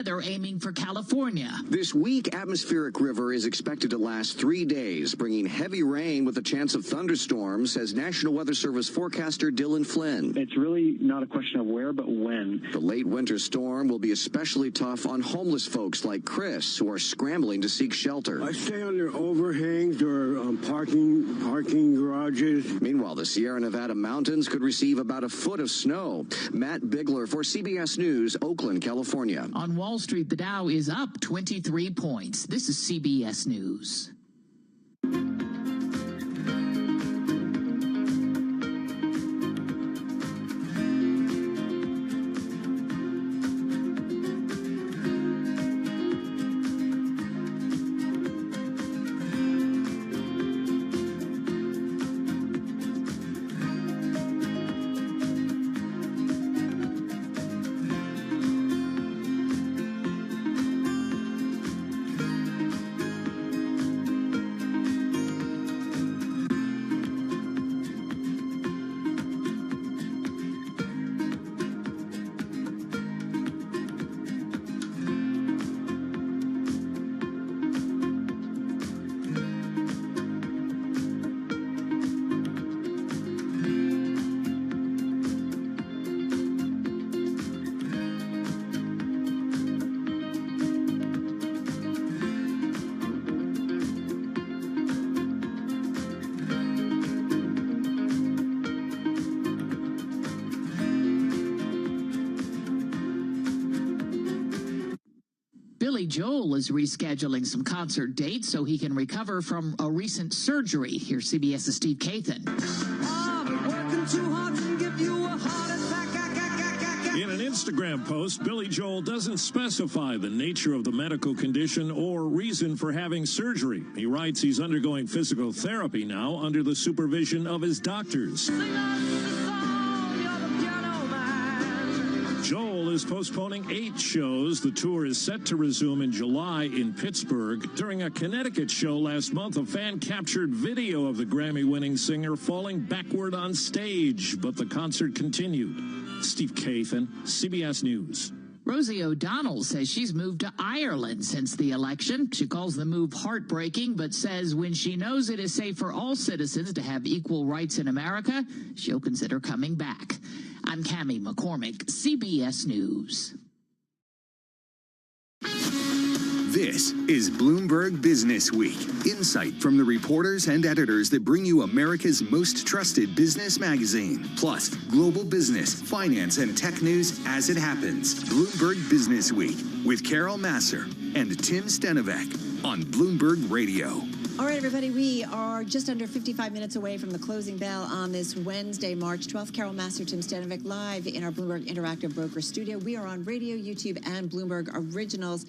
They're aiming for California. This weak atmospheric river is expected to last 3 days, bringing heavy rain with a chance of thunderstorms, says National Weather Service forecaster Dylan Flynn. It's really not a question of where, but when. The late winter storm will be especially tough on homeless folks like Chris, who are scrambling to seek shelter. I stay under overhangs or parking garages. Meanwhile, the Sierra Nevada mountains could receive about a foot of snow. Matt Bigler for CBS News, Oakland, California. On Wall Street, the Dow is up 23 points. This is CBS News. Billy Joel is rescheduling some concert dates so he can recover from a recent surgery. Here's CBS's Steve Kathan. In an Instagram post, Billy Joel doesn't specify the nature of the medical condition or reason for having surgery. He writes he's undergoing physical therapy now under the supervision of his doctors. Joel is postponing 8 shows. The tour is set to resume in July in Pittsburgh. During a Connecticut show last month, a fan captured video of the Grammy-winning singer falling backward on stage, but the concert continued. Steve Kathan, CBS News. Rosie O'Donnell says she's moved to Ireland since the election. She calls the move heartbreaking, but says when she knows it is safe for all citizens to have equal rights in America, she'll consider coming back. I'm Cammie McCormick, CBS News. This is Bloomberg Business Week. Insight from the reporters and editors that bring you America's most trusted business magazine. Plus, global business, finance, and tech news as it happens. Bloomberg Business Week with Carol Massar and Tim Stenovec on Bloomberg Radio. All right, everybody, we are just under 55 minutes away from the closing bell on this Wednesday, March 12th. Carol Massar, Tim Stenovec, live in our Bloomberg Interactive Broker studio. We are on radio, YouTube, and Bloomberg Originals.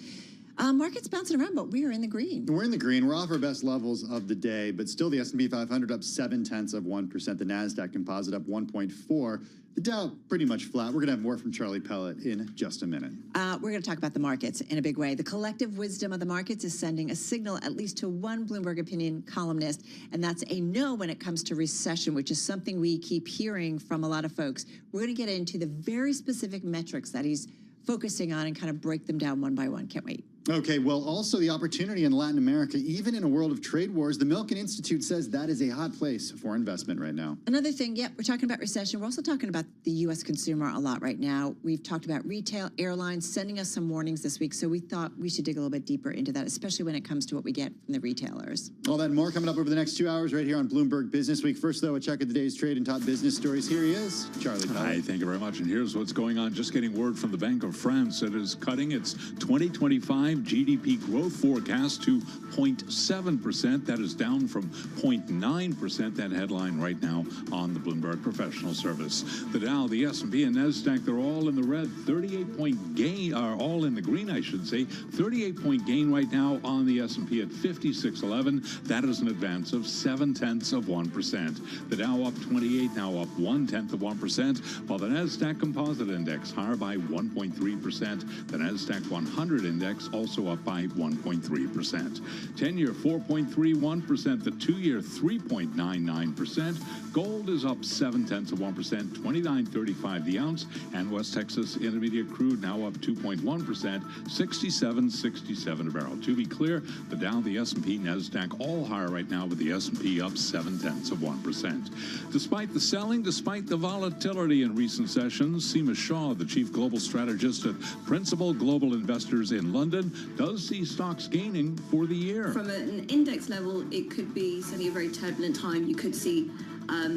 Market's bouncing around, but we are in the green. We're in the green. We're off our best levels of the day, but still the S&P 500 up 0.7%. The NASDAQ Composite up 1.4%. The Dow pretty much flat. We're going to have more from Charlie Pellet in just a minute. We're going to talk about the markets in a big way. The collective wisdom of the markets is sending a signal at least to one Bloomberg Opinion columnist, and that's a no when it comes to recession, which is something we keep hearing from a lot of folks. We're going to get into the very specific metrics that he's focusing on and kind of break them down one by one. Can't wait. Okay, well, also the opportunity in Latin America, even in a world of trade wars, the Milken Institute says that is a hot place for investment right now. Another thing, we're talking about recession. We're also talking about the U.S. consumer a lot right now. We've talked about retail, airlines sending us some warnings this week, so we thought we should dig a little bit deeper into that, especially when it comes to what we get from the retailers. All that and more coming up over the next 2 hours right here on Bloomberg Business Week. First, though, a check of the day's trade and top business stories. Here he is, Charlie Pellet. Hi, thank you very much. And here's what's going on. Just getting word from the Bank of France. It is cutting its 2025 GDP growth forecast to 0.7%. That is down from 0.9%. That headline right now on the Bloomberg Professional Service. The Dow, the S&P, and NASDAQ, they're all in the red. 38-point gain, are all in the green, I should say. 38-point gain right now on the S&P at 5611. That is an advance of 0.7%. The Dow up 28, now up 0.1%, while the NASDAQ Composite Index higher by 1.3%. The NASDAQ 100 Index also up by 1.3%. 10-year 4.31%, the 2-year 3.99%. Gold is up 0.7%, 29.35 the ounce, and West Texas Intermediate crude now up 2.1%, 67.67 a barrel. To be clear, the Dow, the S&P, NASDAQ all higher right now, with the S&P up 0.7%. Despite the selling, despite the volatility in recent sessions, Seema Shah, the chief global strategist at Principal Global Investors in London, does see stocks gaining for the year. From an index level, it could be certainly a very turbulent time. You could see a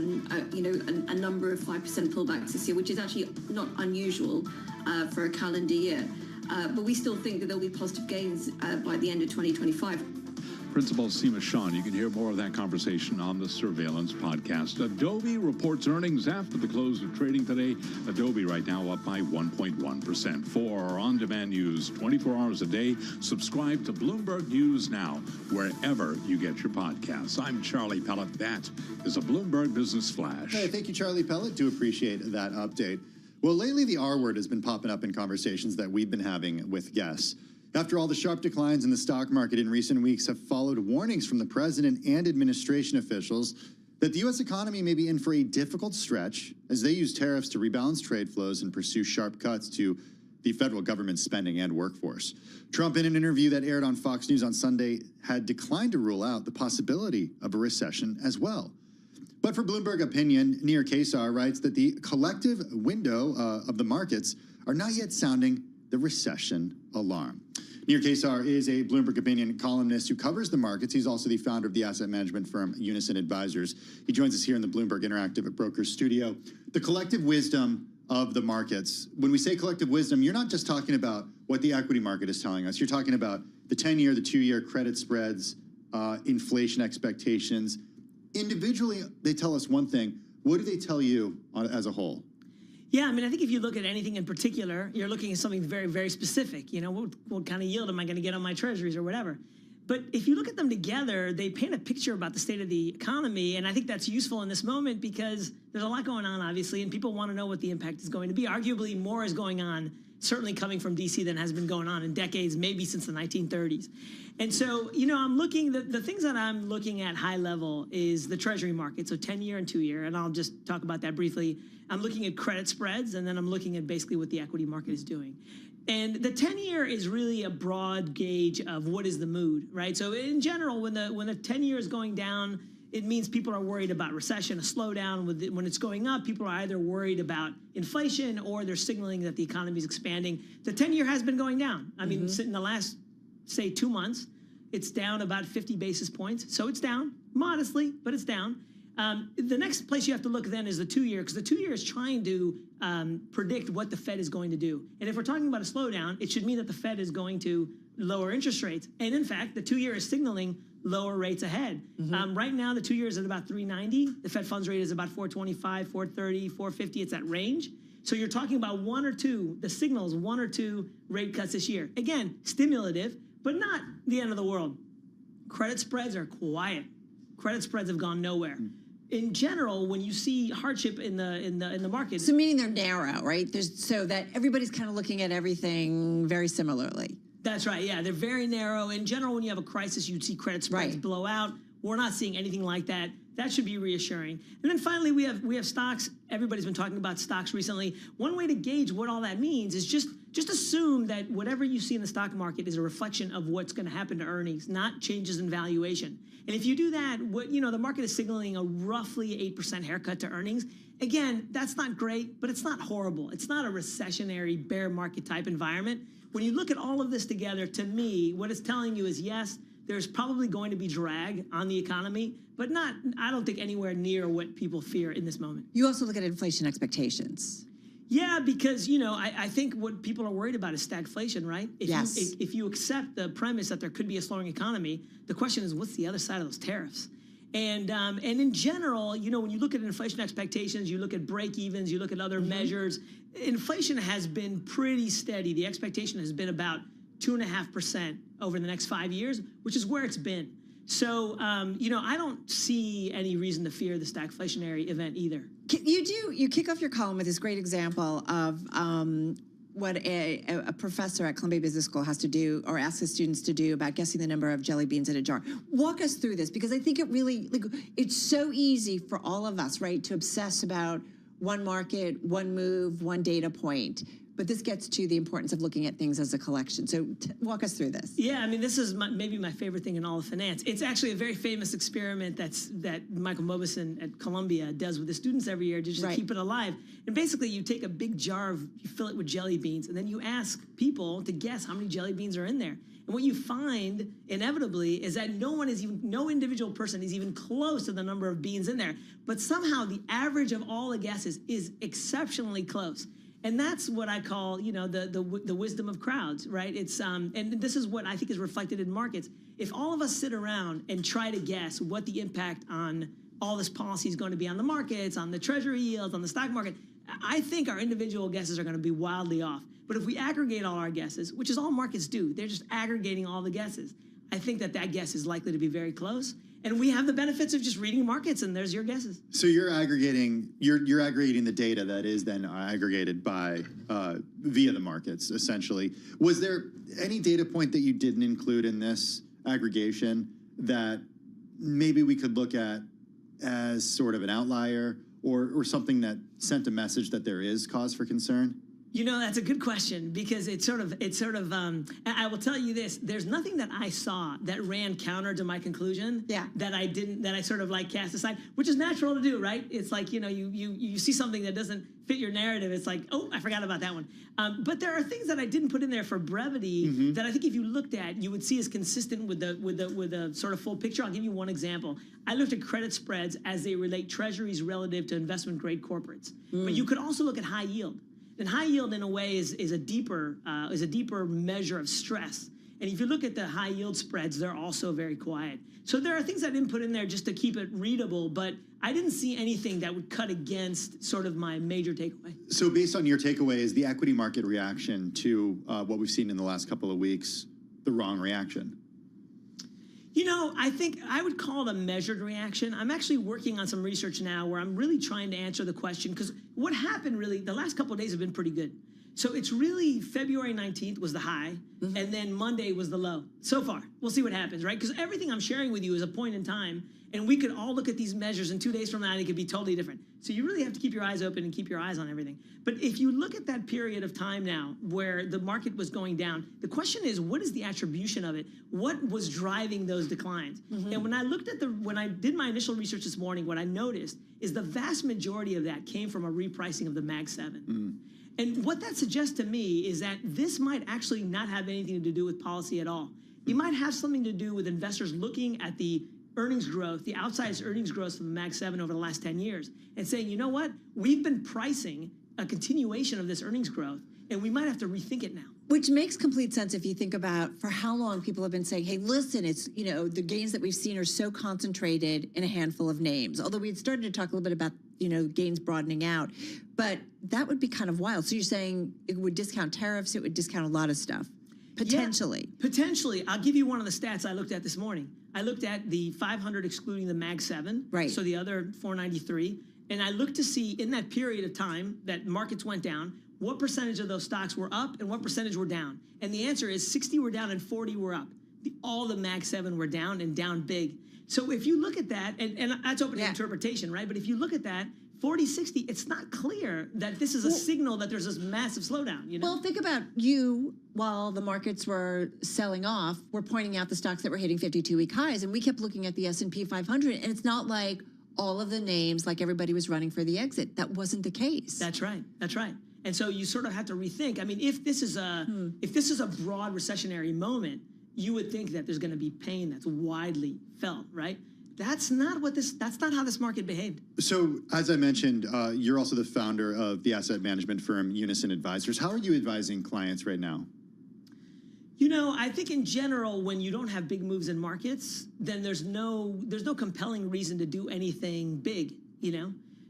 number of 5% pullbacks this year, which is actually not unusual for a calendar year. But we still think that there'll be positive gains by the end of 2025. Principal Seema Shah. You can hear more of that conversation on the Surveillance podcast. Adobe reports earnings after the close of trading today. Adobe right now up by 1.1%. For on-demand news 24 hours a day, subscribe to Bloomberg News Now, wherever you get your podcasts. I'm Charlie Pellet. That is a Bloomberg Business Flash. Hey, thank you, Charlie Pellet. Do appreciate that update. Well, lately the R word has been popping up in conversations that we've been having with guests. After all, the sharp declines in the stock market in recent weeks have followed warnings from the president and administration officials that the U.S. economy may be in for a difficult stretch as they use tariffs to rebalance trade flows and pursue sharp cuts to the federal government spending and workforce. Trump, in an interview that aired on Fox News on Sunday, had declined to rule out the possibility of a recession as well. But for Bloomberg Opinion, Nir Kesar writes that the collective window of the markets are not yet sounding the recession alarm. Nir Kesar is a Bloomberg Opinion columnist who covers the markets. He's also the founder of the asset management firm Unison Advisors. He joins us here in the Bloomberg Interactive at Brokers Studio. The collective wisdom of the markets. When we say collective wisdom, you're not just talking about what the equity market is telling us. You're talking about the 10-year, the 2-year credit spreads, inflation expectations. Individually, they tell us one thing. What do they tell you as a whole? Yeah, I mean, I think if you look at anything in particular, you're looking at something very, very specific. You know, what kind of yield am I going to get on my treasuries or whatever? But if you look at them together, they paint a picture about the state of the economy. And I think that's useful in this moment because there's a lot going on, obviously, and people want to know what the impact is going to be. Arguably, more is going on, certainly coming from D.C. than has been going on in decades, maybe since the 1930s. And so, you know, I'm looking, the things that I'm looking at high level is the treasury market, so 10-year and 2-year, and I'll just talk about that briefly. I'm looking at credit spreads, and then I'm looking at basically what the equity market is doing. And the 10-year is really a broad gauge of what is the mood, right? So in general, when the 10-year is going down, it means people are worried about recession, a slowdown. When it's going up, people are either worried about inflation or they're signaling that the economy is expanding. The 10-year has been going down. I mean, in the last, say, 2 months, it's down about 50 basis points. So it's down modestly, but it's down. The next place you have to look then is the 2-year, because the 2-year is trying to predict what the Fed is going to do. And if we're talking about a slowdown, it should mean that the Fed is going to lower interest rates. And in fact, the 2-year is signaling lower rates ahead. Right now, the 2-year is at about 3.90. The Fed funds rate is about 4.25, 4.30, 4.50. It's that range. So you're talking about 1 or 2, the signals, 1 or 2 rate cuts this year. Again, stimulative, but not the end of the world. Credit spreads are quiet. Credit spreads have gone nowhere. In general, when you see hardship in the market, so meaning they're narrow, right? So that everybody's kind of looking at everything very similarly. That's right. Yeah, they're very narrow. In general, when you have a crisis, you'd see credit spreads blow out. We're not seeing anything like that. That should be reassuring. And then finally, we have stocks. Everybody's been talking about stocks recently. One way to gauge what all that means is just assume that whatever you see in the stock market is a reflection of what's going to happen to earnings, not changes in valuation. And if you do that, the market is signaling a roughly 8% haircut to earnings. Again, that's not great, but it's not horrible. It's not a recessionary bear market type environment. When you look at all of this together, to me, what it's telling you is, yes, there's probably going to be drag on the economy, but I don't think anywhere near what people fear in this moment. You also look at inflation expectations. Yeah, because, I think what people are worried about is stagflation, right? If you accept the premise that there could be a slowing economy, the question is, what's the other side of those tariffs? And in general, when you look at inflation expectations, you look at break-evens, you look at other measures, inflation has been pretty steady. The expectation has been about 2.5% over the next 5 years, which is where it's been. So, I don't see any reason to fear the stagflationary event either. You kick off your column with this great example of what a professor at Columbia Business School has to do, or asks his students to do, about guessing the number of jelly beans in a jar. Walk us through this, because I think it really, it's so easy for all of us, right, to obsess about one market, one move, one data point. But this gets to the importance of looking at things as a collection. So walk us through this. Yeah, I mean, this is maybe my favorite thing in all of finance. It's actually a very famous experiment that Michael Mauboussin at Columbia does with the students every year to just keep it alive. And basically, you take a big jar, you fill it with jelly beans, and then you ask people to guess how many jelly beans are in there. And what you find, inevitably, is that no individual person is even close to the number of beans in there. But somehow, the average of all the guesses is exceptionally close. And that's what I call, the wisdom of crowds, right? It's and this is what I think is reflected in markets. If all of us sit around and try to guess what the impact on all this policy is going to be on the markets, on the treasury yields, on the stock market, I think our individual guesses are going to be wildly off. But if we aggregate all our guesses, which is all markets do, they're just aggregating all the guesses, I think that guess is likely to be very close. And we have the benefits of just reading markets, and there's your guesses. So you're aggregating the data that is then aggregated by via the markets, essentially. Was there any data point that you didn't include in this aggregation that maybe we could look at as sort of an outlier, or something that sent a message that there is cause for concern? That's a good question, because it's sort of, I will tell you this, there's nothing that I saw that ran counter to my conclusion that I sort of cast aside, which is natural to do, right? It's like, you see something that doesn't fit your narrative. It's like, oh, I forgot about that one. But there are things that I didn't put in there for brevity that I think if you looked at, you would see as consistent with the sort of full picture. I'll give you one example. I looked at credit spreads as they relate treasuries relative to investment grade corporates. But you could also look at high yield. And high yield, in a way, is a deeper measure of stress. And if you look at the high yield spreads, they're also very quiet. So there are things I didn't put in there just to keep it readable, but I didn't see anything that would cut against sort of my major takeaway. So based on your takeaway, is the equity market reaction to what we've seen in the last couple of weeks the wrong reaction? I think I would call it a measured reaction. I'm actually working on some research now where I'm really trying to answer the question, because what happened really, the last couple of days have been pretty good. So it's really February 19th was the high, and then Monday was the low. So far, we'll see what happens, right? Because everything I'm sharing with you is a point in time, and we could all look at these measures, and 2 days from now, they could be totally different. So you really have to keep your eyes open and keep your eyes on everything. But if you look at that period of time now where the market was going down, the question is, what is the attribution of it? What was driving those declines? And when I did my initial research this morning, what I noticed is the vast majority of that came from a repricing of the Mag 7. And what that suggests to me is that this might actually not have anything to do with policy at all. It might have something to do with investors looking at the earnings growth, the outsized earnings growth from the Mag 7 over the last 10 years, and saying, you know what, we've been pricing a continuation of this earnings growth, and we might have to rethink it now. Which makes complete sense if you think about for how long people have been saying, hey, listen, it's, the gains that we've seen are so concentrated in a handful of names. Although we had started to talk a little bit about, gains broadening out. But that would be kind of wild. So you're saying it would discount tariffs, it would discount a lot of stuff. Potentially. Yeah, potentially. I'll give you one of the stats I looked at this morning. I looked at the 500 excluding the Mag 7, right? So the other 493. And I looked to see in that period of time that markets went down, what percentage of those stocks were up and what percentage were down. And the answer is 60 were down and 40 were up. All the Mag 7 were down and down big. So if you look at that, and that's open to interpretation, right? But if you look at that, 40-60, it's not clear that this is a signal that there's this massive slowdown. Well, think about you, while the markets were selling off, we're pointing out the stocks that were hitting 52-week highs, and we kept looking at the S&P 500, and it's not like all of the names, like everybody was running for the exit. That wasn't the case. That's right. That's right. And so you sort of have to rethink. I mean, if this is a broad recessionary moment, you would think that there's going to be pain that's widely felt, right? That's not how this market behaved. So, as I mentioned, you're also the founder of the asset management firm Unison Advisors. How are you advising clients right now? I think in general, when you don't have big moves in markets, then there's no compelling reason to do anything big,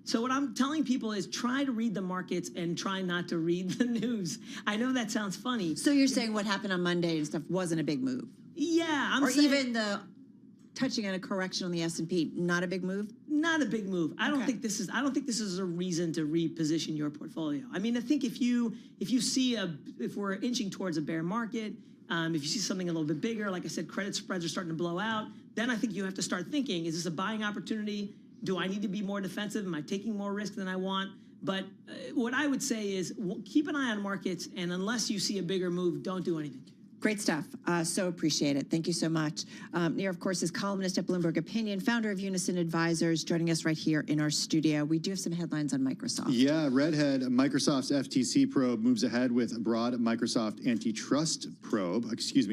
So what I'm telling people is try to read the markets and try not to read the news. I know that sounds funny. So you're saying what happened on Monday and stuff wasn't a big move? Yeah. Or even the touching on a correction on the S&P. Not a big move? Not a big move. I don't think this is a reason to reposition your portfolio. I mean, I think if we're inching towards a bear market, if you see something a little bit bigger, like I said, credit spreads are starting to blow out, then I think you have to start thinking, is this a buying opportunity? Do I need to be more defensive? Am I taking more risk than I want? But what I would say is keep an eye on markets, and unless you see a bigger move, don't do anything. Great stuff. So appreciate it. Thank you so much. Nir, of course, is columnist at Bloomberg Opinion, founder of Unison Advisors, joining us right here in our studio. We do have some headlines on Microsoft. Yeah, Redhead, Microsoft's FTC probe moves ahead with a broad Microsoft antitrust probe.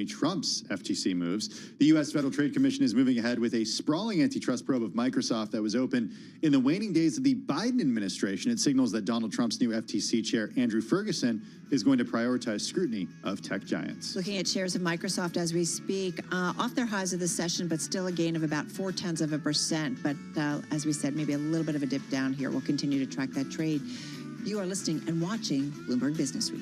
Trump's FTC moves. The U.S. Federal Trade Commission is moving ahead with a sprawling antitrust probe of Microsoft that was open in the waning days of the Biden administration. It signals that Donald Trump's new FTC chair, Andrew Ferguson, is going to prioritize scrutiny of tech giants. Looking at shares of Microsoft as we speak, off their highs of the session, but still a gain of about 0.4%. But as we said, maybe a little bit of a dip down here. We'll continue to track that trade. You are listening and watching Bloomberg Business Week.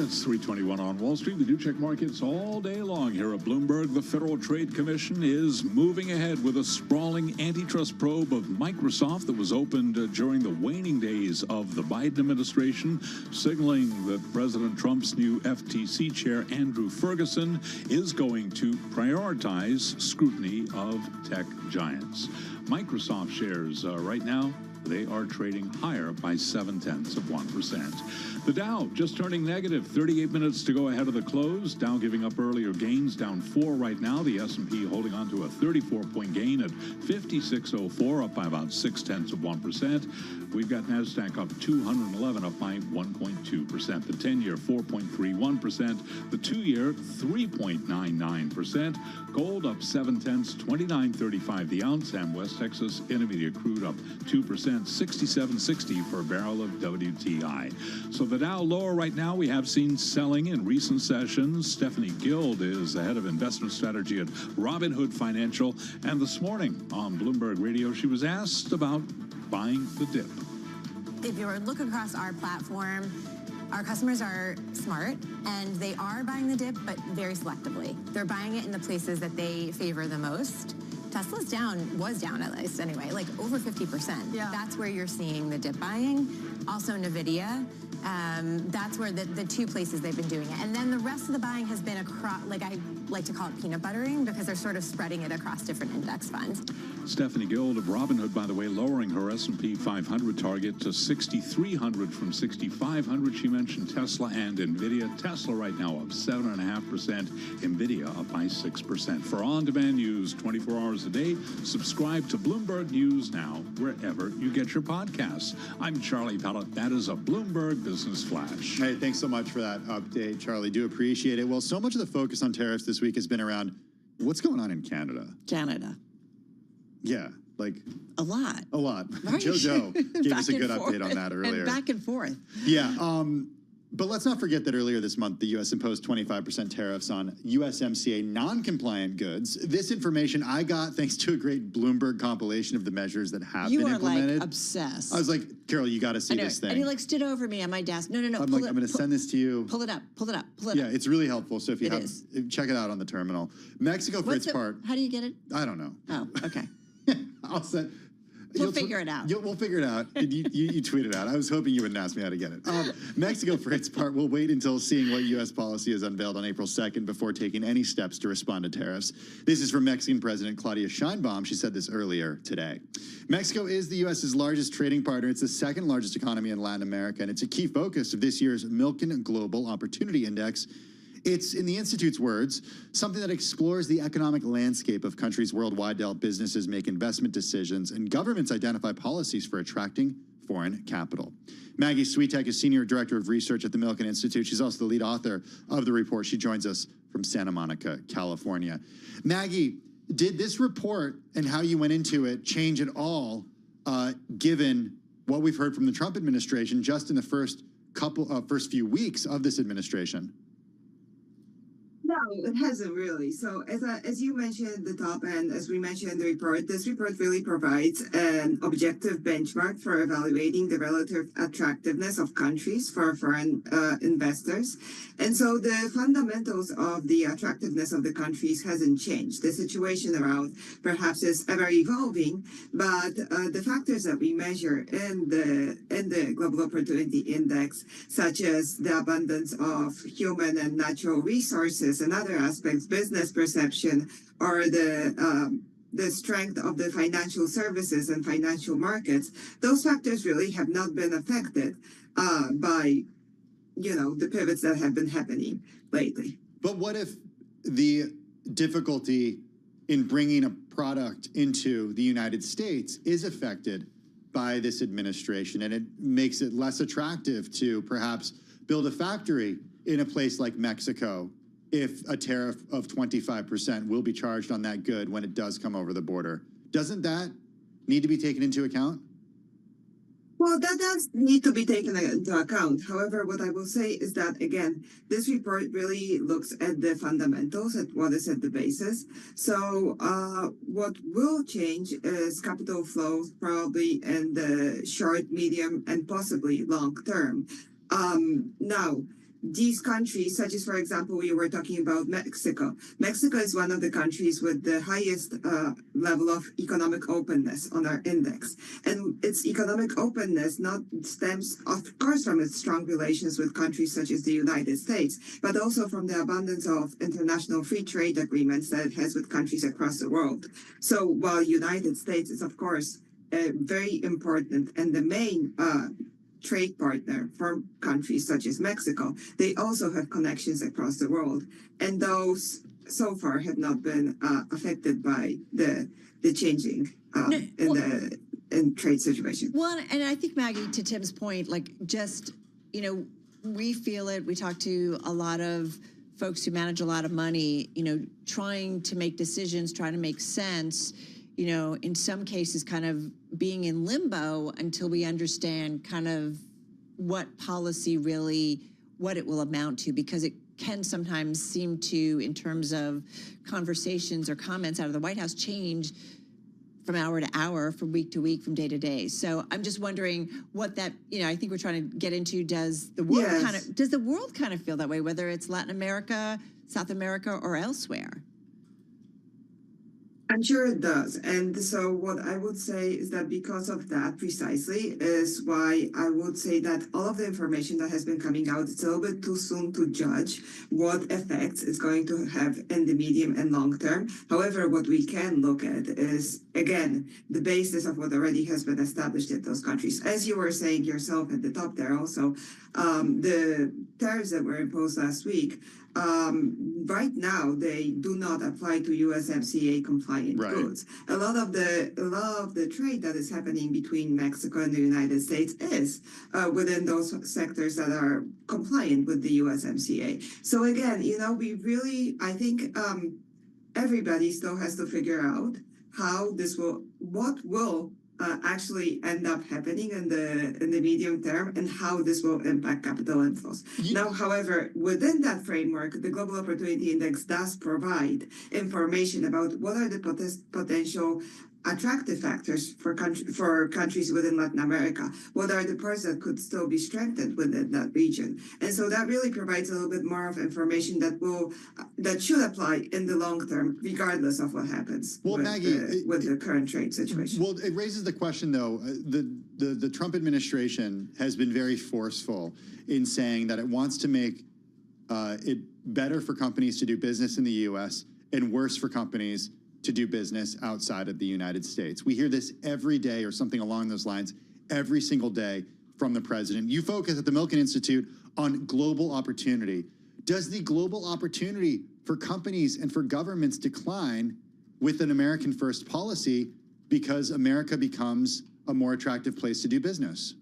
It's 3:21 on Wall Street. We do check markets all day long here at Bloomberg. The Federal Trade Commission is moving ahead with a sprawling antitrust probe of Microsoft that was opened during the waning days of the Biden administration, signaling that President Trump's new FTC chair, Andrew Ferguson, is going to prioritize scrutiny of tech giants. Microsoft shares right now, they are trading higher by 0.7%. The Dow just turning negative, 38 minutes to go ahead of the close. Dow giving up earlier gains, down 4 right now. The S&P holding on to a 34-point gain at 56.04, up by about 0.6%. We've got NASDAQ up 211, up by 1.2%. The 10-year, 4.31%. The 2-year, 3.99%. Gold up 0.7, 29.35 the ounce. And West Texas Intermediate crude up 2%, 67.60 for a barrel of WTI. So the Dow lower right now. We have seen selling in recent sessions. Stephanie Guild is the head of investment strategy at Robinhood Financial. And this morning on Bloomberg Radio, she was asked about buying the dip. If you look across our platform, our customers are smart and they are buying the dip, but very selectively. They're buying it in the places that they favor the most. Tesla's was down at least anyway, like over 50%. Yeah. That's where you're seeing the dip buying. Also NVIDIA. That's where the two places they've been doing it. And then the rest of the buying has been across, like I like to call it peanut buttering, because they're sort of spreading it across different index funds. Stephanie Guild of Robinhood, by the way, lowering her S&P 500 target to 6,300 from 6,500. She mentioned Tesla and NVIDIA. Tesla right now up 7.5%. NVIDIA up by 6%. For on-demand news 24 hours a day, subscribe to Bloomberg News Now wherever you get your podcasts. I'm Charlie Pellet. That is a Bloomberg Business Flash. Hey, thanks so much for that update, Charlie. Do appreciate it. Well, so much of the focus on tariffs this week has been around what's going on in Canada. Canada. Yeah, like a lot. A lot. Right. JoJo gave us a good update on that earlier. And back and forth. Yeah. But let's not forget that earlier this month, the U.S. imposed 25% tariffs on USMCA non-compliant goods. This information I got thanks to a great Bloomberg compilation of the measures that have been implemented. You are like obsessed. I was like, Carol, you got to see this thing. And he like stood over me on my desk. No. I'm like, I'm going to send this to you. Pull it up. Yeah, it's really helpful. So if you check it out on the terminal. Mexico, for its part. How do you get it? I don't know. Oh, okay. I'll send. We'll figure it out. We'll figure it out. You tweet it out. I was hoping you wouldn't ask me how to get it. Mexico, for its part, will wait until seeing what U.S. policy is unveiled on April 2nd before taking any steps to respond to tariffs. This is from Mexican President Claudia Sheinbaum. She said this earlier today. Mexico is the U.S.'s largest trading partner. It's the second largest economy in Latin America, and it's a key focus of this year's Milken Global Opportunity Index. It's, in the Institute's words, something that explores the economic landscape of countries worldwide to help businesses make investment decisions and governments identify policies for attracting foreign capital. Maggie Switek is Senior Director of Research at the Milken Institute. She's also the lead author of the report. She joins us from Santa Monica, California. Maggie, did this report and how you went into it change at all, given what we've heard from the Trump administration just in the first few weeks of this administration? No, it hasn't really. So as you mentioned at the top and as we mentioned in the report, this report really provides an objective benchmark for evaluating the relative attractiveness of countries for foreign investors. And so the fundamentals of the attractiveness of the countries hasn't changed. The situation around perhaps is ever evolving, but the factors that we measure in the Global Opportunity Index, such as the abundance of human and natural resources and other aspects, business perception, or the strength of the financial services and financial markets, those factors really have not been affected by, the pivots that have been happening lately. But what if the difficulty in bringing a product into the United States is affected by this administration, and it makes it less attractive to perhaps build a factory in a place like Mexico if a tariff of 25% will be charged on that good when it does come over the border? Doesn't that need to be taken into account? Well, that does need to be taken into account. However, what I will say is that, again, this report really looks at the fundamentals, at what is at the basis. So what will change is capital flows probably in the short, medium, and possibly long term. Now, these countries, such as, for example, we were talking about Mexico. Mexico is one of the countries with the highest level of economic openness on our index. And its economic openness not stems, of course, from its strong relations with countries such as the United States, but also from the abundance of international free trade agreements that it has with countries across the world. So while United States is, of course, very important and the main trade partner for countries such as Mexico, they also have connections across the world, and those so far have not been affected by the changing in trade situation. Well, and I think, Maggie, to Tim's point, like, just, you know, we feel it. We talk to a lot of folks who manage a lot of money, you know, trying to make decisions, trying to make sense, you know, in some cases kind of being in limbo until we understand kind of what policy really, what it will amount to, because it can sometimes seem to, in terms of conversations or comments out of the White House, change from hour to hour, from week to week, from day to day. So I'm just wondering what that, you know, I think we're trying to get into, does the world kind of feel that way, whether it's Latin America, South America, or elsewhere? I'm sure it does. And so what I would say is that because of that precisely is why I would say that all of the information that has been coming out, it's a little bit too soon to judge what effects it's going to have in the medium and long term. However, what we can look at is, again, the basis of what already has been established in those countries. As you were saying yourself at the top there also, the tariffs that were imposed last week, right now they do not apply to USMCA compliant goods. A lot of the trade that is happening between Mexico and the United States is within those sectors that are compliant with the USMCA. So again, you know, we really, I think everybody still has to figure out how this will, what will actually end up happening in the medium term, and how this will impact capital inflows. Now, however, within that framework, the Global Opportunity Index does provide information about what are the potential attractive factors for countries within Latin America. What are the parts that could still be strengthened within that region? And so that really provides a little bit more of information that should apply in the long term, regardless of what happens with the current trade situation. Well, it raises the question, though. The Trump administration has been very forceful in saying that it wants to make it better for companies to do business in the U.S. and worse for companies to do business outside of the United States. We hear this every day, or something along those lines, every single day from the president. You focus at the Milken Institute on global opportunity. Does the global opportunity for companies and for governments decline with an American first policy because America becomes a more attractive place to do business?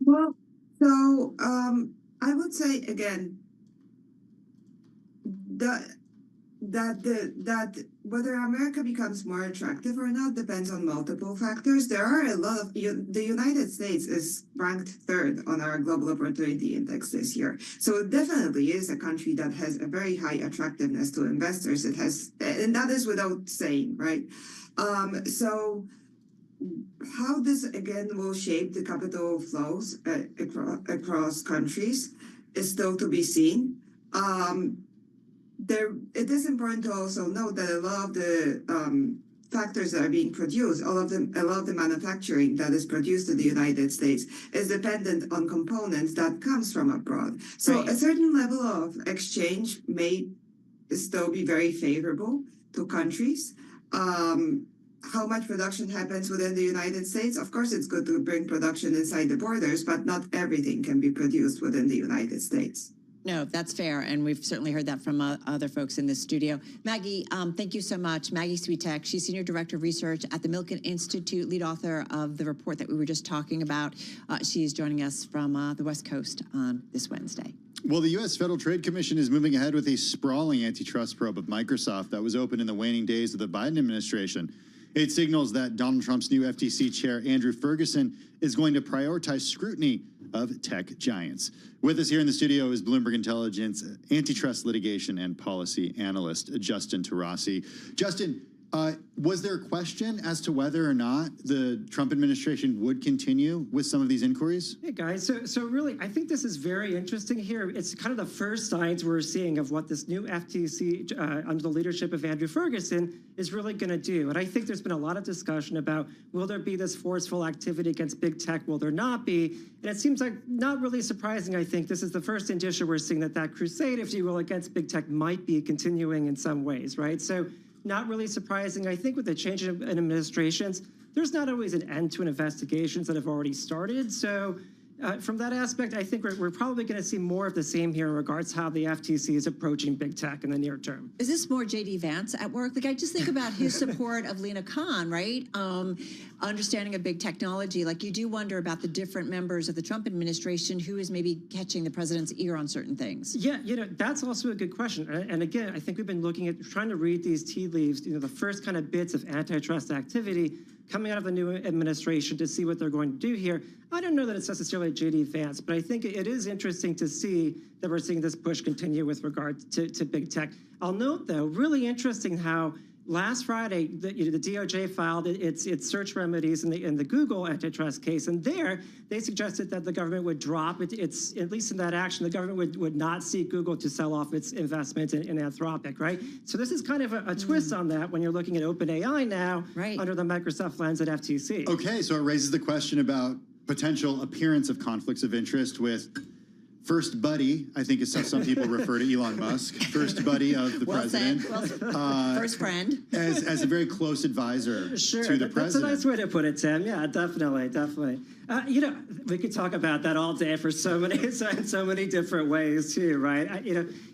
Well, so I would say, again, that whether America becomes more attractive or not depends on multiple factors. There are a lot of, the United States is ranked third on our Global Opportunity Index this year. So it definitely is a country that has a very high attractiveness to investors. It has, and that is without saying, right? So how this again will shape the capital flows across countries is still to be seen. It is important to also note that a lot of the factors that are being produced, a lot of the manufacturing that is produced in the United States is dependent on components that comes from abroad. So a certain level of exchange may still be very favorable to countries. How much production happens within the United States? Of course, it's good to bring production inside the borders, but not everything can be produced within the United States. No, that's fair, and we've certainly heard that from other folks in this studio. Maggie, thank you so much. Maggie Switek, she's Senior Director of Research at the Milken Institute, lead author of the report that we were just talking about. She's joining us from the West Coast on this Wednesday. Well, the U.S. Federal Trade Commission is moving ahead with a sprawling antitrust probe of Microsoft that was opened in the waning days of the Biden administration. It signals that Donald Trump's new FTC chair, Andrew Ferguson, is going to prioritize scrutiny of tech giants. With us here in the studio is Bloomberg Intelligence antitrust litigation and policy analyst Justin Tarasi. Justin, Was there a question as to whether or not the Trump administration would continue with some of these inquiries? Hey, guys. So really, I think this is very interesting here. It's kind of the first signs we're seeing of what this new FTC under the leadership of Andrew Ferguson is really going to do. And I think there's been a lot of discussion about, will there be this forceful activity against big tech? Will there not be? And it seems like not really surprising. I think this is the first indicia we're seeing that crusade, if you will, against big tech might be continuing in some ways, right? So not really surprising. I think with the change in administrations, there's not always an end to investigations that have already started. So from that aspect, I think we're probably going to see more of the same here in regards to how the FTC is approaching big tech in the near term. Is this more J.D. Vance at work? Like, I just think about his support of Lena Khan, right? Understanding of big technology. Like, you do wonder about the different members of the Trump administration who is maybe catching the president's ear on certain things. Yeah, that's also a good question. And again, I think we've been looking at trying to read these tea leaves, the first kind of bits of antitrust activity coming out of the new administration to see what they're going to do here. I don't know that it's necessarily J.D. Vance, but I think it is interesting to see that we're seeing this push continue with regard to big tech. I'll note, though, really interesting how last Friday, the DOJ filed its search remedies in the Google antitrust case, and there they suggested that the government would drop its at least in that action, the government would not seek Google to sell off its investment in Anthropic, right? So this is kind of a twist on that when you're looking at OpenAI now under the Microsoft lens at FTC. Okay, so it raises the question about potential appearance of conflicts of interest with first buddy, I think is how some people refer to Elon Musk, first buddy of the president. First friend. As a very close advisor to the president. That's a nice way to put it, Tim. Yeah, definitely. We could talk about that all day for so many different ways too, right?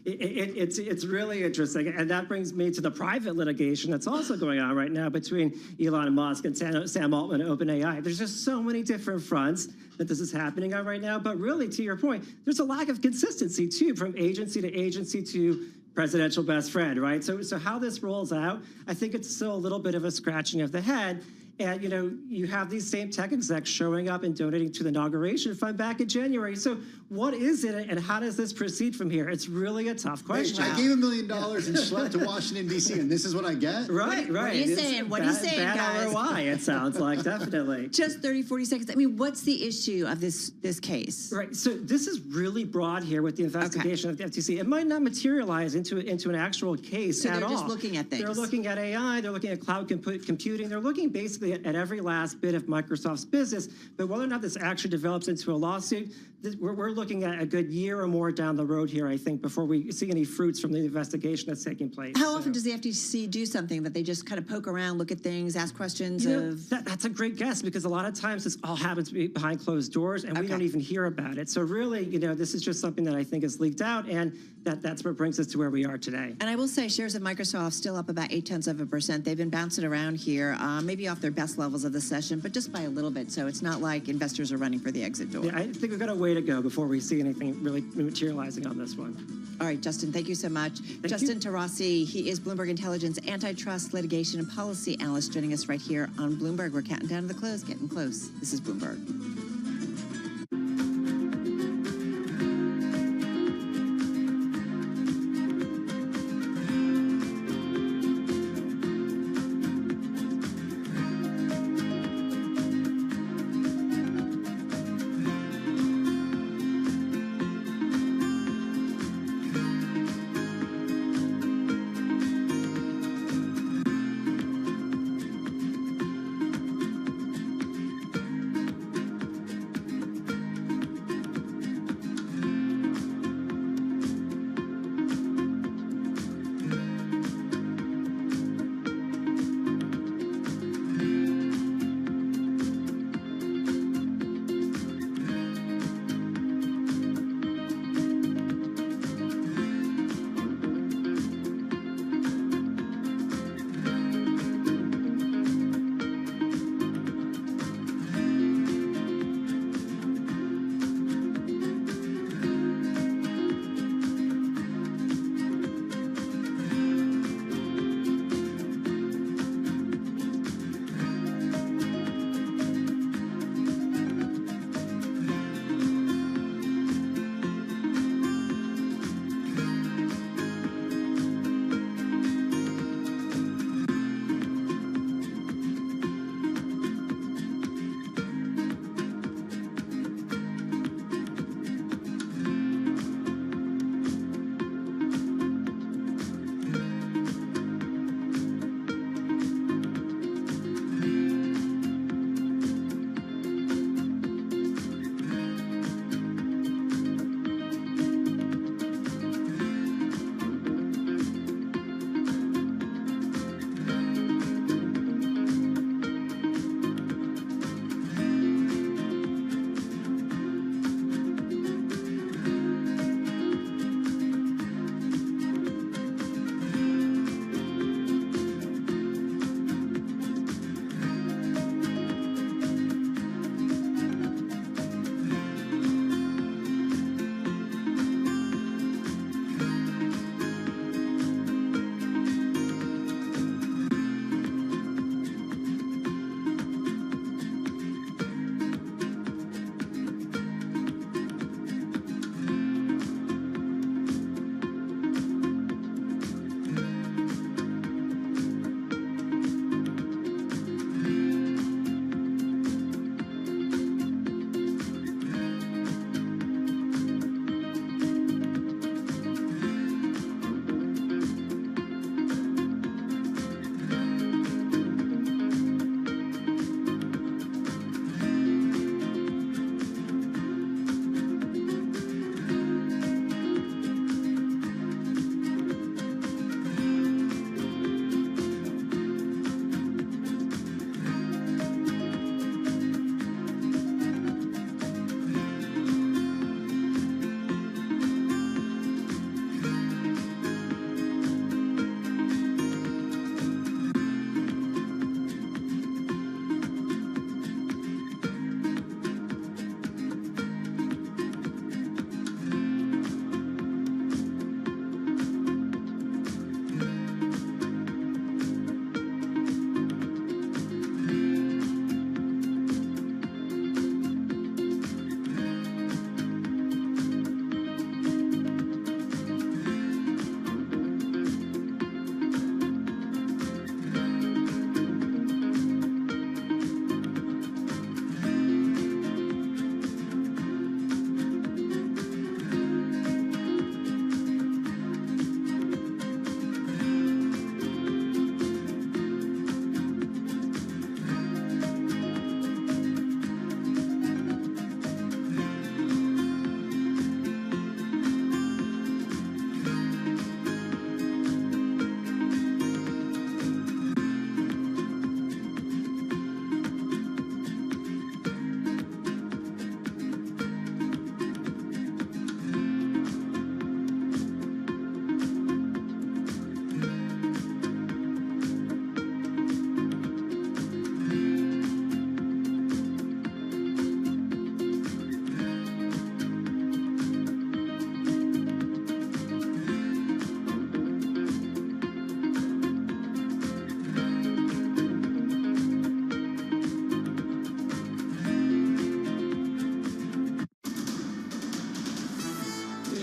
It's really interesting, and that brings me to the private litigation that's also going on right now between Elon Musk and Sam Altman and OpenAI. There's just so many different fronts that this is happening on right now. But really, to your point, there's a lack of consistency too, from agency to agency to presidential best friend, right? So how this rolls out, I think it's still a little bit of a scratching of the head. And, you have these same tech execs showing up and donating to the inauguration fund back in January. So what is it, and how does this proceed from here? It's really a tough question. Hey, I gave $1 million and schlepped to Washington, D.C., and this is what I get? Right. What are you saying? What are you saying, guys? Bad ROI, it sounds like, definitely. Just 30, 40 seconds. I mean, what's the issue of this case? Right. So this is really broad here with the investigation of the FTC. It might not materialize into an actual case at all. So they're just looking at things. They're looking at AI. They're looking at cloud computing. They're looking basically at every last bit of Microsoft's business. But whether or not this actually develops into a lawsuit, we're looking at a good year or more down the road here, I think, before we see any fruits from the investigation that's taking place. How often does the FTC do something that they just kind of poke around, look at things, ask questions That's a great guess, because a lot of times this all happens behind closed doors, and we don't even hear about it. So really, this is just something that I think is leaked out, and that's what brings us to where we are today. And I will say shares of Microsoft still up about 0.8%. They've been bouncing around here, maybe off their best levels of the session, but just by a little bit. So it's not like investors are running for the exit door. Yeah, I think we've got a way to go before we see anything really materializing on this one. All right, Justin, thank you so much. Justin Tarasi, he is Bloomberg Intelligence antitrust litigation and policy analyst, joining us right here on Bloomberg. We're counting down to the close, getting close. This is Bloomberg.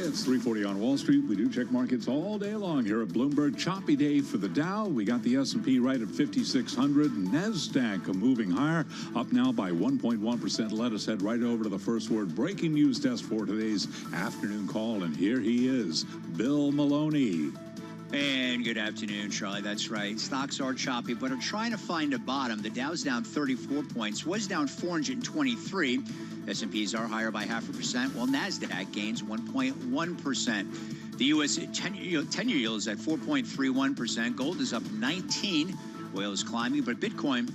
It's 3:40 on Wall Street. We do check markets all day long here at Bloomberg. Choppy day for the Dow. We got the S&P right at 5,600. NASDAQ moving higher, up now by 1.1%. Let us head right over to the first word breaking news desk for today's afternoon call. And here he is, Bill Maloney. And good afternoon, Charlie. That's right. Stocks are choppy, but are trying to find a bottom. The Dow's down 34 points, was down 423. S&Ps are higher by 0.5%, while NASDAQ gains 1.1%. The U.S. 10-year yield is at 4.31%. Gold is up 19. Oil is climbing, but Bitcoin,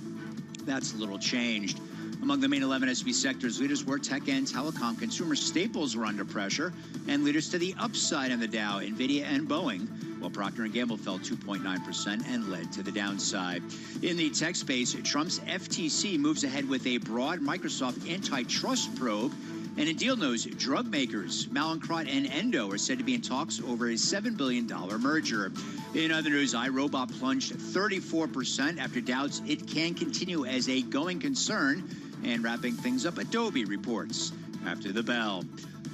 that's a little changed. Among the main 11 S&P sectors, leaders were tech and telecom. Consumer staples were under pressure, and leaders to the upside in the Dow, NVIDIA and Boeing, while Procter & Gamble fell 2.9% and led to the downside. In the tech space, Trump's FTC moves ahead with a broad Microsoft antitrust probe. And in deal news, drug makers Mallinckrodt and Endo are said to be in talks over a $7 billion merger. In other news, iRobot plunged 34% after doubts it can continue as a going concern. And wrapping things up, Adobe reports after the bell.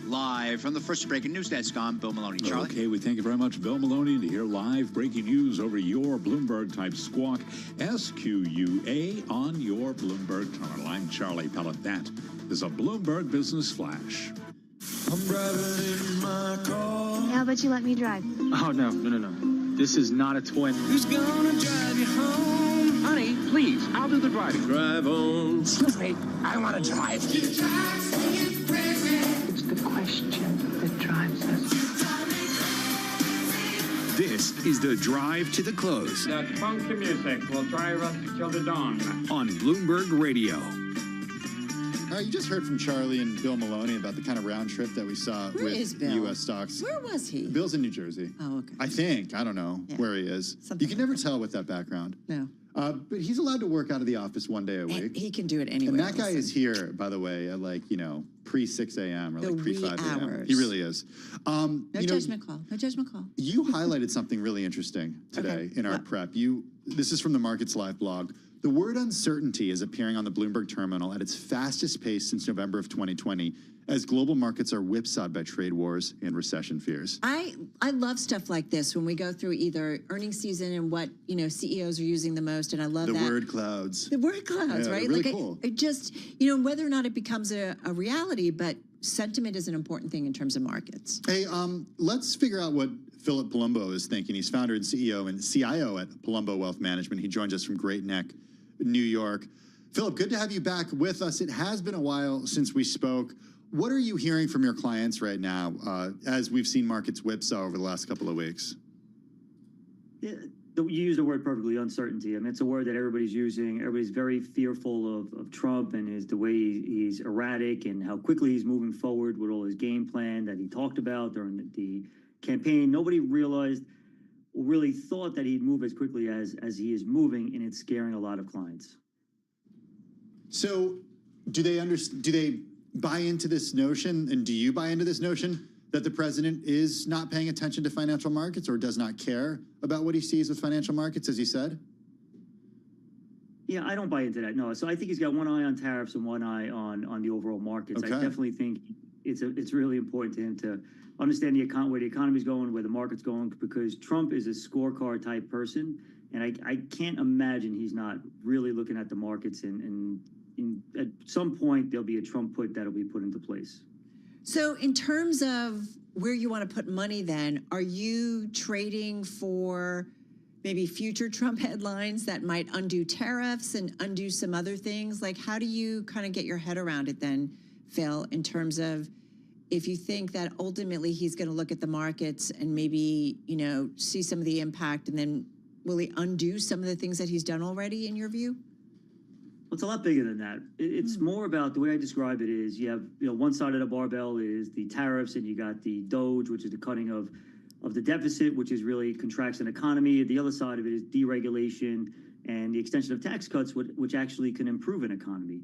Live from the first breaking news desk, I'm Bill Maloney. Charlie? Okay, we thank you very much, Bill Maloney, to hear live breaking news over your Bloomberg-type squawk, SQUA, on your Bloomberg terminal. I'm Charlie Pellet. That is a Bloomberg Business Flash. I'm driving in my car. How about you let me drive? Oh, no. This is not a twin. Who's gonna drive you home? Honey, please, I'll do the driving. Drive on. Excuse me, I want to drive. It's the question that drives us. This is the drive to the close. That funky music will drive us till the dawn. On Bloomberg Radio. All right, you just heard from Charlie and Bill Maloney about the kind of round trip that we saw with U.S. stocks. Where was he? Bill's in New Jersey. Oh, okay. I think. I don't know where he is. You can never tell with that background. No. But he's allowed to work out of the office one day a week. He can do it anywhere. And that guy is here, by the way, at pre-6 a.m. or pre-5 a.m. He really is. No judgment call. No judgment call. You highlighted something really interesting today in our prep. This is from the Markets Live blog. The word uncertainty is appearing on the Bloomberg terminal at its fastest pace since November of 2020, as global markets are whipsawed by trade wars and recession fears. I love stuff like this when we go through either earnings season and what CEOs are using the most, and I love the word clouds. The word clouds, right? Really cool. It just whether or not it becomes a reality, but sentiment is an important thing in terms of markets. Hey, let's figure out what Philip Palumbo is thinking. He's founder and CEO and CIO at Palumbo Wealth Management. He joins us from Great Neck, New York. Philip, good to have you back with us. It has been a while since we spoke. What are you hearing from your clients right now as we've seen markets whipsaw over the last couple of weeks? Yeah, you use the word perfectly, uncertainty. I mean, it's a word that everybody's using. Everybody's very fearful of Trump and the way he's erratic and how quickly he's moving forward with all his game plan that he talked about during the campaign. Nobody really thought that he'd move as quickly as he is moving, and it's scaring a lot of clients. So do they buy into this notion, and do you buy into this notion that the president is not paying attention to financial markets or does not care about what he sees with financial markets, as he said? Yeah, I don't buy into that, no. So I think he's got one eye on tariffs and one eye on the overall markets. Okay. I definitely think it's really important to him to understand where the economy's going, where the market's going, because Trump is a scorecard type person, and I can't imagine he's not really looking at the markets, and at some point there'll be a Trump put that'll be put into place. So in terms of where you want to put money then, are you trading for maybe future Trump headlines that might undo tariffs and undo some other things? Like, how do you kind of get your head around it then, Phil, in terms of if you think that ultimately he's going to look at the markets and maybe, see some of the impact, and then will he undo some of the things that he's done already, in your view? Well, it's a lot bigger than that. It's more about, the way I describe it is, you have, one side of the barbell is the tariffs, and you got the DOGE, which is the cutting of the deficit, which is really contracts an economy. The other side of it is deregulation and the extension of tax cuts, which actually can improve an economy.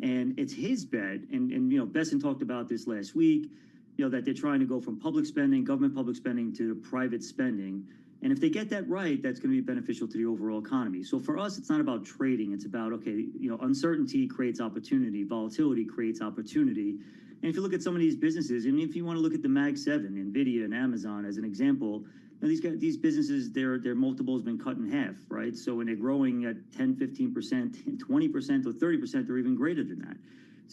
And it's his bet, and Besson talked about this last week, that they're trying to go from government public spending, to private spending. And if they get that right, that's going to be beneficial to the overall economy. So for us, it's not about trading. It's about, uncertainty creates opportunity. Volatility creates opportunity. And if you look at some of these businesses, I mean, if you want to look at the Mag 7, NVIDIA and Amazon as an example, these businesses, their multiple has been cut in half, right? So when they're growing at 10, 15%, 20%, or 30%, they're even greater than that.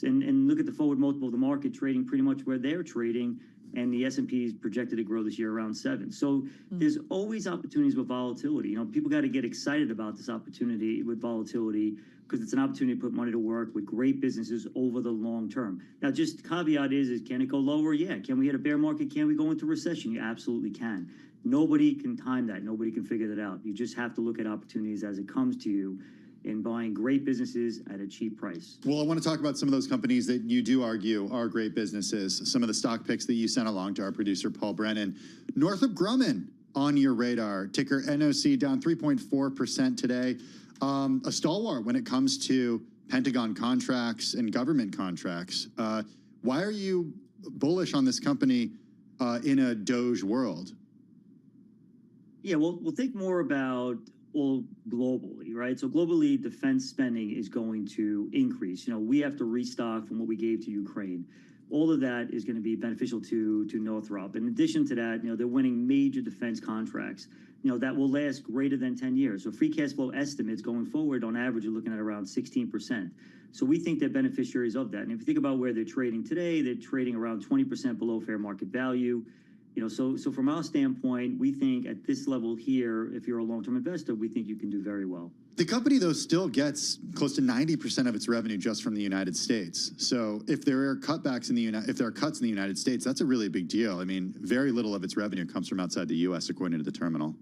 And look at the forward multiple of the market trading pretty much where they're trading, and the S&P is projected to grow this year around 7. So there's always opportunities with volatility. People got to get excited about this opportunity with volatility because it's an opportunity to put money to work with great businesses over the long term. Now, just caveat is can it go lower? Yeah. Can we hit a bear market? Can we go into recession? You absolutely can. Nobody can time that. Nobody can figure that out. You just have to look at opportunities as it comes to you in buying great businesses at a cheap price. Well, I want to talk about some of those companies that you do argue are great businesses. Some of the stock picks that you sent along to our producer, Paul Brennan. Northrop Grumman on your radar. Ticker NOC down 3.4% today. A stalwart when it comes to Pentagon contracts and government contracts. Why are you bullish on this company in a Doge world? Yeah, well, we'll think more about all globally, right? So globally, defense spending is going to increase. We have to restock from what we gave to Ukraine. All of that is going to be beneficial to Northrop. In addition to that, they're winning major defense contracts, that will last greater than 10 years. So free cash flow estimates going forward, on average, you're looking at around 16%. So we think they're beneficiaries of that. And if you think about where they're trading today, they're trading around 20% below fair market value. So from our standpoint, we think at this level here, if you're a long-term investor, we think you can do very well. The company, though, still gets close to 90% of its revenue just from the United States. So if there are cutbacks if there are cuts in the United States, that's a really big deal. I mean, very little of its revenue comes from outside the U.S., according to the terminal.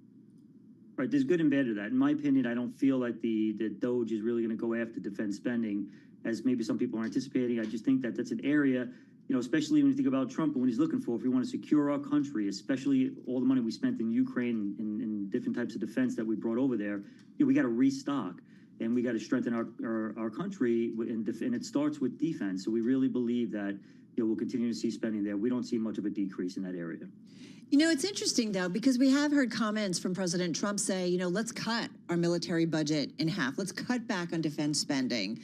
Right, there's good and bad to that. In my opinion, I don't feel like the Doge is really going to go after defense spending, as maybe some people are anticipating. I just think that that's an area, especially when you think about Trump and what he's looking for. If we want to secure our country, especially all the money we spent in Ukraine and different types of defense that we brought over there, we got to restock and we got to strengthen our country, and it starts with defense. So we really believe that we'll continue to see spending there. We don't see much of a decrease in that area. It's interesting, though, because we have heard comments from President Trump say, let's cut our military budget in half. Let's cut back on defense spending,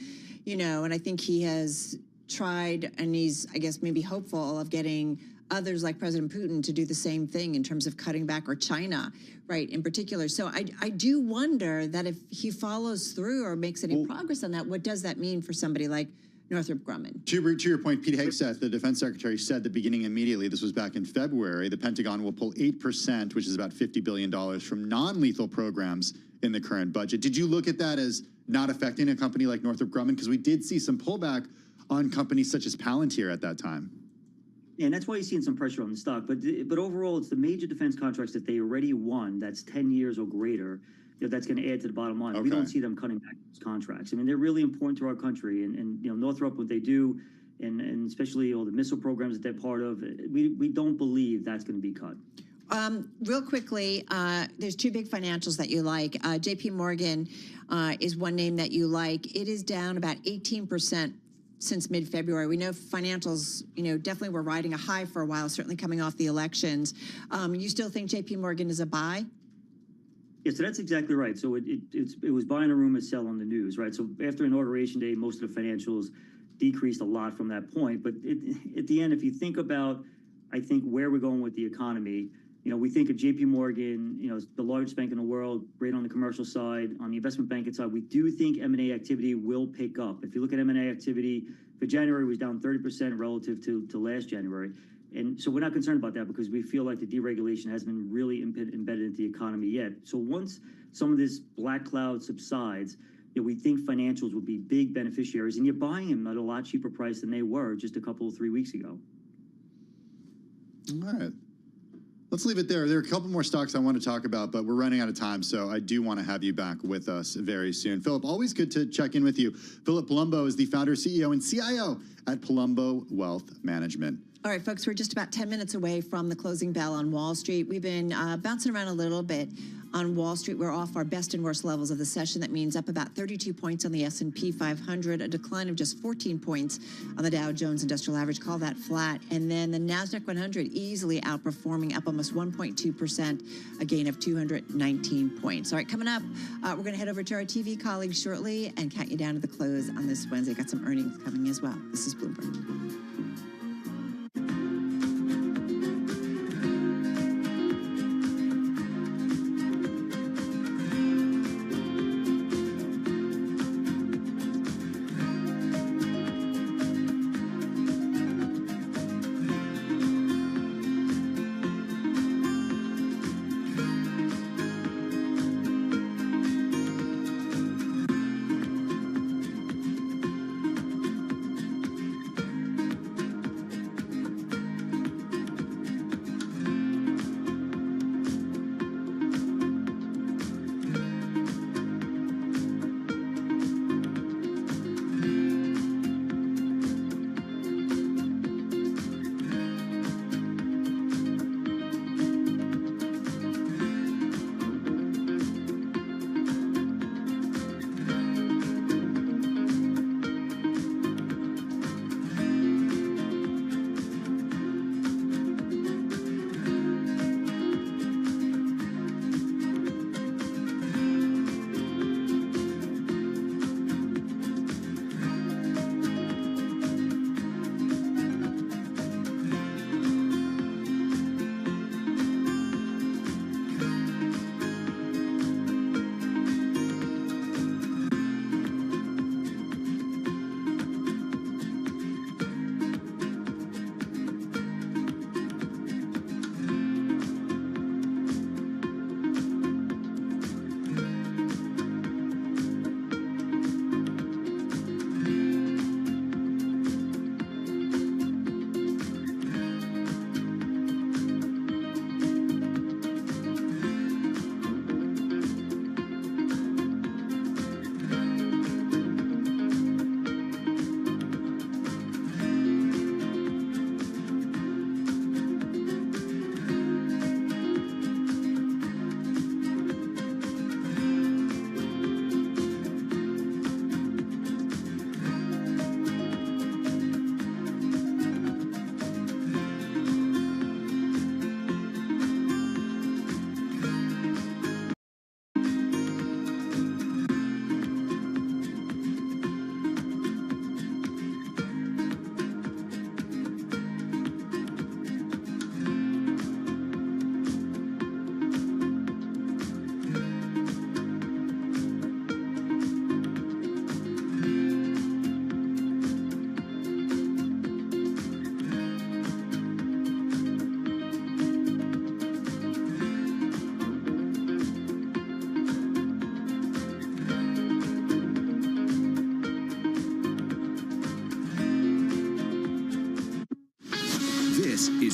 and I think he has tried, and he's, I guess, maybe hopeful of getting others like President Putin to do the same thing in terms of cutting back, or China, right, in particular. So I do wonder that if he follows through or makes any progress on that, what does that mean for somebody like Northrop Grumman? To your point, Pete Hegseth, the defense secretary, said that beginning immediately, this was back in February, the Pentagon will pull 8%, which is about $50 billion, from non-lethal programs in the current budget. Did you look at that as not affecting a company like Northrop Grumman? Because we did see some pullback on companies such as Palantir at that time. Yeah, and that's why you're seeing some pressure on the stock. But overall, it's the major defense contracts that they already won, that's 10 years or greater, that's going to add to the bottom line. Okay. We don't see them cutting back those contracts. I mean, they're really important to our country. And Northrop, what they do, and especially all the missile programs that they're part of, we don't believe that's going to be cut. Real quickly, there's two big financials that you like. JP Morgan is one name that you like. It is down about 18% since mid-February. We know financials, definitely were riding a high for a while, certainly coming off the elections. You still think JP Morgan is a buy? Yeah, so that's exactly right. So it was buying a rumor, sell on the news, right? So after Inauguration Day, most of the financials decreased a lot from that point. But at the end, if you think about, I think, where we're going with the economy, we think of JP Morgan, the largest bank in the world, great on the commercial side. On the investment banking side, we do think M&A activity will pick up. If you look at M&A activity for January, it was down 30% relative to last January. And so we're not concerned about that because we feel like the deregulation hasn't been really embedded into the economy yet. So once some of this black cloud subsides, we think financials will be big beneficiaries, and you're buying them at a lot cheaper price than they were just a couple, 3 weeks ago. All right. Let's leave it there. There are a couple more stocks I want to talk about, but we're running out of time, so I do want to have you back with us very soon. Philip, always good to check in with you. Philip Palumbo is the founder, CEO, and CIO at Palumbo Wealth Management. All right, folks, we're just about 10 minutes away from the closing bell on Wall Street. We've been bouncing around a little bit on Wall Street. We're off our best and worst levels of the session. That means up about 32 points on the S&P 500, a decline of just 14 points on the Dow Jones Industrial Average. Call that flat. And then the NASDAQ 100 easily outperforming, up almost 1.2%, a gain of 219 points. All right, coming up, we're going to head over to our TV colleagues shortly and count you down to the close on this Wednesday. Got some earnings coming as well. This is Bloomberg.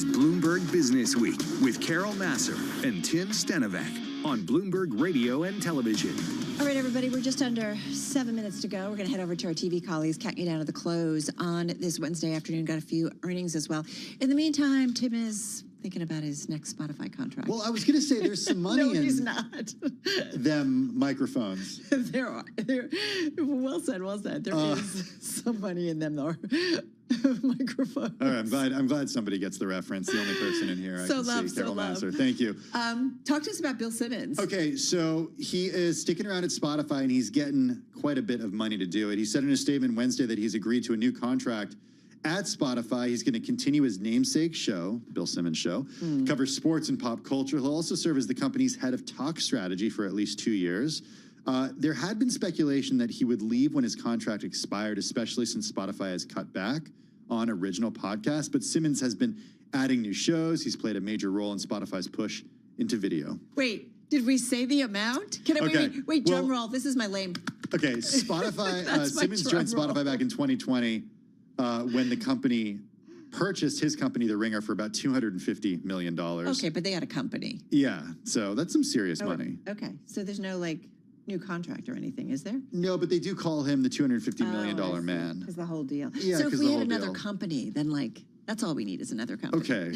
is Bloomberg Business Week with Carol Massar and Tim Stenovec on Bloomberg Radio and Television. All right, everybody, we're just under 7 minutes to go. We're going to head over to our TV colleagues, counting you down to the close on this Wednesday afternoon. Got a few earnings as well. In the meantime, Tim is thinking about his next Spotify contract. Well, I was going to say there's some money no, in he's not. them microphones. There are. Well said, well said. There is some money in them, though. Microphones. All right, I'm glad somebody gets the reference. The only person in here I can see, Carol Massar. Thank you. Talk to us about Bill Simmons. Okay, so he is sticking around at Spotify, and he's getting quite a bit of money to do it. He said in a statement Wednesday that he's agreed to a new contract at Spotify. He's going to continue his namesake show, Bill Simmons Show, cover sports and pop culture. He'll also serve as the company's head of talk strategy for at least 2 years. There had been speculation that he would leave when his contract expired, especially since Spotify has cut back on original podcasts. But Simmons has been adding new shows. He's played a major role in Spotify's push into video. Wait, did we say the amount? Can I wait, drum roll. This is my lame. Okay, Spotify, Simmons joined Spotify back in 2020 when the company purchased his company, The Ringer, for about $250 million. Okay, but they had a company. Yeah, so that's some serious money. Okay, so there's no, new contract or anything, is there? No, but they do call him the $250 million man. Because the whole deal. Yeah, so if we had another deal. company, then that's all we need is another company. Okay.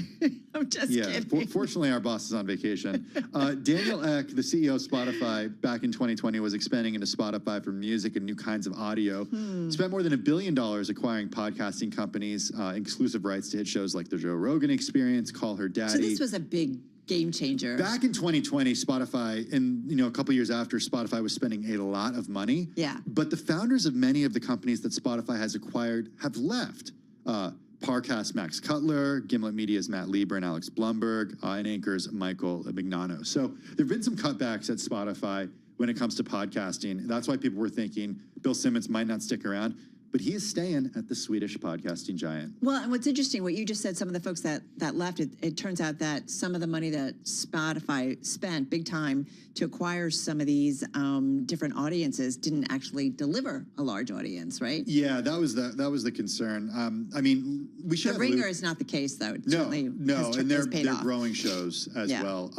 I'm just kidding. Fortunately, our boss is on vacation. Daniel Ek, the CEO of Spotify, back in 2020 was expanding into Spotify for music and new kinds of audio. Spent more than $1 billion acquiring podcasting companies, exclusive rights to hit shows like The Joe Rogan Experience, Call Her Daddy. So this was a big game changer. Back in 2020, Spotify, and a couple years after, Spotify was spending a lot of money. Yeah. But the founders of many of the companies that Spotify has acquired have left. Parcast Max Cutler, Gimlet Media's Matt Lieber and Alex Blumberg, and Anchor's Michael Mignano. So there have been some cutbacks at Spotify when it comes to podcasting. That's why people were thinking Bill Simmons might not stick around. But he is staying at the Swedish podcasting giant. Well, and what's interesting, what you just said, some of the folks that left, it turns out that some of the money that Spotify spent big time to acquire some of these different audiences didn't actually deliver a large audience, right? Yeah, that was the concern. I mean, we should. The Ringer is not the case, though. It no, and they're off. growing shows as well.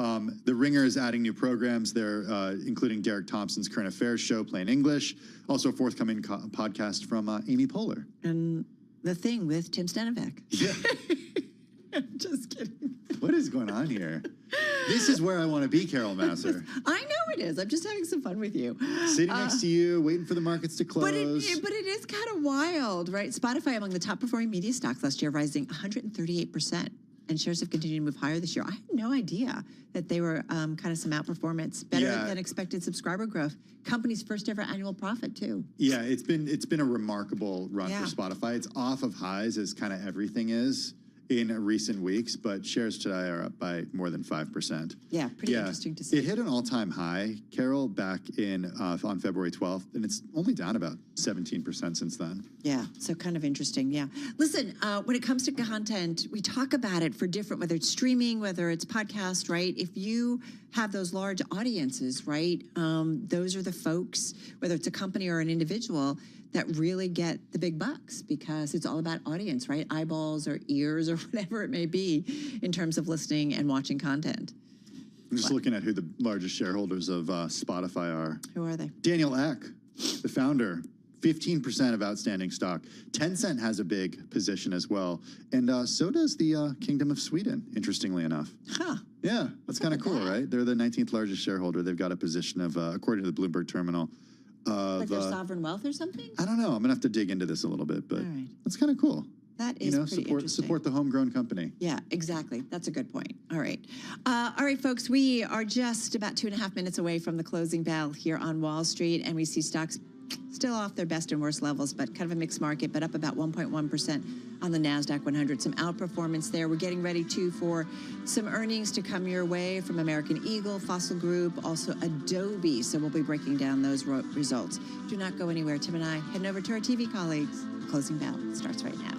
The Ringer is adding new programs. They're including Derek Thompson's Current Affairs show, Plain English. Also, a forthcoming podcast from Amy Poehler. And The Thing with Tim Stenovec. Yeah. I'm just kidding. What is going on here? This is where I want to be, Carol Massar. I know it is. I'm just having some fun with you. Sitting next to you, waiting for the markets to close. But it is kind of wild, right? Spotify among the top performing media stocks last year, rising 138%. And shares have continued to move higher this year. I had no idea that they were kind of some outperformance, better than expected subscriber growth. Company's first ever annual profit too. Yeah, it's been a remarkable run for Spotify. It's off of highs as kind of everything is in recent weeks, but shares today are up by more than 5%. Yeah, pretty interesting to see. It hit an all-time high, Carol, back in on February 12th, and it's only down about 17% since then. Yeah, so kind of interesting, yeah. Listen, when it comes to content, we talk about it for different, whether it's streaming, whether it's podcast, right? If you have those large audiences, right, those are the folks, whether it's a company or an individual, that really get the big bucks because it's all about audience, right? Eyeballs or ears or whatever it may be in terms of listening and watching content. I'm just looking at who the largest shareholders of Spotify are. Who are they? Daniel Ek, the founder, 15% of outstanding stock. Tencent has a big position as well. And so does the Kingdom of Sweden, interestingly enough. Huh. Yeah, that's kind of cool, right? They're the 19th largest shareholder. They've got a position of, according to the Bloomberg terminal, like their sovereign wealth or something? I don't know. I'm going to have to dig into this a little bit, but that's kind of cool. That is pretty interesting. Support the homegrown company. Yeah, exactly. That's a good point. All right. All right, folks, we are just about 2.5 minutes away from the closing bell here on Wall Street, and we see stocks still off their best and worst levels, but kind of a mixed market, but up about 1.1% on the NASDAQ 100. Some outperformance there. We're getting ready, too, for some earnings to come your way from American Eagle, Fossil Group, also Adobe. So we'll be breaking down those results. Do not go anywhere. Tim and I heading over to our TV colleagues. Closing bell starts right now.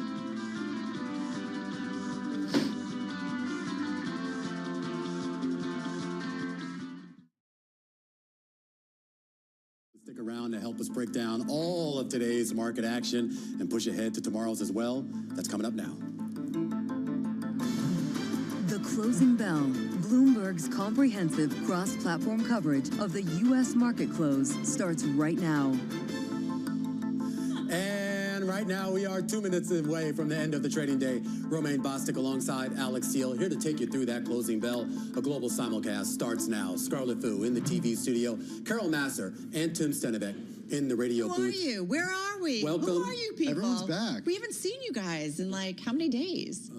Stick around to help us break down all of today's market action and push ahead to tomorrow's as well. That's coming up now. Closing Bell, Bloomberg's comprehensive cross-platform coverage of the U.S. market close starts right now. And right now, we are 2 minutes away from the end of the trading day. Romaine Bostic alongside Alex Steele here to take you through that closing bell. A global simulcast starts now. Scarlett Fu in the TV studio, Carol Masser and Tim Stenevec in the radio booth. Who are you? Where are we? Welcome. Who are you people? Everyone's back. We haven't seen you guys in like how many days?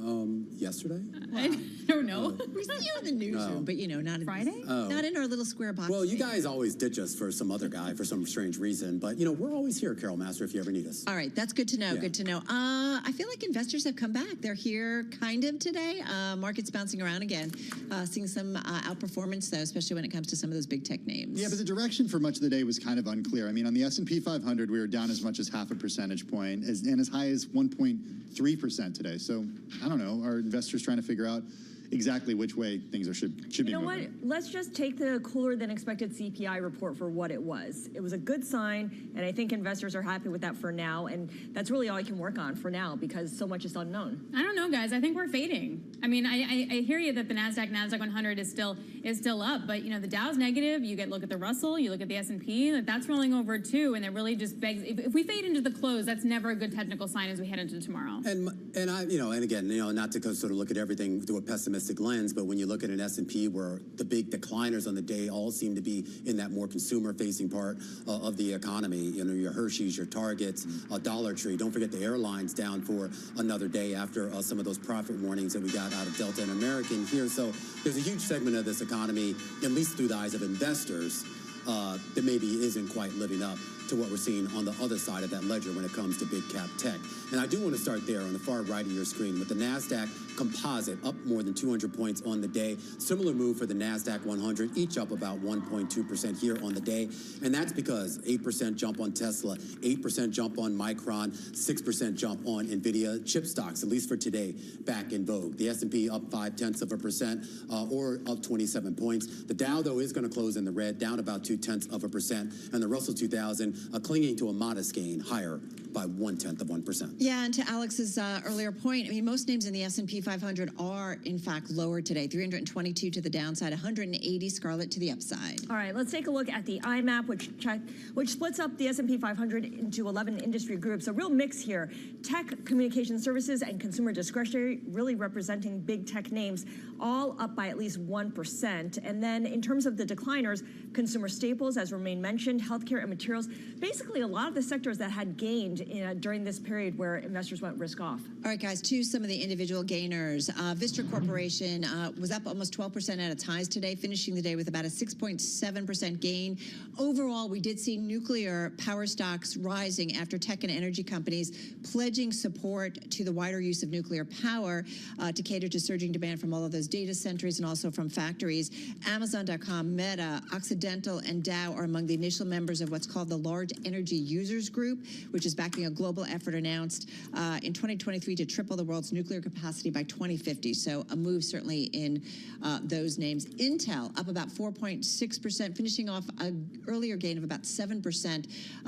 Yesterday? I don't know. We see you in the newsroom, but you know, not in Friday? Not in our little square box. Well, you guys always ditch us for some other guy for some strange reason, but you know, we're always here, Carol Masser, if you ever need us. All right, that's good to know. Yeah. Good to know. I feel like investors have come back. They're here kind of today. Market's bouncing around again. Seeing some outperformance though, especially when it comes to some of those big tech names. Yeah, but the direction for much of the day was kind of unclear. I mean, on the S&P 500, we were down as much as half a percentage point, and as high as 1.3% today. So I don't know. Are investors trying to figure out exactly which way things should be moving? You know what? Let's just take the cooler than expected CPI report for what it was. It was a good sign, and I think investors are happy with that for now, and that's really all I can work on for now because so much is unknown. I don't know, guys. I think we're fading. I mean, I hear you that the Nasdaq 100 is still up, but you know the Dow's negative. You look at the Russell, you look at the S&P, that's rolling over too, and it really just begs. If we fade into the close, that's never a good technical sign as we head into tomorrow. And I, you know, and again, you know, not to sort of look at everything through a pessimistic lens, but when you look at an S&P where the big decliners on the day all seem to be in that more consumer-facing part of the economy, you know, your Hershey's, your Targets, Dollar Tree. Don't forget the airlines down for another day after some of those profit warnings that we got out of Delta and American here. So there's a huge segment of this economy, at least through the eyes of investors, that maybe isn't quite living up to what we're seeing on the other side of that ledger when it comes to big cap tech. And I do want to start there on the far right of your screen with the NASDAQ composite up more than 200 points on the day. Similar move for the NASDAQ 100, each up about 1.2% here on the day. And that's because 8% jump on Tesla, 8% jump on Micron, 6% jump on NVIDIA. Chip stocks, at least for today, back in vogue. The S&P up 0.5%, or up 27 points. The Dow, though, is going to close in the red, down about 0.2%. And the Russell 2000 clinging to a modest gain, higher by 0.1%. Yeah, and to Alex's earlier point, I mean, most names in the S&P 500 are, in fact, lower today. 322 to the downside, 180, Scarlett, to the upside. All right, let's take a look at the IMAP, which splits up the S&P 500 into 11 industry groups. A real mix here. Tech, communication services, and consumer discretionary really representing big tech names, all up by at least 1%. And then in terms of the decliners, consumer staples, as Romaine mentioned, healthcare and materials, basically a lot of the sectors that had gained during this period where investors went risk off. All right, guys, to some of the individual gainers. Vistra Corporation was up almost 12% at its highs today, finishing the day with about a 6.7% gain. Overall, we did see nuclear power stocks rising after tech and energy companies pledging support to the wider use of nuclear power to cater to surging demand from all of those data centers and also from factories. Amazon.com, Meta, Occidental, and Dow are among the initial members of what's called the Large Energy Users Group, which is backing a global effort announced in 2023 to triple the world's nuclear capacity by 2050. So a move certainly in those names. Intel up about 4.6%, finishing off an earlier gain of about 7%.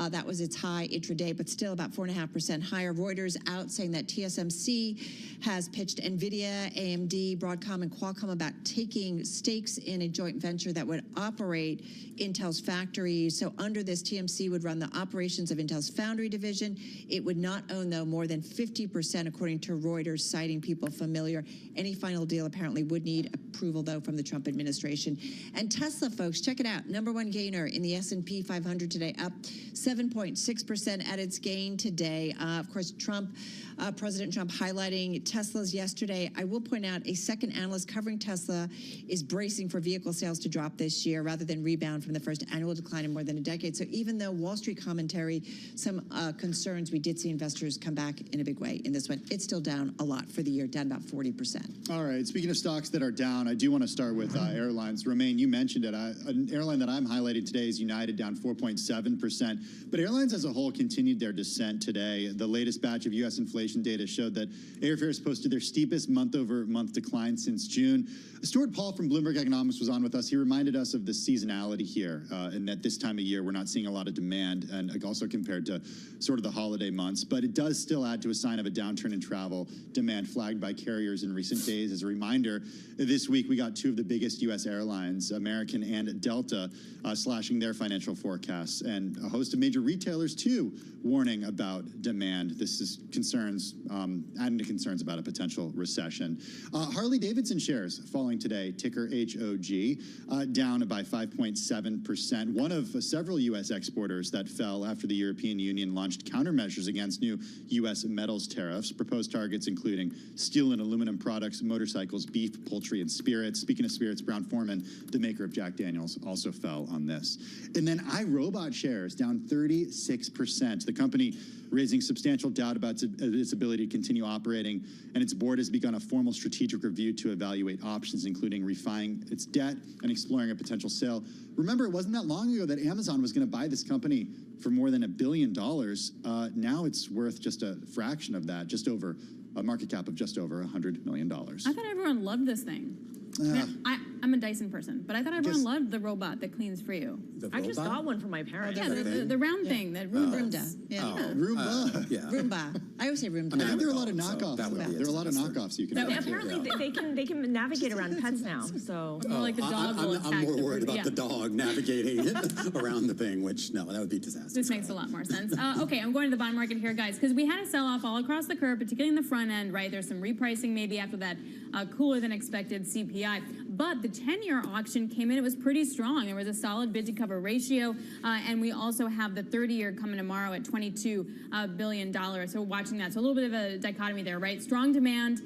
That was its high intraday, but still about 4.5% higher. Reuters out saying that TSMC has pitched NVIDIA, AMD, Broadcom, and Qualcomm about taking stakes in a joint venture that would operate Intel's factories. So under this, TSMC would run the operations of Intel's foundry division. It would not own, though, more than 50%, according to Reuters, citing people familiar. Any final deal apparently would need approval, though, from the Trump administration. And Tesla, folks, check it out. Number one gainer in the S&P 500 today, up 7.6% at its gain today. Of course, President Trump highlighting Teslas yesterday. I will point out a second analyst covering Tesla is bracing for vehicle sales to drop this year rather than rebound from the first annual decline in more than a decade. So even though Wall Street commentary, some concerns, we did see investors come back in a big way in this one. It's still down a lot for the year, down about 40%. All right. Speaking of stocks that are down, I do want to start with airlines. Romain, you mentioned it. An airline that I'm highlighting today is United, down 4.7%. But airlines as a whole continued their descent today. The latest batch of U.S. inflation data showed that airfares posted their steepest month-over-month decline since June. Stuart Paul from Bloomberg Economics was on with us. He reminded us of the seasonality here, and that this time of year we're not seeing a lot of demand, and also compared to sort of the holiday months. But it does still add to a sign of a downturn in travel demand flagged by carriers in recent days. As a reminder, this week we got two of the biggest U.S. airlines, American and Delta, slashing their financial forecasts, and a host of major retailers too warning about demand. This is concerns, adding to concerns about a potential recession. Harley-Davidson shares falling today, ticker HOG, down by 5.7%. One of several U.S. exporters that fell after the European Union launched countermeasures against new U.S. metals tariffs. Proposed targets including steel and aluminum products, motorcycles, beef, poultry, and spirits. Speaking of spirits, Brown-Forman, the maker of Jack Daniels, also fell on this. And then iRobot shares down 36%. The company raising substantial doubt about its ability to continue operating, and its board has begun a formal strategic review to evaluate options, including refining its debt and exploring a potential sale. Remember, it wasn't that long ago that Amazon was going to buy this company for more than $1 billion. Now it's worth just a fraction of that, just over a market cap of just over $100 million. I thought everyone loved this thing. I'm a Dyson person, but I thought everyone loved the robot that cleans for you. I just got one for my parents. Yeah, the round thing that Roomba. Roomba. I always say Roomba. I mean, there are a lot of knockoffs. There are a lot of knockoffs you can. Apparently, they can navigate around pets now. So more like the dog will attack. I'm more worried about the dog navigating around the thing, which no, that would be disastrous. This makes a lot more sense. Okay, I'm going to the bond market here, guys, because we had a sell-off all across the curve, particularly in the front end. Right, there's some repricing maybe after that cooler than expected CPI, but the 10-year auction came in. It was pretty strong. There was a solid bid to cover ratio, and we also have the 30-year coming tomorrow at $22 billion. So watching that. So a little bit of a dichotomy there, right? Strong demand,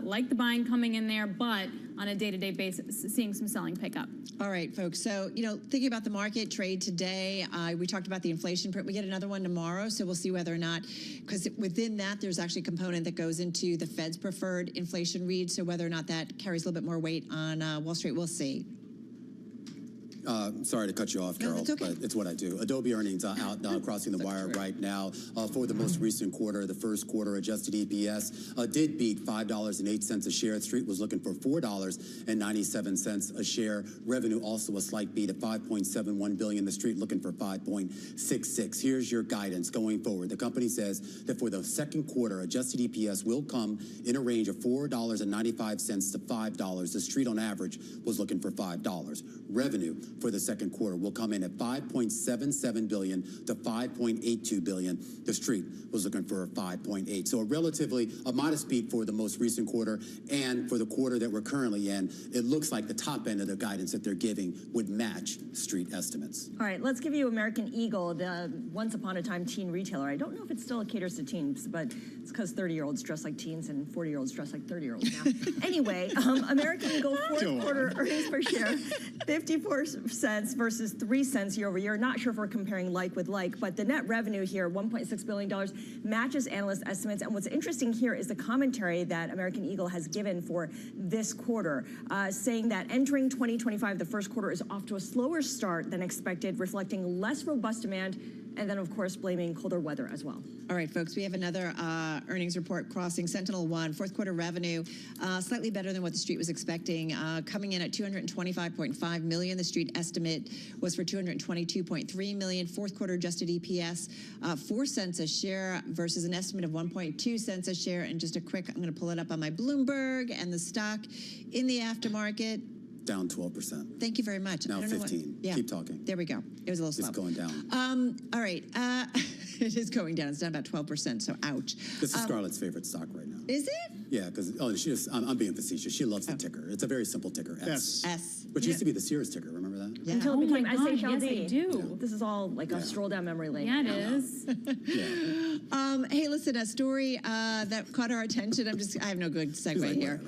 like the buying coming in there, but on a day-to-day basis, seeing some selling pick up. All right, folks. So, thinking about the market trade today, we talked about the inflation print. We get another one tomorrow, so we'll see whether or not, because within that, there's actually a component that goes into the Fed's preferred inflation read. So whether or not that carries a little bit more weight on Wall Street, we'll see. Sorry to cut you off, Carol, but it's what I do. Adobe earnings out crossing the wire right now. For the most recent quarter, the first quarter adjusted EPS did beat $5.08 a share. The Street was looking for $4.97 a share. Revenue also a slight beat at $5.71 billion. The Street looking for $5.66. Here's your guidance going forward. The company says that for the second quarter, adjusted EPS will come in a range of $4.95 to $5. The Street on average was looking for $5. Revenue for the second quarter will come in at $5.77 billion to $5.82 billion. The Street was looking for 5.8. So a modest beat for the most recent quarter, and for the quarter that we're currently in, it looks like the top end of the guidance that they're giving would match Street estimates. All right, let's give you American Eagle, the once upon a time teen retailer. I don't know if it still caters to teens, but it's because 30-year-olds dress like teens and 40-year-olds dress like 30-year-olds now. Anyway, American Eagle fourth quarter earnings per share, 54 cents versus 3 cents year over year. Not sure if we're comparing like with like, but the net revenue here, $1.6 billion, matches analyst estimates. And what's interesting here is the commentary that American Eagle has given for this quarter, saying that entering 2025, the first quarter is off to a slower start than expected, reflecting less robust demand, and then, of course, blaming colder weather as well. All right, folks, we have another earnings report crossing Sentinel-1. Fourth quarter revenue, slightly better than what the Street was expecting, coming in at $225.5 million. The Street estimate was for $222.3 million. Fourth quarter adjusted EPS, 4 cents a share versus an estimate of 1.2 cents a share. And just a quick, I'm going to pull it up on my Bloomberg, and the stock in the aftermarket, down 12%. Thank you very much. Now 15. Keep talking. There we go. It was a little slow. It's going down. All right. It is going down. It's down about 12%, so ouch. This is Scarlett's favorite stock right now. Is it? Yeah, because I'm being facetious. She loves the ticker. It's a very simple ticker, S. S. Which used to be the Sears ticker. Remember that? Yeah. Until it became SHLD. Yes, I do. This is all like a stroll down memory lane. Yeah, it is. Hey, listen, a story that caught our attention. I have no good segue here.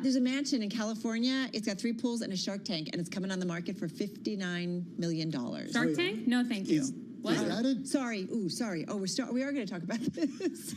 There's a mansion in California. It's got 3 pools and a Shark Tank, and it's coming on the market for $59 million. Shark Tank? No, thank you. What? Is that it? Sorry. Ooh, sorry. Oh, we are going to talk about this.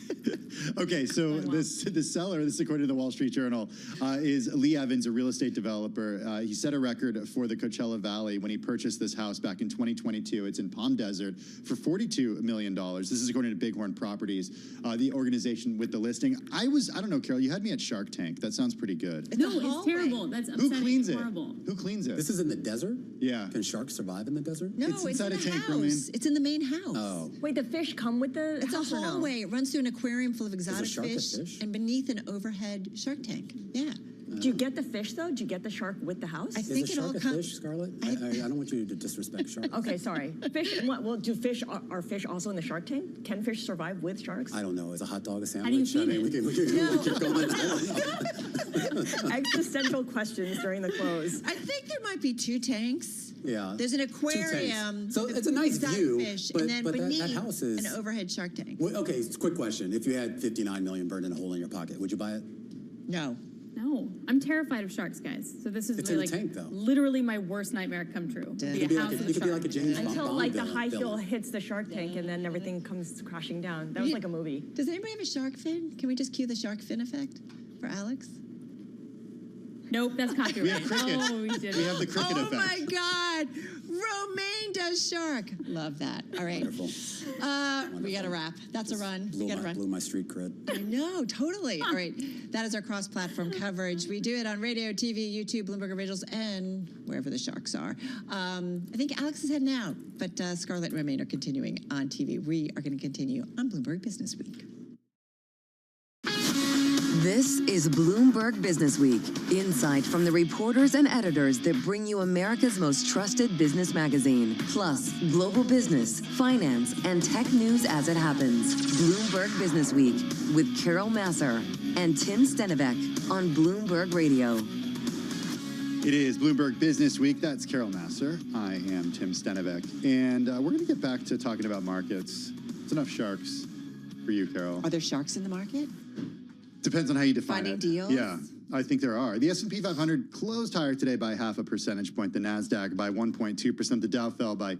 Okay, so the seller, this is according to the Wall Street Journal, is Lee Evans, a real estate developer. He set a record for the Coachella Valley when he purchased this house back in 2022. It's in Palm Desert for $42 million. This is according to Bighorn Properties, the organization with the listing. I don't know, Carol, you had me at Shark Tank. That sounds pretty good. No, it's terrible. That's upsetting. Who cleans it? Horrible. Who cleans it? This is in the desert? Yeah. Can sharks survive in the desert? No, it's inside in a the tank, house. Romaine. It's in the main house. Oh. Wait, the fish come with the It's a house or no? hallway. It runs through an aquarium full of exotic shark a fish, fish? and beneath an overhead shark tank. Yeah. Do you get the fish, though? Do you get the shark with the house? I Is think a it all shark a comes. fish, Scarlett? I don't want you to disrespect sharks. Okay, sorry. Fish. Well, do fish are fish also in the Shark Tank? Can fish survive with sharks? I don't know. Is a hot dog a sandwich? do you feed it? We can keep going. I don't know. Existential questions during the close. I think there might be 2 tanks. Yeah. There's an 2 tanks. aquarium. So with it's a nice exotic view, fish, but and then beneath that house is an overhead shark tank. Well, okay, quick question. If you had $59 million burned in a hole in your pocket, would you buy it? No. No, I'm terrified of sharks, guys. So this is It's really, in a tank, though. literally my worst nightmare come true. You could be like a James Bond Until like the villain. high fuel hits the Shark Tank and then everything comes crashing down. That was like a movie. Does anybody have a shark fin? Can we just cue the shark fin effect for Alex? Nope, that's copyright. We have cricket. Oh, we did. We have the cricket effect. Oh my God! Romaine does shark. Love that. All right. Wonderful. We got to wrap. That's a run. We got to run. Blew my street cred. I know, totally. All right. That is our cross-platform coverage. We do it on radio, TV, YouTube, Bloomberg Originals, and wherever the sharks are. I think Alex is heading out, but Scarlett and Romaine are continuing on TV. We are going to continue on Bloomberg Business Week. This is Bloomberg Business Week, insight from the reporters and editors that bring you America's most trusted business magazine, plus global business, finance, and tech news as it happens. Bloomberg Business Week with Carol Masser and Tim Stenivek on Bloomberg Radio. It is Bloomberg Business Week. That's Carol Masser. I am Tim Stenivek. And we're going to get back to talking about markets. It's enough sharks for you, Carol. Are there sharks in the market? Depends on how you define Finding it. deals? Yeah, I think there are. The S&P 500 closed higher today by 0.5 percentage point. The NASDAQ by 1.2%. The Dow fell by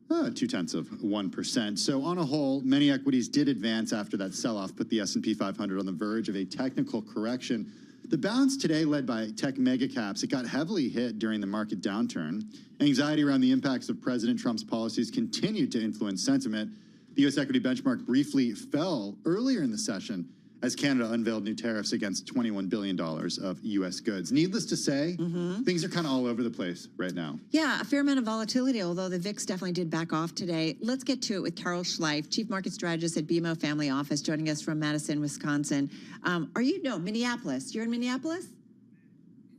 0.2%. So on a whole, many equities did advance after that sell-off put the S&P 500 on the verge of a technical correction. The bounce today led by tech mega caps. It got heavily hit during the market downturn. Anxiety around the impacts of President Trump's policies continued to influence sentiment. The U.S. equity benchmark briefly fell earlier in the session as Canada unveiled new tariffs against $21 billion of U.S. goods. Needless to say, things are kind of all over the place right now. Yeah, a fair amount of volatility, although the VIX definitely did back off today. Let's get to it with Carol Schleif, Chief Market Strategist at BMO Family Office, joining us from Madison, Wisconsin. Minneapolis. You're in Minneapolis?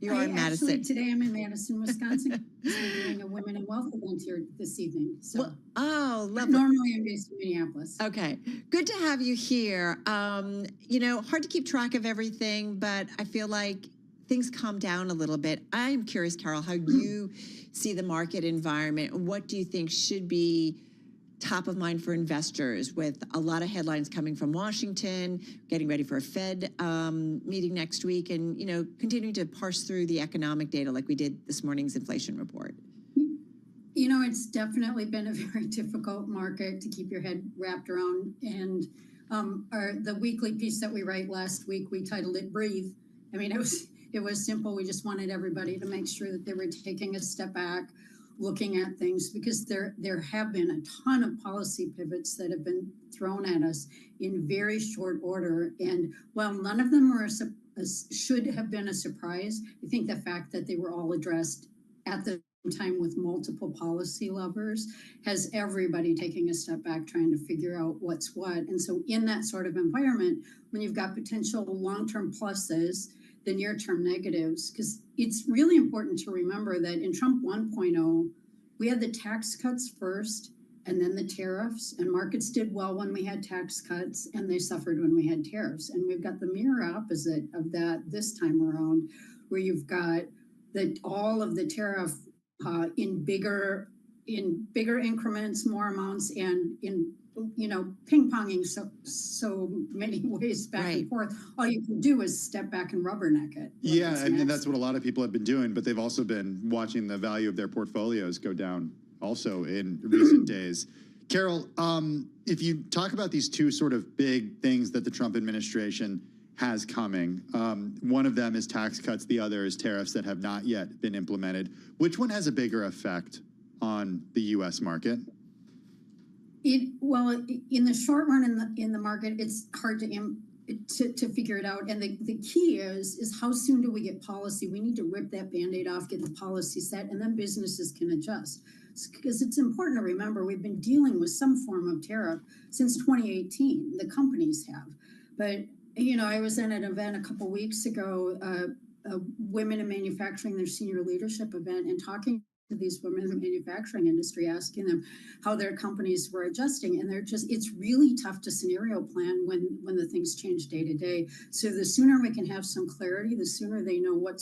You are in Madison. Actually, today I'm in Madison, Wisconsin. We're doing a Women in Wealth event here this evening. So, lovely. Normally I'm based in Minneapolis. Okay, good to have you here. Hard to keep track of everything, but I feel like things calm down a little bit. I'm curious, Carol, how you see the market environment. What do you think should be top of mind for investors, with a lot of headlines coming from Washington, getting ready for a Fed meeting next week, and continuing to parse through the economic data like we did this morning's inflation report? It's definitely been a very difficult market to keep your head wrapped around. And the weekly piece that we write last week, we titled it "Breathe." I mean, it was simple. We just wanted everybody to make sure that they were taking a step back, looking at things, because there have been a ton of policy pivots that have been thrown at us in very short order. And while none of them should have been a surprise, I think the fact that they were all addressed at the time with multiple policy levers has everybody taking a step back, trying to figure out what's what. And so in that sort of environment, when you've got potential long-term pluses, the near-term negatives, because it's really important to remember that in Trump 1.0, we had the tax cuts first and then the tariffs, and markets did well when we had tax cuts and they suffered when we had tariffs. And we've got the mirror opposite of that this time around, where you've got all of the tariff in bigger increments, more amounts, and in ping-ponging so many ways back and forth. All you can do is step back and rubberneck it. Yeah, and that's what a lot of people have been doing, but they've also been watching the value of their portfolios go down also in recent days. Carol, if you talk about these two sort of big things that the Trump administration has coming, one of them is tax cuts, the other is tariffs that have not yet been implemented. Which one has a bigger effect on the U.S. market? Well, in the short run in the market, it's hard to figure it out. And the key is how soon do we get policy? We need to rip that Band-Aid off, get the policy set, and then businesses can adjust. Because it's important to remember we've been dealing with some form of tariff since 2018. The companies have. But, you know, I was at an event a couple weeks ago, women in manufacturing, their senior leadership event, and talking to these women in the manufacturing industry, asking them how their companies were adjusting. And it's really tough to scenario plan when the things change day to day. So the sooner we can have some clarity, the sooner they know what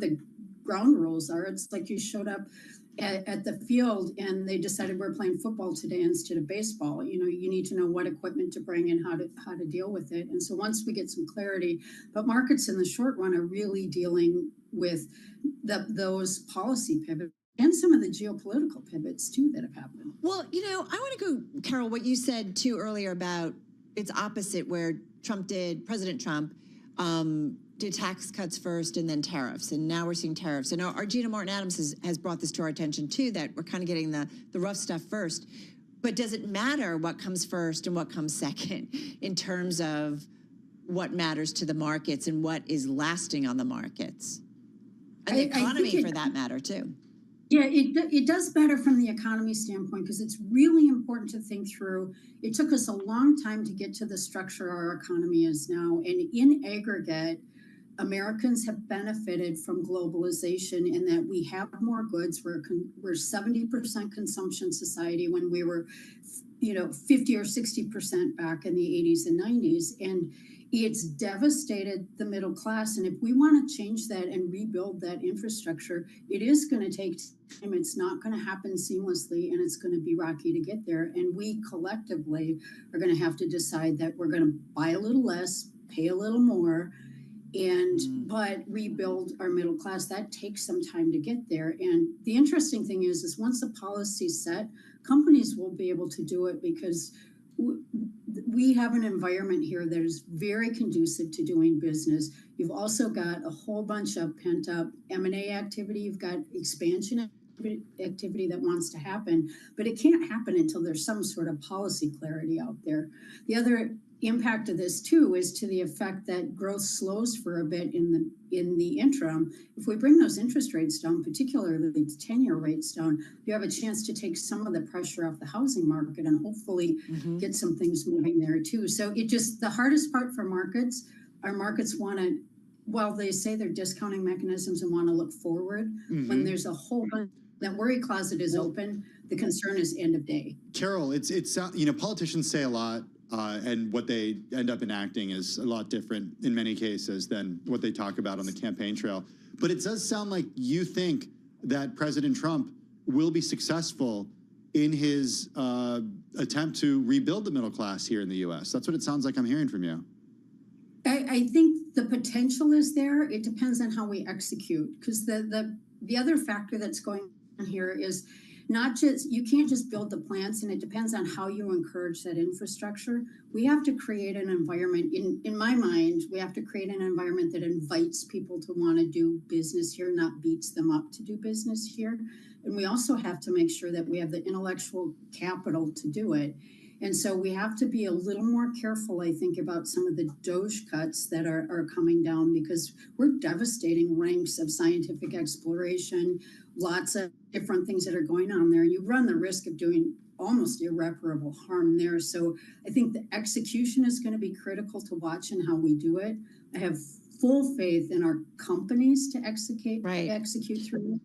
the ground rules are. It's like you showed up at the field and they decided we're playing football today instead of baseball. You know, you need to know what equipment to bring and how to deal with it. And so once we get some clarity, but markets in the short run are really dealing with those policy pivots and some of the geopolitical pivots too that have happened. Well, you know, I want to go, Carol, what you said too earlier about it's opposite where President Trump did tax cuts first and then tariffs, and now we're seeing tariffs. And our Gina Martin Adams has brought this to our attention too, that we're kind of getting the rough stuff first. But does it matter what comes first and what comes second in terms of what matters to the markets and what is lasting on the markets? And the economy for that matter too. Yeah, it does matter from the economy standpoint because it's really important to think through. It took us a long time to get to the structure our economy is now. And in aggregate, Americans have benefited from globalization in that we have more goods. We're 70% consumption society when we were, 50 or 60% back in the 80s and 90s. And it's devastated the middle class. And if we want to change that and rebuild that infrastructure, it is going to take time. It's not going to happen seamlessly, and it's going to be rocky to get there. And we collectively are going to have to decide that we're going to buy a little less, pay a little more, but rebuild our middle class. That takes some time to get there. And the interesting thing is once the policy's set, companies will be able to do it because we have an environment here that is very conducive to doing business. You've also got a whole bunch of pent-up M&A activity. You've got expansion activity that wants to happen, but it can't happen until there's some sort of policy clarity out there. The other impact of this too is to the effect that growth slows for a bit in the interim. If we bring those interest rates down, particularly the 10-year rates down, you have a chance to take some of the pressure off the housing market and hopefully get some things moving there too. So the hardest part for markets, our markets want to, while they say they're discounting mechanisms and want to look forward, when there's a whole bunch, that worry closet is open, the concern is end of day. Carol, it's politicians say a lot, and what they end up enacting is a lot different in many cases than what they talk about on the campaign trail. But it does sound like you think that President Trump will be successful in his attempt to rebuild the middle class here in the U.S. That's what it sounds like I'm hearing from you. I think the potential is there. It depends on how we execute, because the other factor that's going on here is you can't just build the plants, and it depends on how you encourage that infrastructure. We have to create an environment, in my mind, we have to create an environment that invites people to want to do business here, not beats them up to do business here. And we also have to make sure that we have the intellectual capital to do it. And so we have to be a little more careful, I think, about some of the DOGE cuts that are coming down, because we're devastating ranks of scientific exploration, lots of different things that are going on there. You run the risk of doing almost irreparable harm there. So I think the execution is going to be critical to watch and how we do it. I have full faith in our companies to execute through.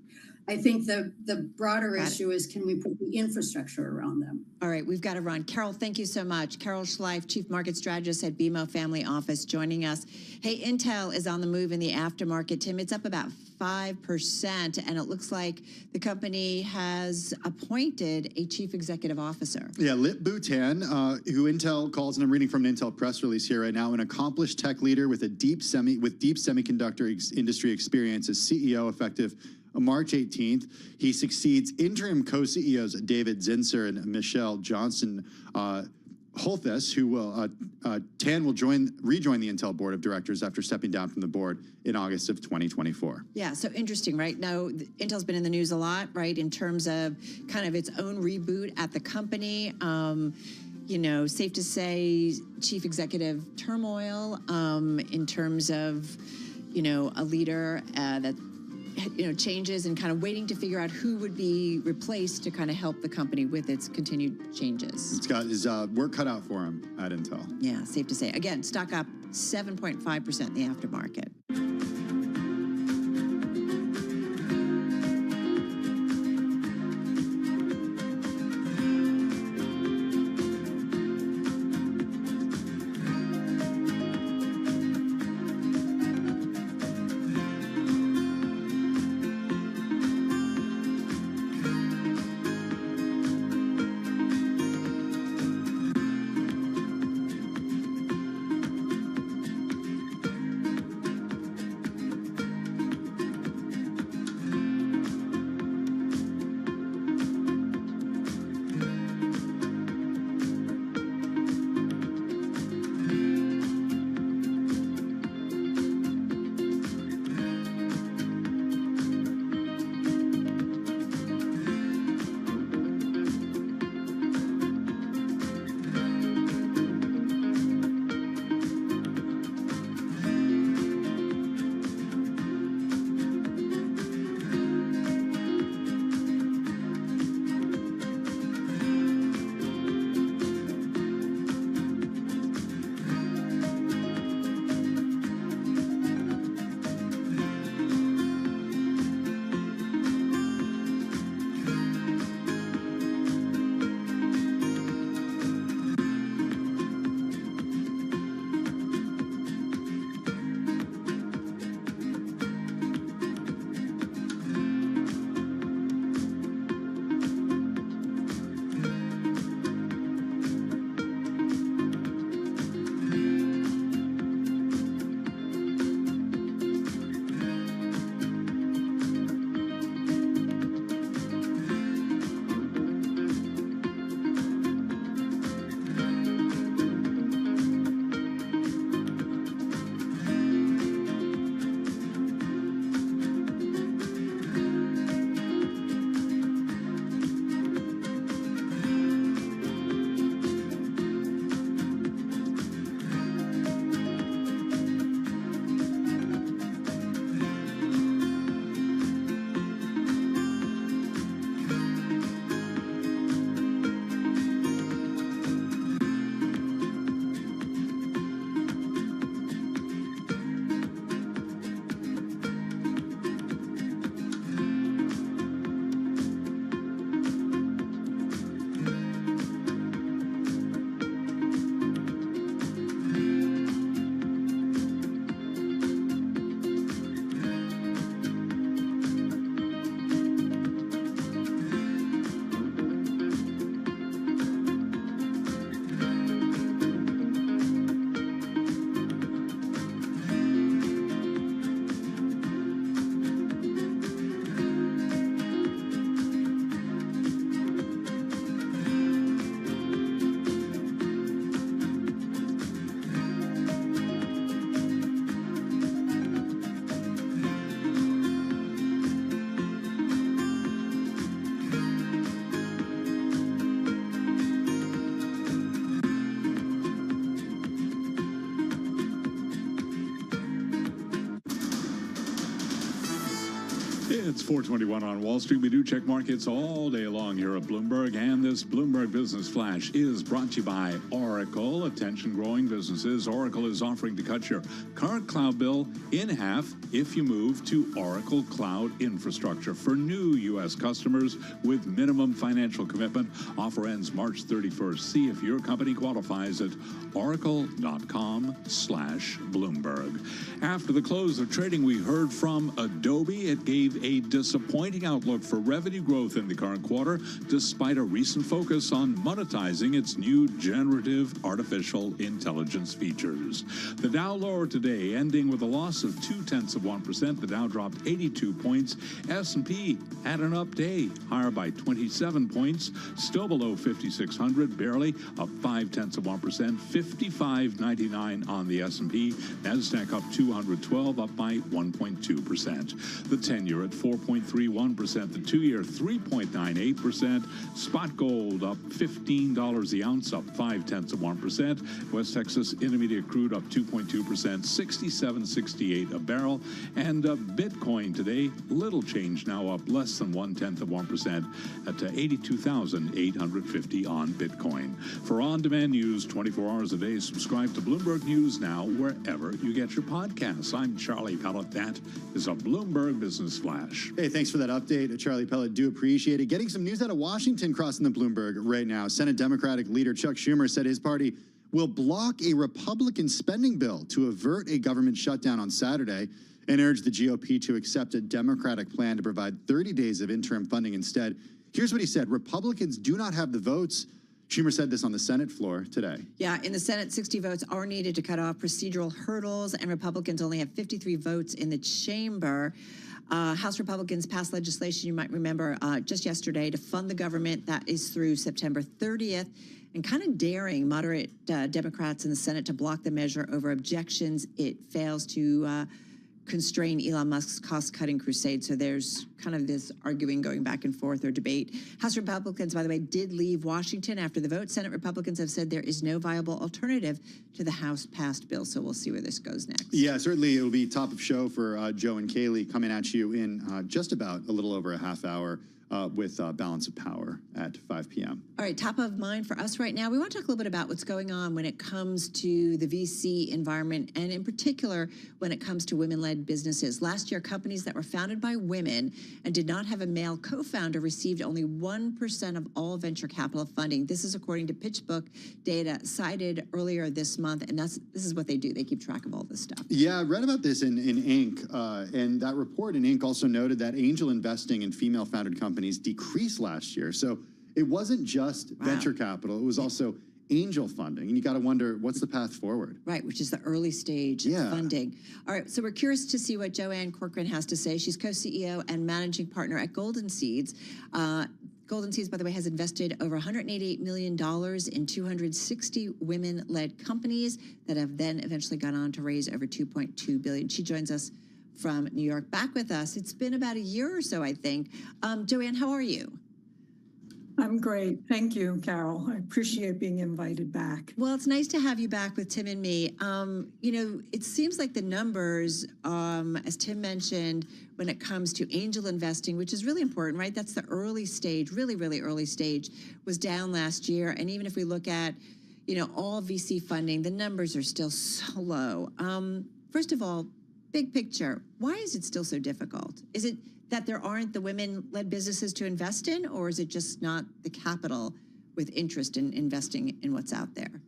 I think the broader issue is, can we put the infrastructure around them? All right, we've got to run. Carol, thank you so much. Carol Schleif, Chief Market Strategist at BMO Family Office, joining us. Hey, Intel is on the move in the aftermarket. Tim, it's up about 5%, and it looks like the company has appointed a chief executive officer. Yeah, Lip Bhutan, who Intel calls, and I'm reading from an Intel press release here right now, an accomplished tech leader with deep semiconductor industry experience as CEO effective March 18th. He succeeds interim co-CEOs David Zinsser and Michelle Johnson Holthus, who will Tan will rejoin the Intel board of directors after stepping down from the board in August of 2024. Yeah, so interesting, right? Now, Intel's been in the news a lot, right, in terms of kind of its own reboot at the company. You know, safe to say, chief executive turmoil in terms of, you know, a leader that, you know, changes and kind of waiting to figure out who would be replaced to kind of help the company with its continued changes. It's got his work cut out for him at Intel. Yeah, safe to say. Again, stock up 7.5% in the aftermarket. It's 4:21 on Wall Street. We do check markets all day long here at Bloomberg, and this Bloomberg Business Flash is brought to you by Oracle. Attention growing businesses. Oracle is offering to cut your current cloud bill in half if you move to Oracle Cloud Infrastructure for new U.S. customers with minimum financial commitment. Offer ends March 31st. See if your company qualifies at oracle.com/Bloomberg. After the close of trading, we heard from Adobe. It gave a disappointing outlook for revenue growth in the current quarter, despite a recent focus on monetizing its new generative artificial intelligence features. The Dow lower today, ending with a loss of 0.2%. The Dow dropped 82 points. S&P had an up day, higher by 27 points, still below 5,600, barely up 0.5%, 55.99 on the S&P. Nasdaq up 212, up by 1.2%. The 10-year at 4.31%, the 2-year 3.98%. Spot gold up $15 the ounce, up 0.5%. West Texas Intermediate crude up 2.2%, 67.68 a barrel. And Bitcoin today, little change now, up less than 0.1% at 82,850 on Bitcoin. For on-demand news 24 hours a day, subscribe to Bloomberg News Now wherever you get your podcasts. I'm Charlie Pellet. That is a Bloomberg Business Flash. Hey, thanks for that update, Charlie Pellet. Do appreciate it. Getting some news out of Washington crossing the Bloomberg right now. Senate Democratic leader Chuck Schumer said his party will block a Republican spending bill to avert a government shutdown on Saturday and urged the GOP to accept a Democratic plan to provide 30 days of interim funding instead. Here's what he said. Republicans do not have the votes. Schumer said this on the Senate floor today. Yeah, in the Senate, 60 votes are needed to cut off procedural hurdles, and Republicans only have 53 votes in the chamber. House Republicans passed legislation, you might remember, just yesterday to fund the government. That is through September 30th, and kind of daring moderate Democrats in the Senate to block the measure over objections. It fails to constrain Elon Musk's cost-cutting crusade. So there's kind of this arguing going back and forth or debate. House Republicans, by the way, did leave Washington after the vote. Senate Republicans have said there is no viable alternative to the House-passed bill. So we'll see where this goes next. Yeah, certainly it'll be top of show for Joe and Kaylee coming at you in just about a little over a half hour with Balance of Power at 5 p.m. All right, top of mind for us right now, we want to talk a little bit about what's going on when it comes to the VC environment, and in particular, when it comes to women-led businesses. Last year, companies that were founded by women and did not have a male co-founder received only 1% of all venture capital funding. This is according to PitchBook data cited earlier this month, and this is what they do. They keep track of all this stuff. Yeah, I read about this in Inc., and that report in Inc. also noted that angel investing in female-founded companies decreased last year. So it wasn't just venture capital, it was also angel funding. And you got to wonder, what's the path forward? Right, which is the early stage funding. All right, so we're curious to see what Joanne Corcoran has to say. She's co-CEO and managing partner at Golden Seeds. Golden Seeds, by the way, has invested over $188 million in 260 women-led companies that have then eventually gone on to raise over $2.2 billion. She joins us from New York, back with us. It's been about a year or so, I think. Joanne, how are you? I'm great. Thank you, Carol. I appreciate being invited back. Well, it's nice to have you back with Tim and me. You know, it seems like the numbers, as Tim mentioned, when it comes to angel investing, which is really important, right? That's the early stage, really, really early stage, was down last year. And even if we look at, you know, all VC funding, the numbers are still so low. First of all, big picture, why is it still so difficult? Is it that there aren't the women-led businesses to invest in, or is it just not the capital with interest in investing in what's out there?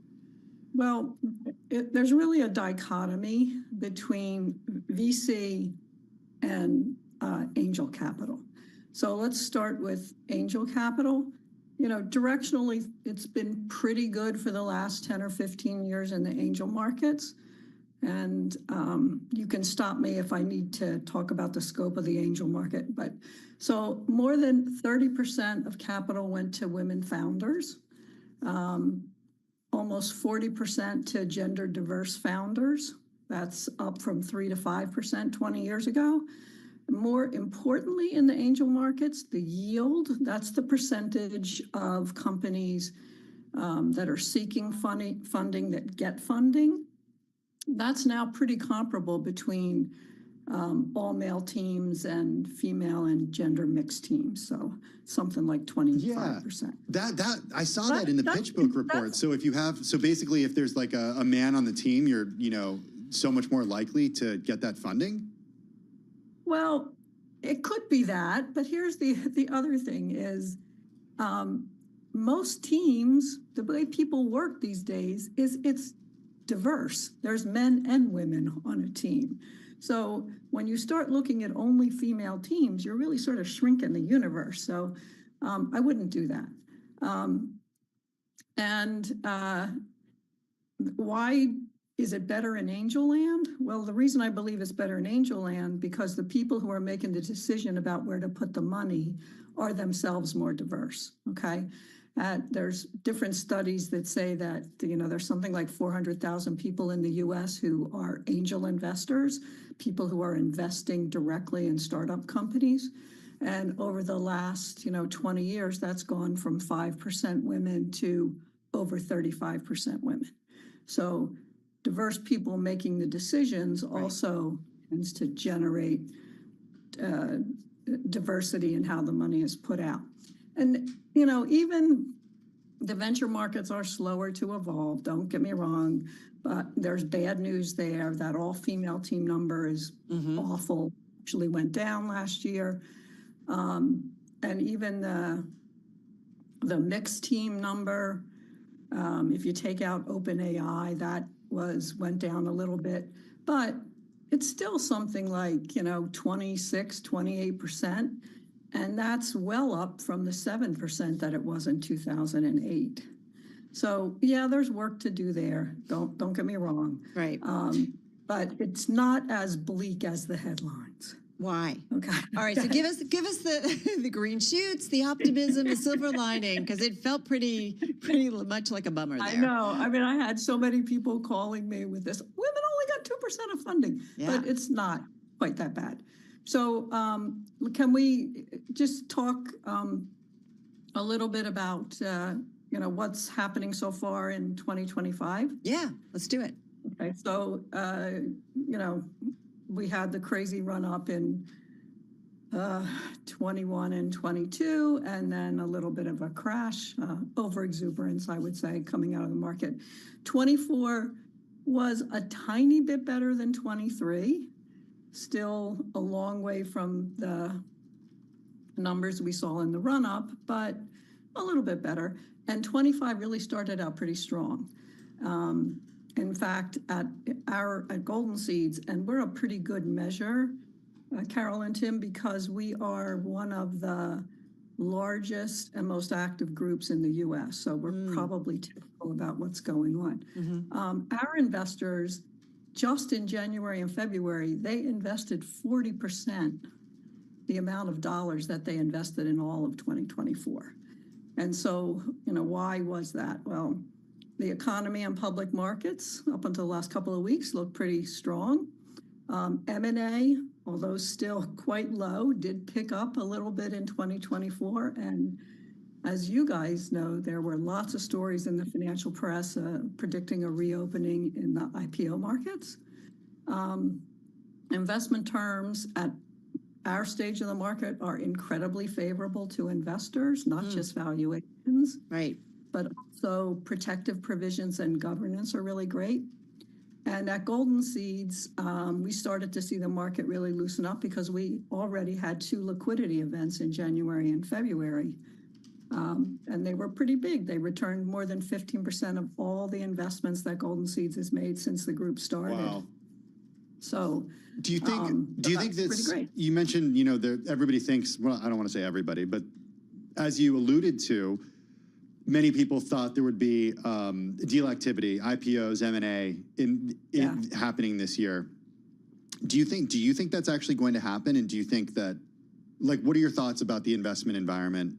Well, there's really a dichotomy between VC and angel capital. So let's start with angel capital. You know, directionally, it's been pretty good for the last 10 or 15 years in the angel markets. And you can stop me if I need to talk about the scope of the angel market. But so more than 30% of capital went to women founders, almost 40% to gender diverse founders. That's up from 3 to 5% 20 years ago. More importantly, in the angel markets, the yield, that's the percentage of companies that are seeking funding that get funding. That's now pretty comparable between all male teams and female and gender mixed teams. So something like 25%. That I saw that in the PitchBook report. So if you have, so basically if there's like a man on the team, you're, you know, so much more likely to get that funding? Well, it could be that, but here's the other thing is most teams, the way people work these days is it's diverse. There's men and women on a team. So when you start looking at only female teams, you're really sort of shrinking the universe. So I wouldn't do that. Why is it better in Angel Land? Well, the reason I believe it's better in Angel Land because the people who are making the decision about where to put the money are themselves more diverse, okay? There's different studies that say that, there's something like 400,000 people in the US who are angel investors, people who are investing directly in startup companies. And over the last, 20 years, that's gone from 5% women to over 35% women. So diverse people making the decisions also tends to generate diversity in how the money is put out. And, even the venture markets are slower to evolve, don't get me wrong, but there's bad news there. That all-female team number is awful, actually went down last year. And even the mixed team number, if you take out OpenAI, that went down a little bit, but it's still something like, 26, 28%. And that's well up from the 7% that it was in 2008. So yeah, there's work to do there. Don't get me wrong. Right. But it's not as bleak as the headlines. Why? Okay. All right. So give us the green shoots, the optimism, the silver lining, because it felt pretty much like a bummer there. I know. I mean, I had so many people calling me with this. Women only got 2% of funding, but it's not quite that bad. So can we just talk a little bit about what's happening so far in 2025? Yeah, let's do it. Okay. So we had the crazy run up in 21 and 22, and then a little bit of a crash, over exuberance, I would say, coming out of the market. 24 was a tiny bit better than 23, still a long way from the numbers we saw in the run up, but a little bit better. And 25 really started out pretty strong. In fact, at Golden Seeds, and we're a pretty good measure, Carol and Tim, because we are one of the largest and most active groups in the U.S. So we're probably typical about what's going on. Our investors, just in January and February, they invested 40% the amount of dollars that they invested in all of 2024. And so, why was that? Well, the economy and public markets up until the last couple of weeks looked pretty strong. M&A, although still quite low, did pick up a little bit in 2024. And as you guys know, there were lots of stories in the financial press predicting a reopening in the IPO markets. Investment terms at our stage of the market are incredibly favorable to investors, not just valuations. Right. But also protective provisions and governance are really great. And at Golden Seeds, we started to see the market really loosen up because we already had 2 liquidity events in January and February. And they were pretty big. They returned more than 15% of all the investments that Golden Seeds has made since the group started. Wow. So do you think that's great? You mentioned, everybody thinks, well, I don't want to say everybody, but as you alluded to, many people thought there would be deal activity, IPOs, M&A happening this year. Do you think that's actually going to happen? And do you think that, what are your thoughts about the investment environment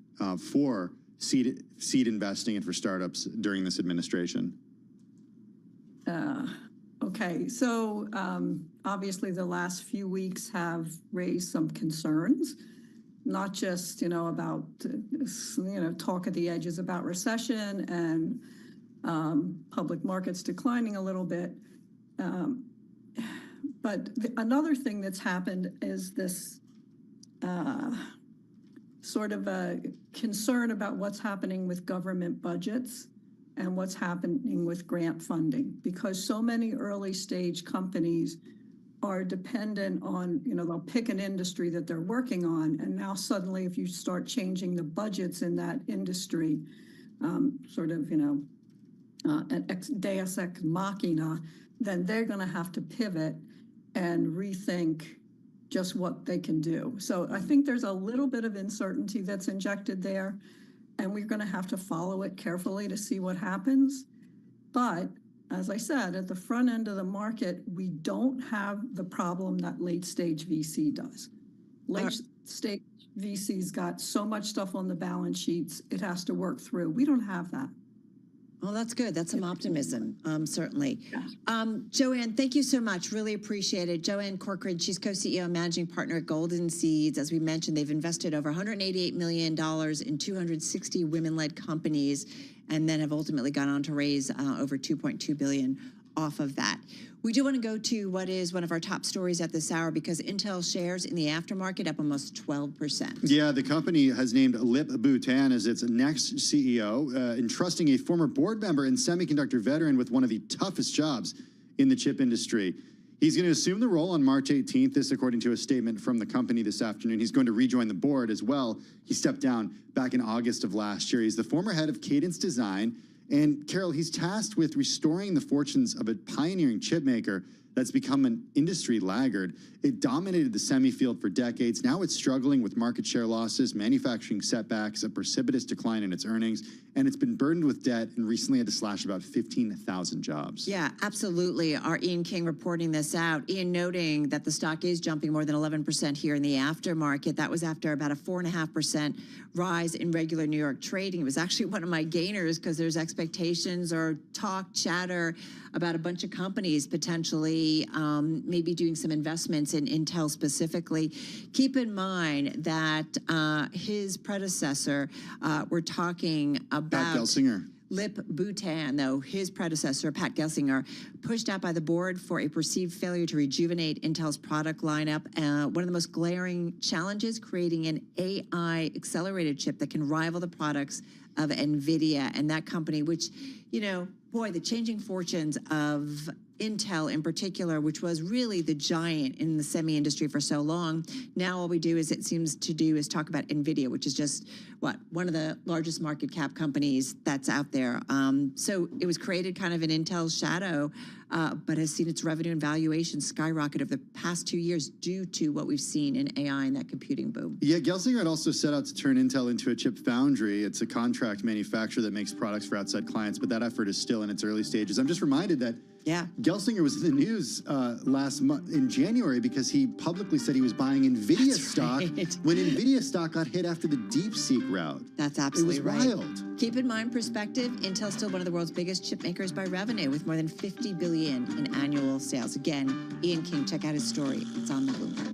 for seed investing and for startups during this administration? Okay, so obviously the last few weeks have raised some concerns, not just, about, talk at the edges about recession and public markets declining a little bit. But another thing that's happened is this sort of a concern about what's happening with government budgets and what's happening with grant funding, because so many early stage companies are dependent on, they'll pick an industry that they're working on. And now suddenly, if you start changing the budgets in that industry, sort of, an deus ex machina, then they're going to have to pivot. and rethink just what they can do. So I think there's a little bit of uncertainty that's injected there, and we're going to have to follow it carefully to see what happens. But as I said, at the front end of the market, we don't have the problem that late stage VC does. Late stage VC's got so much stuff on the balance sheets, it has to work through. We don't have that. Well, that's good. That's some optimism, certainly. Joanne, thank you so much. Really appreciate it. Joanne Corcoran, she's co-CEO and managing partner at Golden Seeds. As we mentioned, they've invested over $188 million in 260 women-led companies, and then have ultimately gone on to raise over $2.2 billion off of that. We do want to go to what is one of our top stories at this hour, because Intel shares in the aftermarket up almost 12%. Yeah, the company has named Lip Bhutan as its next CEO, entrusting a former board member and semiconductor veteran with one of the toughest jobs in the chip industry. He's going to assume the role on March 18th, this according to a statement from the company this afternoon. He's going to rejoin the board as well. He stepped down back in August of last year. He's the former head of Cadence Design. And Carol, he's tasked with restoring the fortunes of a pioneering chip maker that's become an industry laggard. It dominated the semi field for decades. Now it's struggling with market share losses, manufacturing setbacks, a precipitous decline in its earnings, and it's been burdened with debt and recently had to slash about 15,000 jobs. Yeah, absolutely. Our Ian King reporting this out. Ian noting that the stock is jumping more than 11% here in the aftermarket. That was after about a 4.5% rise in regular New York trading. It was actually one of my gainers because there's expectations or chatter about a bunch of companies potentially maybe doing some investments in Intel specifically. Keep in mind that his predecessor, we're talking about Pat Gelsinger. Lip Bhutan, though, his predecessor, Pat Gelsinger, pushed out by the board for a perceived failure to rejuvenate Intel's product lineup. One of the most glaring challenges, creating an AI accelerated chip that can rival the products of NVIDIA. And that company, which, you know, boy, the changing fortunes of Intel in particular, which was really the giant in the semi industry for so long. Now all we do is, it seems to do, is talk about NVIDIA, which is just, what, one of the largest market cap companies that's out there. So it was created kind of in Intel's shadow, but has seen its revenue and valuation skyrocket over the past 2 years due to what we've seen in AI and that computing boom. Yeah, Gelsinger had also set out to turn Intel into a chip foundry. It's a contract manufacturer that makes products for outside clients, but that effort is still in its early stages. I'm just reminded that Gelsinger was in the news last month in January because he publicly said he was buying NVIDIA stock when NVIDIA stock got hit after the DeepSeek route. That's absolutely right. It was wild. Keep in mind perspective, Intel's still one of the world's biggest chip makers by revenue, with more than $50 billion in annual sales. Again, Ian King, check out his story. It's on the Bloomberg.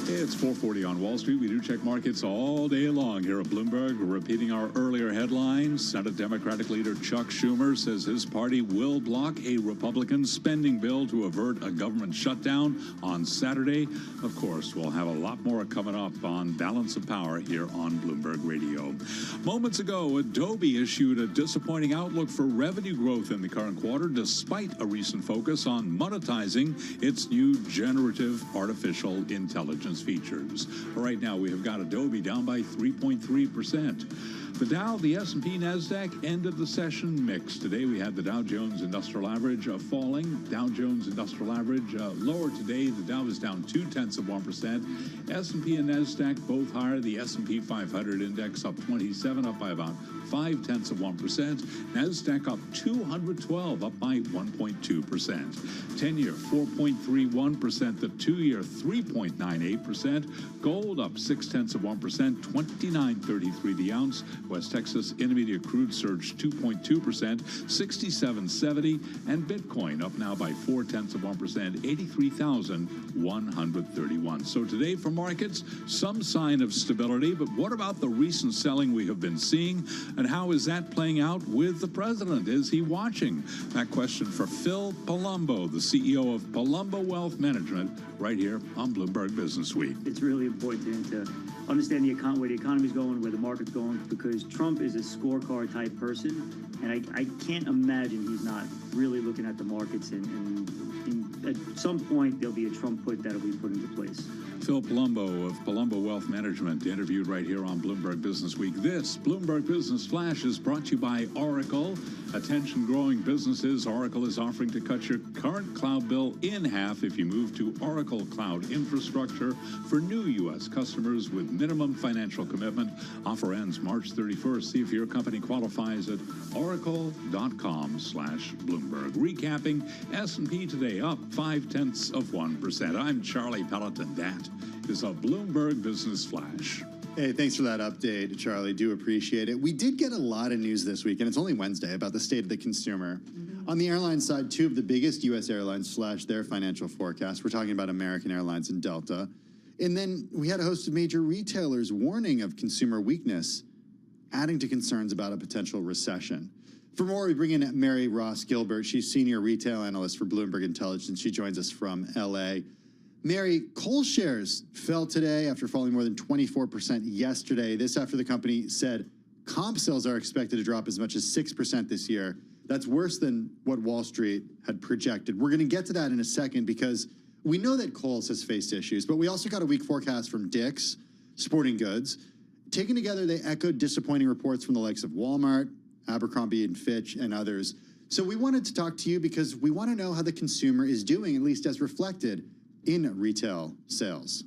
It's 4:40 on Wall Street. We do check markets all day long here at Bloomberg. We're repeating our earlier headlines. Senate Democratic leader Chuck Schumer says his party will block a Republican spending bill to avert a government shutdown on Saturday. Of course, we'll have a lot more coming up on Balance of Power here on Bloomberg Radio. Moments ago, Adobe issued a disappointing outlook for revenue growth in the current quarter, despite a recent focus on monetizing its new generative artificial intelligence features. Right now, we have got Adobe down by 3.3%. The Dow, the S&P, NASDAQ ended the session mixed. Today we had the Dow Jones Industrial Average falling. Dow Jones Industrial Average lower today. The Dow is down 0.2%. S&P and NASDAQ both higher. The S&P 500 index up 27, up by about 0.5%. NASDAQ up 212, up by 1.2%. 10-year 4.31%. The 2-year 3.98%. Gold up 0.6%. 29.33 the ounce. West Texas Intermediate crude surged 2.2%, 67.70, and Bitcoin up now by 0.4%, 83,131. So today for markets, some sign of stability, but what about the recent selling we have been seeing, and how is that playing out with the president? Is he watching? That question for Phil Palumbo, the CEO of Palumbo Wealth Management, right here on Bloomberg Business Week. It's really important to understand where the economy's going, where the market's going, because Trump is a scorecard type person, and I can't imagine he's not really looking at the markets, and at some point there'll be a Trump put that'll be put into place. Phil Palumbo of Palumbo Wealth Management, interviewed right here on Bloomberg Business Week. This Bloomberg Business Flash is brought to you by Oracle. Attention growing businesses, Oracle is offering to cut your current cloud bill in half if you move to Oracle Cloud Infrastructure for new U.S. customers with minimum financial commitment. Offer ends March 31st. See if your company qualifies at oracle.com/Bloomberg. Recapping, S&P today up 0.5%. I'm Charlie Pelleton. That is a Bloomberg Business Flash. Hey, thanks for that update, Charlie. Do appreciate it. We did get a lot of news this week, and it's only Wednesday, about the state of the consumer. On the airline side, two of the biggest U.S. airlines slashed their financial forecast. We're talking about American Airlines and Delta. And then we had a host of major retailers warning of consumer weakness, adding to concerns about a potential recession. For more, we bring in Mary Ross Gilbert. She's senior retail analyst for Bloomberg Intelligence. She joins us from L.A. Mary, Kohl's shares fell today after falling more than 24% yesterday. This after the company said comp sales are expected to drop as much as 6% this year. That's worse than what Wall Street had projected. We're going to get to that in a second because we know that Kohl's has faced issues, but we also got a weak forecast from Dick's Sporting Goods. Taken together, they echoed disappointing reports from the likes of Walmart, Abercrombie and Fitch, and others. So we wanted to talk to you because we want to know how the consumer is doing, at least as reflected in retail sales.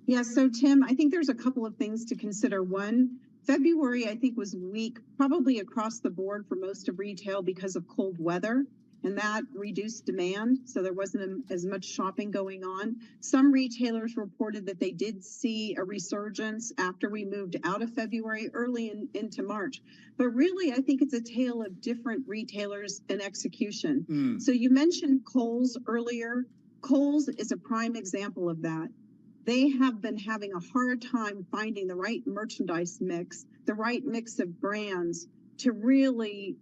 Yeah, so Tim, I think there's a couple of things to consider. One, February, I think, was weak, probably across the board for most of retail because of cold weather, and that reduced demand, so there wasn't as much shopping going on. Some retailers reported that they did see a resurgence after we moved out of February, early into March. But really, I think it's a tale of different retailers and execution. So you mentioned Kohl's earlier. Kohl's is a prime example of that. They have been having a hard time finding the right merchandise mix, the right mix of brands to really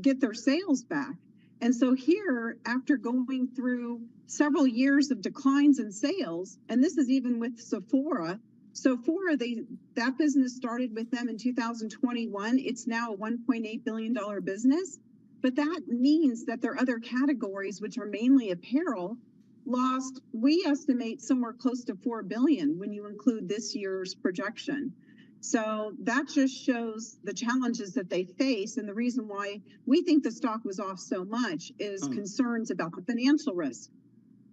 get their sales back. And so here, after going through several years of declines in sales, and this is even with Sephora, that business started with them in 2021. It's now a $1.8 billion business. But that means that their other categories, which are mainly apparel, lost, we estimate, somewhere close to $4 billion when you include this year's projection. So that just shows the challenges that they face, and the reason why we think the stock was off so much is concerns about the financial risk.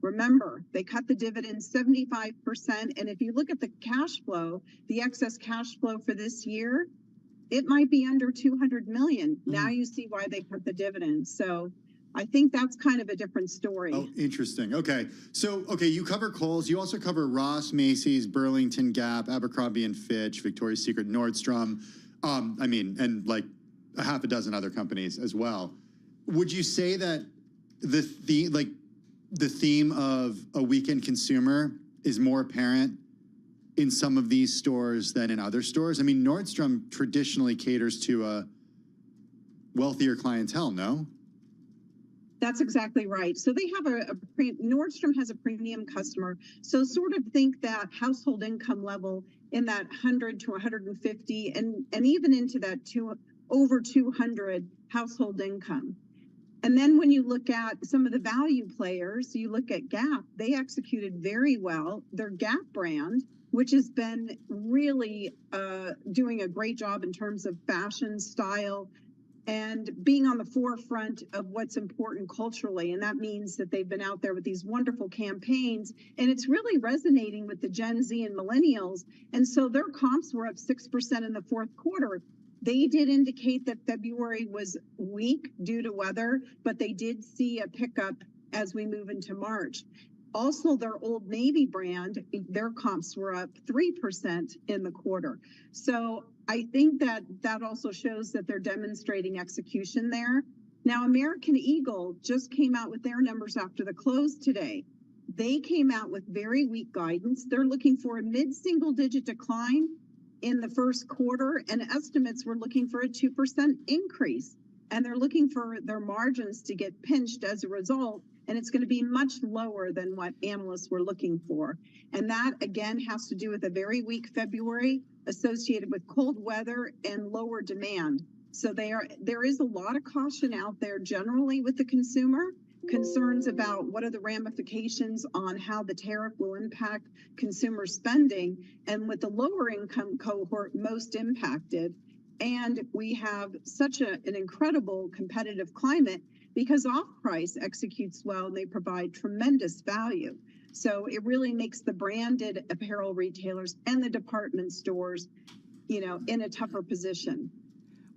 Remember, they cut the dividend 75%, and if you look at the cash flow, the excess cash flow for this year, it might be under $200 million. Now you see why they cut the dividend. So I think that's kind of a different story. Oh, interesting. Okay. So, you cover Kohl's. You also cover Ross, Macy's, Burlington Gap, Abercrombie and Fitch, Victoria's Secret, Nordstrom. And like a half a dozen other companies as well. Would you say that the theme of a weekend consumer is more apparent in some of these stores than in other stores. I mean, Nordstrom traditionally caters to a wealthier clientele, no? That's exactly right. So they have Nordstrom has a premium customer. So sort of think that household income level in that 100 to 150 and even into that over 200 household income. And then when you look at some of the value players, you look at Gap, they executed very well. Their Gap brand, which has been really doing a great job in terms of fashion, style, and being on the forefront of what's important culturally. And that means that they've been out there with these wonderful campaigns, and it's really resonating with the Gen Z and millennials. And so their comps were up 6% in the fourth quarter. They did indicate that February was weak due to weather, but they did see a pickup as we move into March. Also, their Old Navy brand, their comps were up 3% in the quarter. So I think that also shows that they're demonstrating execution there. Now, American Eagle just came out with their numbers after the close today. They came out with very weak guidance. They're looking for a mid-single-digit decline in the first quarter, and estimates were looking for a 2% increase. And they're looking for their margins to get pinched as a result, and it's going to be much lower than what analysts were looking for. And that, again, has to do with a very weak February associated with cold weather and lower demand. So there is a lot of caution out there generally with the consumer, concerns about what are the ramifications on how the tariff will impact consumer spending, and with the lower income cohort most impacted. And we have such an incredible competitive climate because off-price executes well and they provide tremendous value. So it really makes the branded apparel retailers and the department stores, in a tougher position.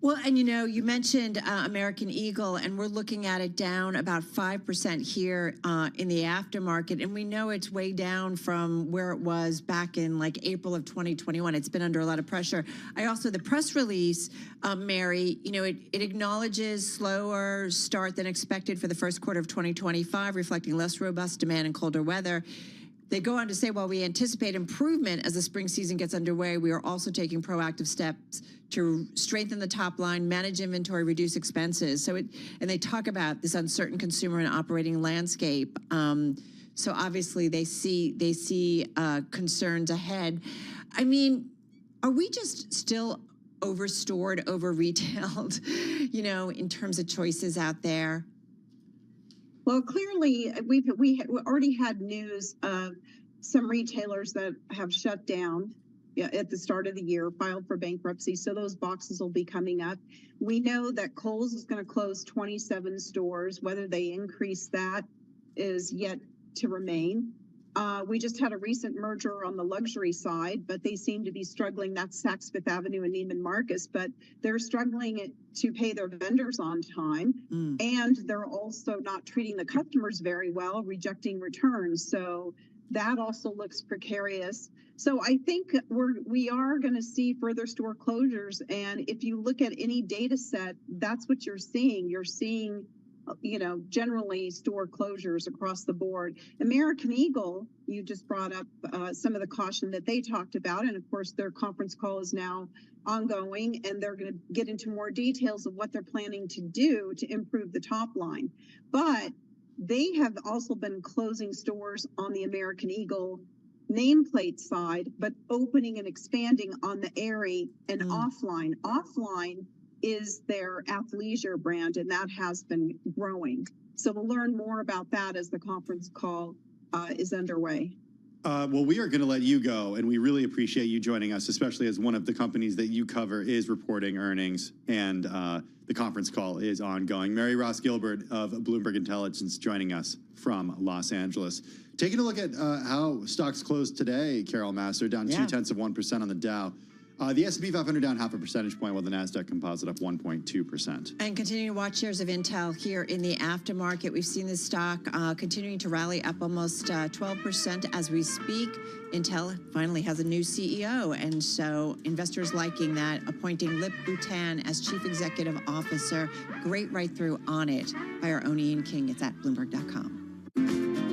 Well, and you mentioned American Eagle, and we're looking at it down about 5% here in the aftermarket, and we know it's way down from where it was back in like April of 2021. It's been under a lot of pressure. The press release, Mary, it acknowledges slower start than expected for the first quarter of 2025, reflecting less robust demand and colder weather. They go on to say, while we anticipate improvement as the spring season gets underway, we are also taking proactive steps to strengthen the top line, manage inventory, reduce expenses. And they talk about this uncertain consumer and operating landscape. So obviously they see concerns ahead. I mean, are we just still overstored, over-retailed, in terms of choices out there? Well, clearly, we already had news of some retailers that have shut down at the start of the year, filed for bankruptcy. So those boxes will be coming up. We know that Kohl's is going to close 27 stores. Whether they increase that is yet to remain. We just had a recent merger on the luxury side, but they seem to be struggling. That's Saks Fifth Avenue and Neiman Marcus, but they're struggling to pay their vendors on time. And they're also not treating the customers very well, rejecting returns. So that also looks precarious. So I think we are going to see further store closures. And if you look at any data set, that's what you're seeing. You're seeing generally store closures across the board. American Eagle, you just brought up some of the caution that they talked about. And of course, their conference call is now ongoing, and they're going to get into more details of what they're planning to do to improve the top line. But they have also been closing stores on the American Eagle nameplate side, but opening and expanding on the Aerie and Offline. Offline is their athleisure brand, and that has been growing. So we'll learn more about that as the conference call is underway. Well, we are going to let you go, and we really appreciate you joining us, especially as one of the companies that you cover is reporting earnings, and the conference call is ongoing. Mary Ross Gilbert of Bloomberg Intelligence joining us from Los Angeles. Taking a look at how stocks closed today, Carol Master, down 0.2% on the Dow. The S&P 500 down 0.5 percentage point, while the NASDAQ Composite up 1.2%. And continuing to watch shares of Intel here in the aftermarket. We've seen this stock continuing to rally up almost 12% as we speak. Intel finally has a new CEO, and so investors liking that, appointing Lip Bhutan as Chief Executive Officer. Great write-through on it by our own Ian King. It's at Bloomberg.com.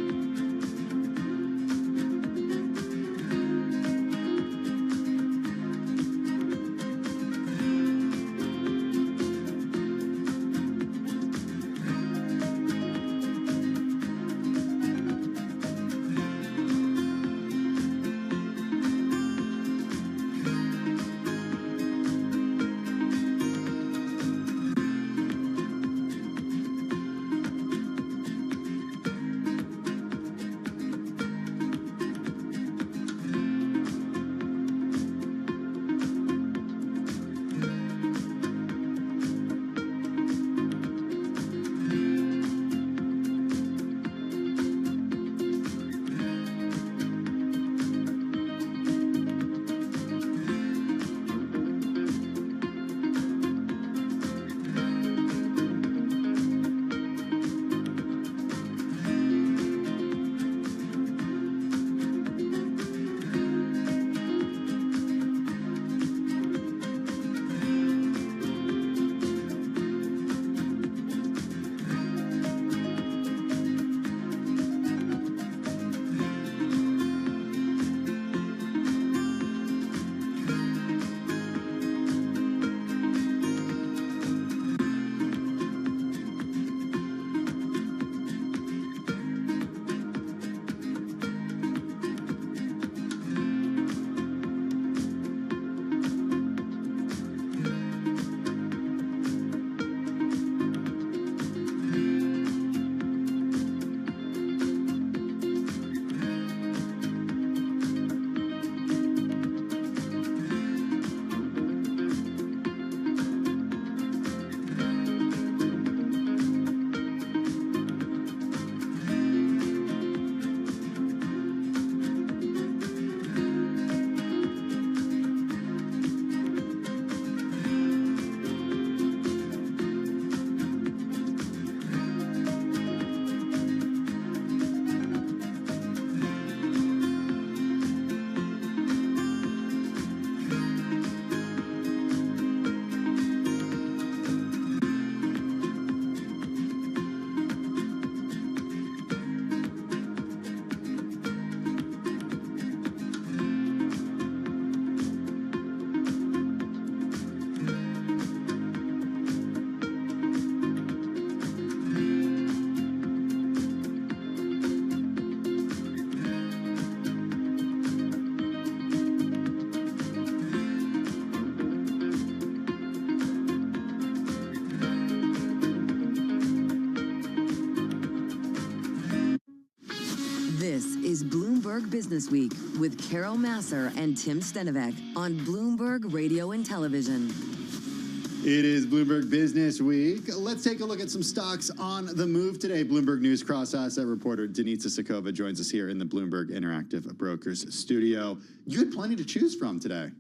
is Bloomberg Business Week with Carol Masser and Tim Stenovec on Bloomberg Radio and Television. It is Bloomberg Business Week. Let's take a look at some stocks on the move today. Bloomberg News cross-asset reporter Denitsa Sakova joins us here in the Bloomberg Interactive Brokers studio. You had plenty to choose from today.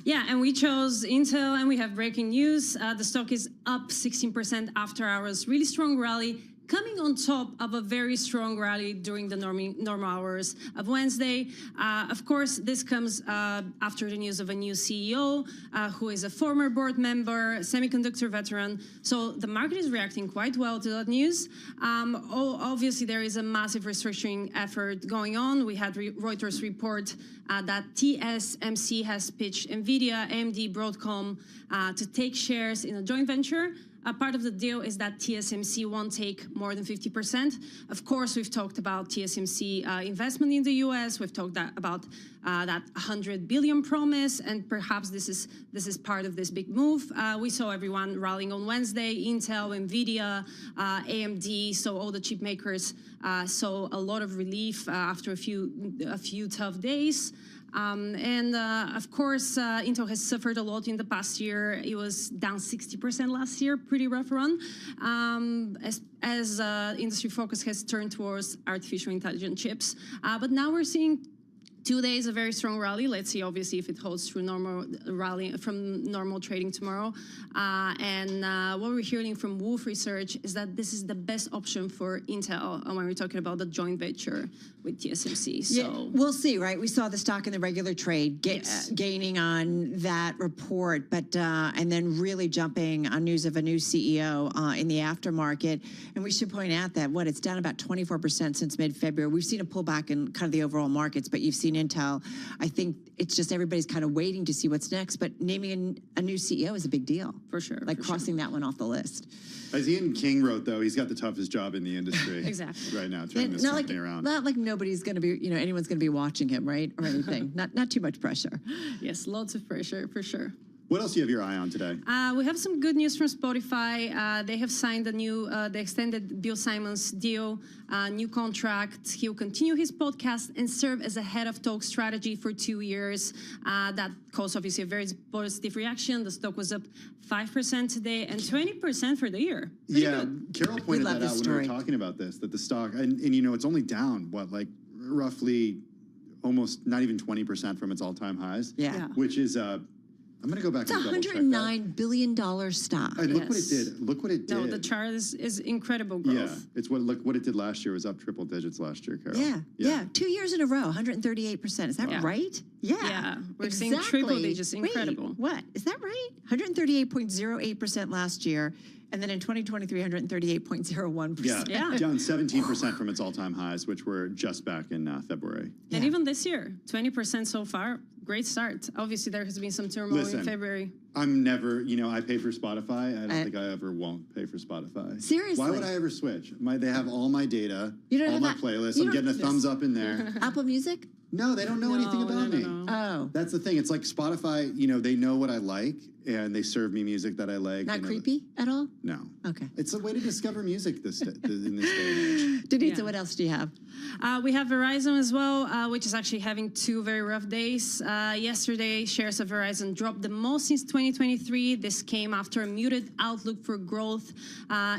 Yeah, and we chose Intel, and we have breaking news. The stock is up 16% after hours. Really strong rally, coming on top of a very strong rally during the normal hours of Wednesday. Of course, this comes after the news of a new CEO, who is a former board member, semiconductor veteran. So the market is reacting quite well to that news. Obviously, there is a massive restructuring effort going on. We had Reuters report that TSMC has pitched NVIDIA, AMD, Broadcom to take shares in a joint venture. Part of the deal is that TSMC won't take more than 50%. Of course, we've talked about TSMC investment in the US. We've talked about that 100 billion promise, and perhaps this is part of this big move. We saw everyone rallying on Wednesday: Intel, NVIDIA, AMD. So all the chip makers saw a lot of relief after a few tough days. Of course, Intel has suffered a lot in the past year. It was down 60% last year, pretty rough run, as industry focus has turned towards artificial intelligence chips. But now we're seeing 2 days a very strong rally. Let's see, obviously, if it holds through normal rally from normal trading tomorrow. What we're hearing from Wolf Research is that this is the best option for Intel when we're talking about the joint venture with TSMC. So yeah, we'll see, right? We saw the stock in the regular trade gaining on that report, but and then really jumping on news of a new CEO in the aftermarket. And we should point out that it's down about 24% since mid-February. We've seen a pullback in kind of the overall markets, but you've seen Intel. I think it's just everybody's kind of waiting to see what's next, but naming a new CEO is a big deal. For sure. Like crossing that one off the list. As Ian King wrote, though, he's got the toughest job in the industry exactly right now, turning this company around. Not like nobody's going to be, anyone's going to be watching him, right? Or anything. not too much pressure. Yes, lots of pressure, for sure. What else do you have your eye on today? We have some good news from Spotify. They have signed the extended Bill Simmons deal, new contract. He'll continue his podcast and serve as a head of talk strategy for 2 years. That caused obviously a very positive reaction. The stock was up 5% today and 20% for the year. Pretty good. Carol pointed that out when we were talking about this, that the stock, and it's only down, roughly almost not even 20% from its all-time highs. Yeah. Which is I'm going to go back it's and double check that. $109 billion stock. And look what it did. Look what it did. No, the chart is incredible growth. Yeah, it's what it did last year was up triple digits last year, Carol. Yeah. 2 years in a row, 138%. Is that right? Yeah. We're seeing triple digits. Incredible. Wait, what? Is that right? 138.08% last year. And then in 2023, 138.01%. Yeah. Down 17% from its all-time highs, which were just back in February. And even this year, 20% so far. Great start. Obviously, there has been some turmoil in February. I'm never, I pay for Spotify. I don't think I ever won't pay for Spotify. Seriously? Why would I ever switch? They have all my data, all my playlists. I'm getting a thumbs up in there. Apple Music? No, they don't know anything about me. Oh. That's the thing. It's like Spotify, they know what I like, and they serve me music that I like. Not creepy at all? No. Okay. It's a way to discover music in this day and age. Denitsa, what else do you have? We have Verizon as well, which is actually having 2 very rough days. Yesterday, shares of Verizon dropped the most since 2023. This came after a muted outlook for growth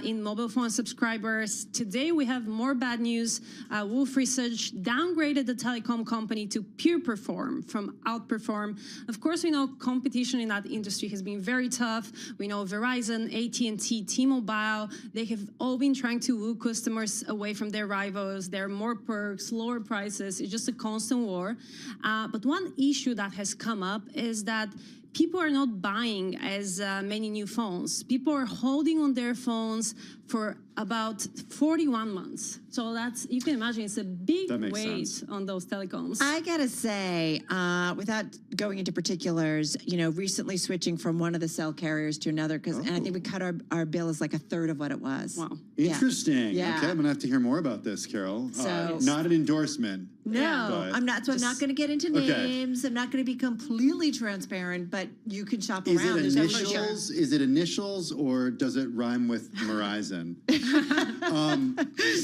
in mobile phone subscribers. Today, we have more bad news. Wolf Research downgraded the telecom company to peer perform from outperform. Of course, we know competition in that industry has been very tough. We know Verizon, AT&T, T-Mobile, they have all been trying to woo customers away from their rivals. There are more perks, lower prices. It's just a constant war. But one issue that has come up is that people are not buying as many new phones. People are holding on their phones for about 41 months. So you can imagine it's a big weight on those telecoms. I gotta say, without going into particulars, recently switching from one of the cell carriers to another, and I think we cut our bill as like a third of what it was. Wow. Interesting. Yeah. Okay, I'm gonna have to hear more about this, Carol. Not an endorsement. No, I'm not. So I'm not going to get into names. I'm not going to be completely transparent, but but you can shop Is around. it There's no pressure. initials? Is it initials, or does it rhyme with Verizon?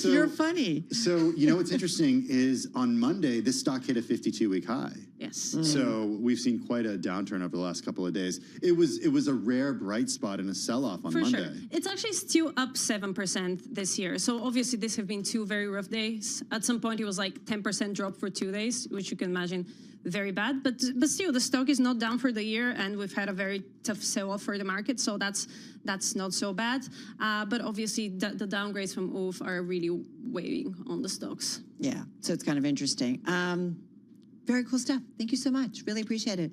You're funny. So, you know what's interesting is on Monday, this stock hit a 52-week high. Yes. So we've seen quite a downturn over the last couple of days. It was a rare bright spot in a sell-off on For Monday. sure. It's actually still up 7% this year. So obviously these have been two very rough days. At some point it was like 10% drop for 2 days, which you can imagine very bad. But still, the stock is not down for the year, and we've had a very tough sell-off for the market. So that's not so bad. But obviously the downgrades from OOF are really weighing on the stocks. Yeah, so it's kind of interesting. Very cool stuff. Thank you so much. Really appreciate it.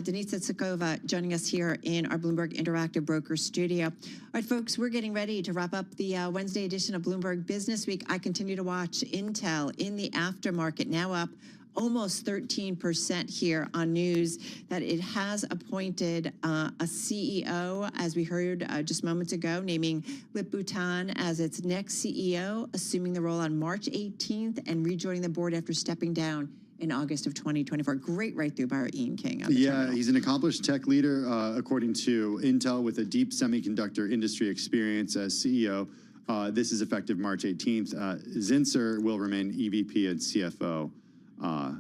Denise Tsakova joining us here in our Bloomberg Interactive Broker studio. All right, folks, we're getting ready to wrap up the Wednesday edition of Bloomberg Business Week. I continue to watch Intel in the aftermarket, now up almost 13% here on news that it has appointed a CEO, as we heard just moments ago, naming Lip Bhutan as its next CEO, assuming the role on March 18th and rejoining the board after stepping down in August of 2024. Great write through by our Ian King. Yeah, he's an accomplished tech leader, according to Intel, with a deep semiconductor industry experience as CEO. This is effective March 18th. Zinsser will remain EVP and CFO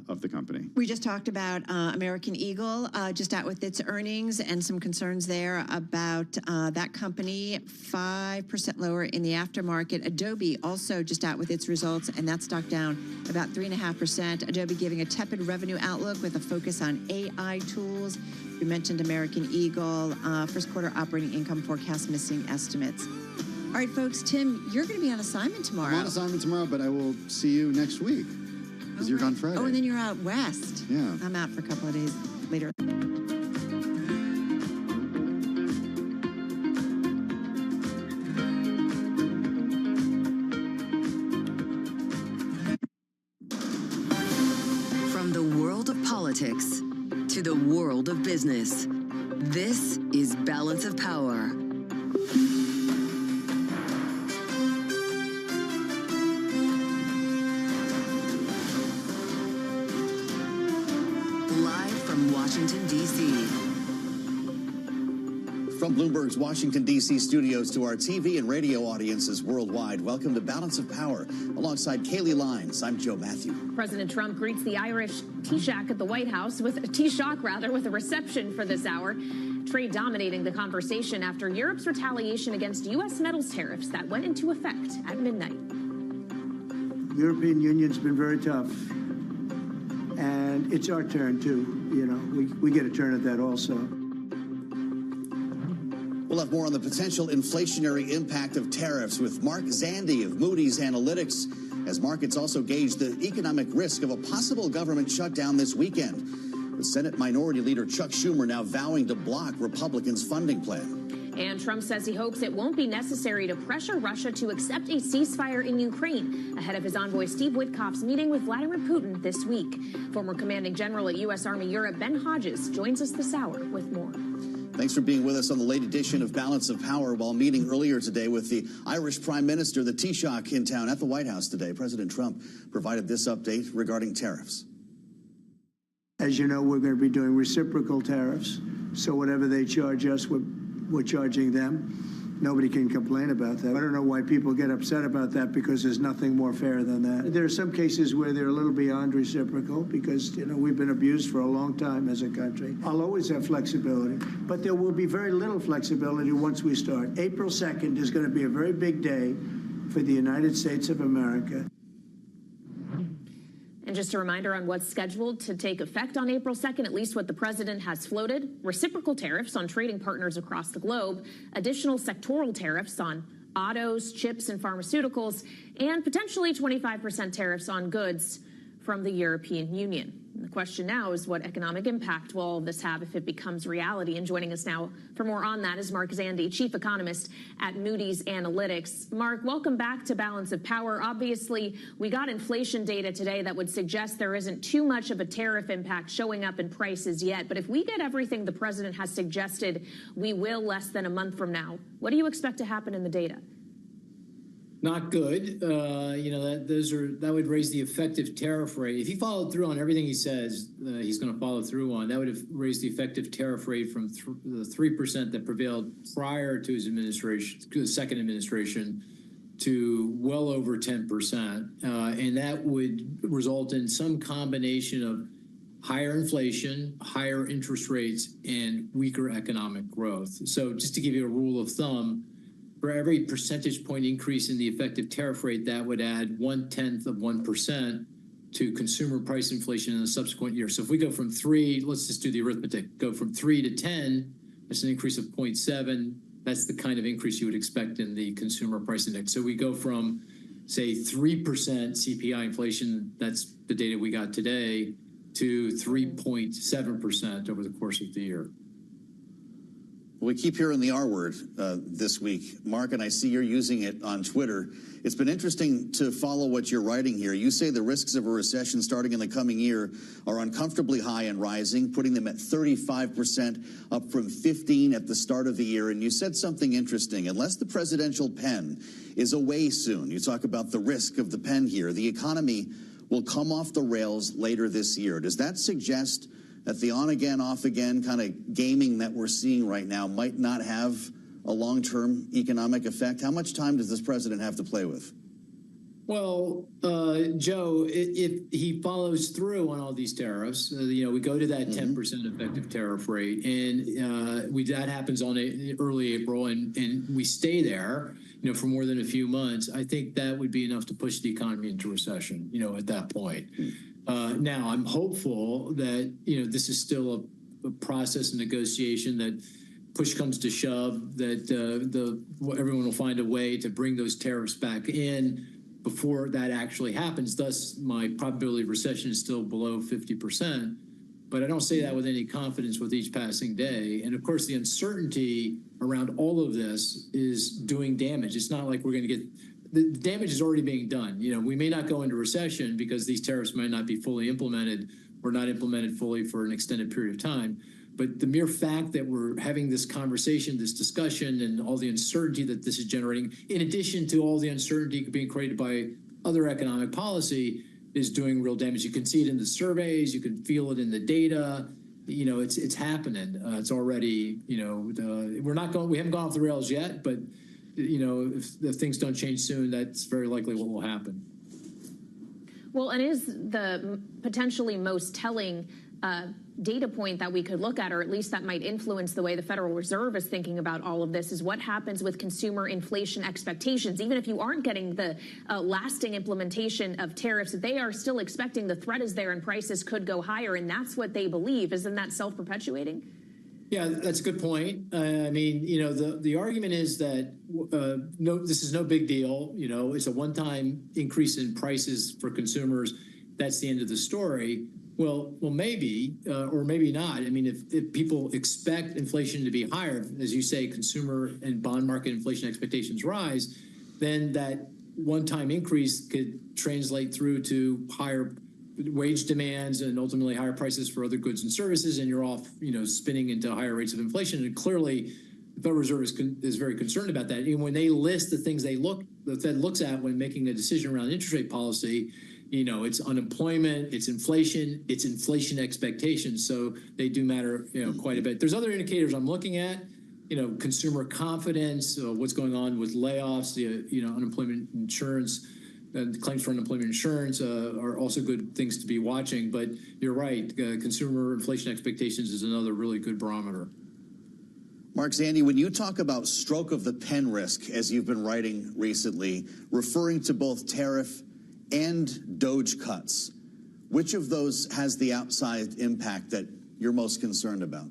of the company. We just talked about American Eagle, just out with its earnings and some concerns there about that company, 5% lower in the aftermarket. Adobe also just out with its results, and that stock down about 3.5%. Adobe giving a tepid revenue outlook with a focus on AI tools. We mentioned American Eagle, first quarter operating income forecast missing estimates. All right, folks, Tim, you're going to be on assignment tomorrow. I'm on assignment tomorrow, but I will see you next week. Because you're gone Friday. Oh, and then you're out west. Yeah. I'm out for a couple of days later. From the world of politics to the world of business, this is Balance of Power. Washington, D.C. From Bloomberg's Washington, D.C. studios to our TV and radio audiences worldwide, welcome to Balance of Power. Alongside Kaylee Lyons, I'm Joe Matthew. President Trump greets the Irish Taoiseach at the White House with a reception for this hour. Trade dominating the conversation after Europe's retaliation against U.S. metals tariffs that went into effect at midnight. The European Union's been very tough. And it's our turn, too. You know, we get a turn at that also. We'll have more on the potential inflationary impact of tariffs with Mark Zandi of Moody's Analytics, as markets also gauge the economic risk of a possible government shutdown this weekend, with Senate Minority Leader Chuck Schumer now vowing to block Republicans' funding plan. And Trump says he hopes it won't be necessary to pressure Russia to accept a ceasefire in Ukraine ahead of his envoy Steve Witkoff's meeting with Vladimir Putin this week. Former commanding general at U.S. Army Europe, Ben Hodges, joins us this hour with more. Thanks for being with us on the late edition of Balance of Power. While meeting earlier today with the Irish Prime Minister, the Taoiseach, in town at the White House today, President Trump provided this update regarding tariffs. As you know, we're going to be doing reciprocal tariffs. So whatever they charge us, we're charging them. Nobody can complain about that. I don't know why people get upset about that, because there's nothing more fair than that. There are some cases where they're a little beyond reciprocal because, you know, we've been abused for a long time as a country. I'll always have flexibility, but there will be very little flexibility once we start. April 2nd is going to be a very big day for the United States of America. And just a reminder on what's scheduled to take effect on April 2nd, at least what the president has floated: reciprocal tariffs on trading partners across the globe, additional sectoral tariffs on autos, chips, and pharmaceuticals, and potentially 25% tariffs on goods from the European Union. And the question now is, what economic impact will all of this have if it becomes reality? And joining us now for more on that is Mark Zandi, chief economist at Moody's Analytics. Mark, welcome back to Balance of Power. Obviously, we got inflation data today that would suggest there isn't too much of a tariff impact showing up in prices yet. But if we get everything the president has suggested we will less than a month from now, what do you expect to happen in the data? not good. That would raise the effective tariff rate. If he followed through on everything he says he's going to follow through on, that would have raised the effective tariff rate from the 3% that prevailed prior to his administration, to the second administration, to well over 10%. And that would result in some combination of higher inflation, higher interest rates, and weaker economic growth. So just to give you a rule of thumb, for every percentage point increase in the effective tariff rate, that would add 0.1% to consumer price inflation in the subsequent year. So if we go from 3, let's just do the arithmetic, go from 3 to 10, that's an increase of 0.7. That's the kind of increase you would expect in the consumer price index. So we go from, say, 3% CPI inflation, that's the data we got today, to 3.7% over the course of the year. We keep hearing the R word this week. Mark, and I see you're using it on Twitter. It's been interesting to follow what you're writing here. You say the risks of a recession starting in the coming year are uncomfortably high and rising, putting them at 35%, up from 15% at the start of the year. And you said something interesting. Unless the presidential pen is away soon, you talk about the risk of the pen here, the economy will come off the rails later this year. Does that suggest that the on-again, off-again kind of gaming that we're seeing right now might not have a long-term economic effect? How much time does this president have to play with? Well, Joe, if he follows through on all these tariffs, we go to that 10% effective tariff rate, and that happens on early April, and we stay there, for more than a few months. I think that would be enough to push the economy into recession, at that point. Now, I'm hopeful that, this is still a process and negotiation, that push comes to shove, that everyone will find a way to bring those tariffs back in before that actually happens. Thus, my probability of recession is still below 50%. But I don't say that with any confidence with each passing day. And of course, the uncertainty around all of this is doing damage. It's not like we're going to get... The damage is already being done. We may not go into recession because these tariffs might not be fully implemented or not implemented fully for an extended period of time. But the mere fact that we're having this conversation, this discussion, and all the uncertainty that this is generating, in addition to all the uncertainty being created by other economic policy, is doing real damage. You can see it in the surveys. You can feel it in the data. It's happening. It's already, we haven't gone off the rails yet, but if things don't change soon, that's very likely what will happen. Well, and is the potentially most telling data point that we could look at, or at least that might influence the way the Federal Reserve is thinking about all of this, is what happens with consumer inflation expectations. Even if you aren't getting the lasting implementation of tariffs, they are still expecting the threat is there and prices could go higher, and that's what they believe. Isn't that self-perpetuating? Yeah, that's a good point. The argument is that this is no big deal. It's a one-time increase in prices for consumers. That's the end of the story. Well, maybe, or maybe not. If people expect inflation to be higher, as you say, consumer and bond market inflation expectations rise, then that one-time increase could translate through to higher wage demands and ultimately higher prices for other goods and services, and you're off, spinning into higher rates of inflation. And clearly, the Federal Reserve is very concerned about that. And when they list the things the Fed looks at when making a decision around interest rate policy, it's unemployment, it's inflation expectations. So they do matter, quite a bit. There's other indicators I'm looking at, consumer confidence, what's going on with layoffs, unemployment insurance, and claims for unemployment insurance are also good things to be watching. But you're right, consumer inflation expectations is another really good barometer. Mark Zandi, when you talk about stroke of the pen risk, as you've been writing recently, referring to both tariff and Doge cuts, which of those has the outsized impact that you're most concerned about?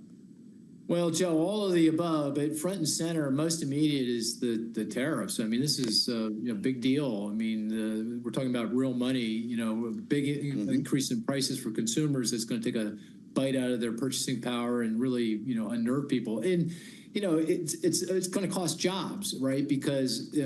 Well, Joe, all of the above, but front and center, most immediate is the tariffs. This is a big deal. We're talking about real money, a big increase in prices for consumers that's going to take a bite out of their purchasing power and really, unnerve people. And, it's going to cost jobs, right? Because,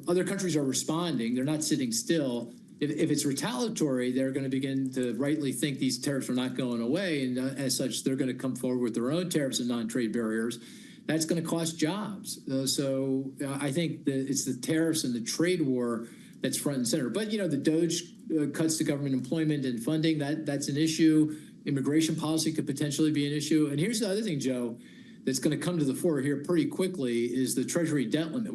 other countries are responding. They're not sitting still. If it's retaliatory, they're going to begin to rightly think these tariffs are not going away. And as such, they're going to come forward with their own tariffs and non-trade barriers that's going to cost jobs. So I think that it's the tariffs and the trade war that's front and center. But, the DOGE cuts to government employment and funding, that's an issue. Immigration policy could potentially be an issue. And here's the other thing, Joe, that's going to come to the fore here pretty quickly is the Treasury debt limit.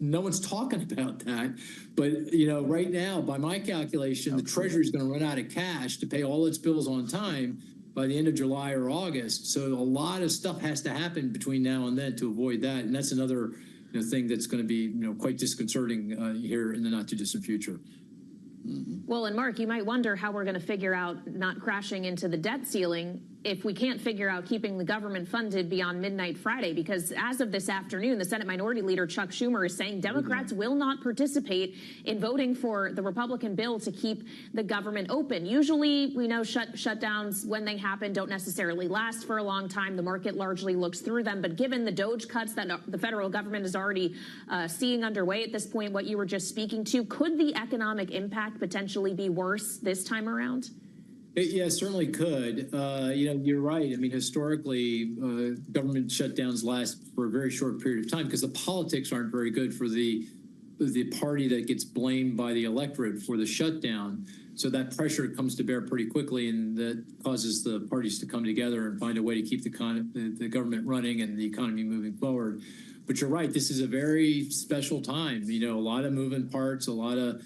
No one's talking about that. But, right now, by my calculation, the Treasury is going to run out of cash to pay all its bills on time by the end of July or August. So a lot of stuff has to happen between now and then to avoid that. And that's another thing that's going to be quite disconcerting here in the not too distant future. Well, and Mark, you might wonder how we're going to figure out not crashing into the debt ceiling if we can't figure out keeping the government funded beyond midnight Friday, because as of this afternoon, the Senate Minority Leader Chuck Schumer is saying Democrats will not participate in voting for the Republican bill to keep the government open. Usually, we know shutdowns, when they happen, don't necessarily last for a long time. The market largely looks through them. But given the DOGE cuts that the federal government is already seeing underway at this point, what you were just speaking to, could the economic impact potentially be worse this time around? Yeah, certainly could. You're right. I mean, historically, government shutdowns last for a very short period of time because the politics aren't very good for the party that gets blamed by the electorate for the shutdown. So that pressure comes to bear pretty quickly, and that causes the parties to come together and find a way to keep the government running and the economy moving forward. But you're right. This is a very special time. A lot of moving parts, a lot of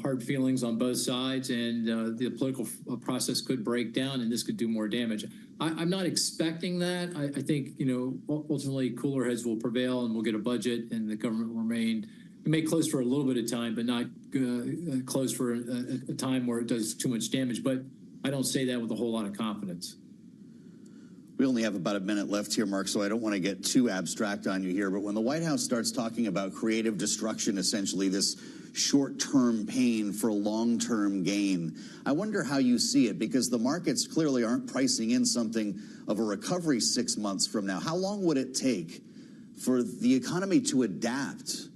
hard feelings on both sides, and the political process could break down, and this could do more damage. I'm not expecting that. I think, ultimately cooler heads will prevail, and we'll get a budget, and the government will remain. It may close for a little bit of time, but not close for a time where it does too much damage. But I don't say that with a whole lot of confidence. We only have about a minute left here, Mark, so I don't want to get too abstract on you here. But when the White House starts talking about creative destruction, essentially this short-term pain for long-term gain, I wonder how you see it, because the markets clearly aren't pricing in something of a recovery 6 months from now. How long would it take for the economy to adapt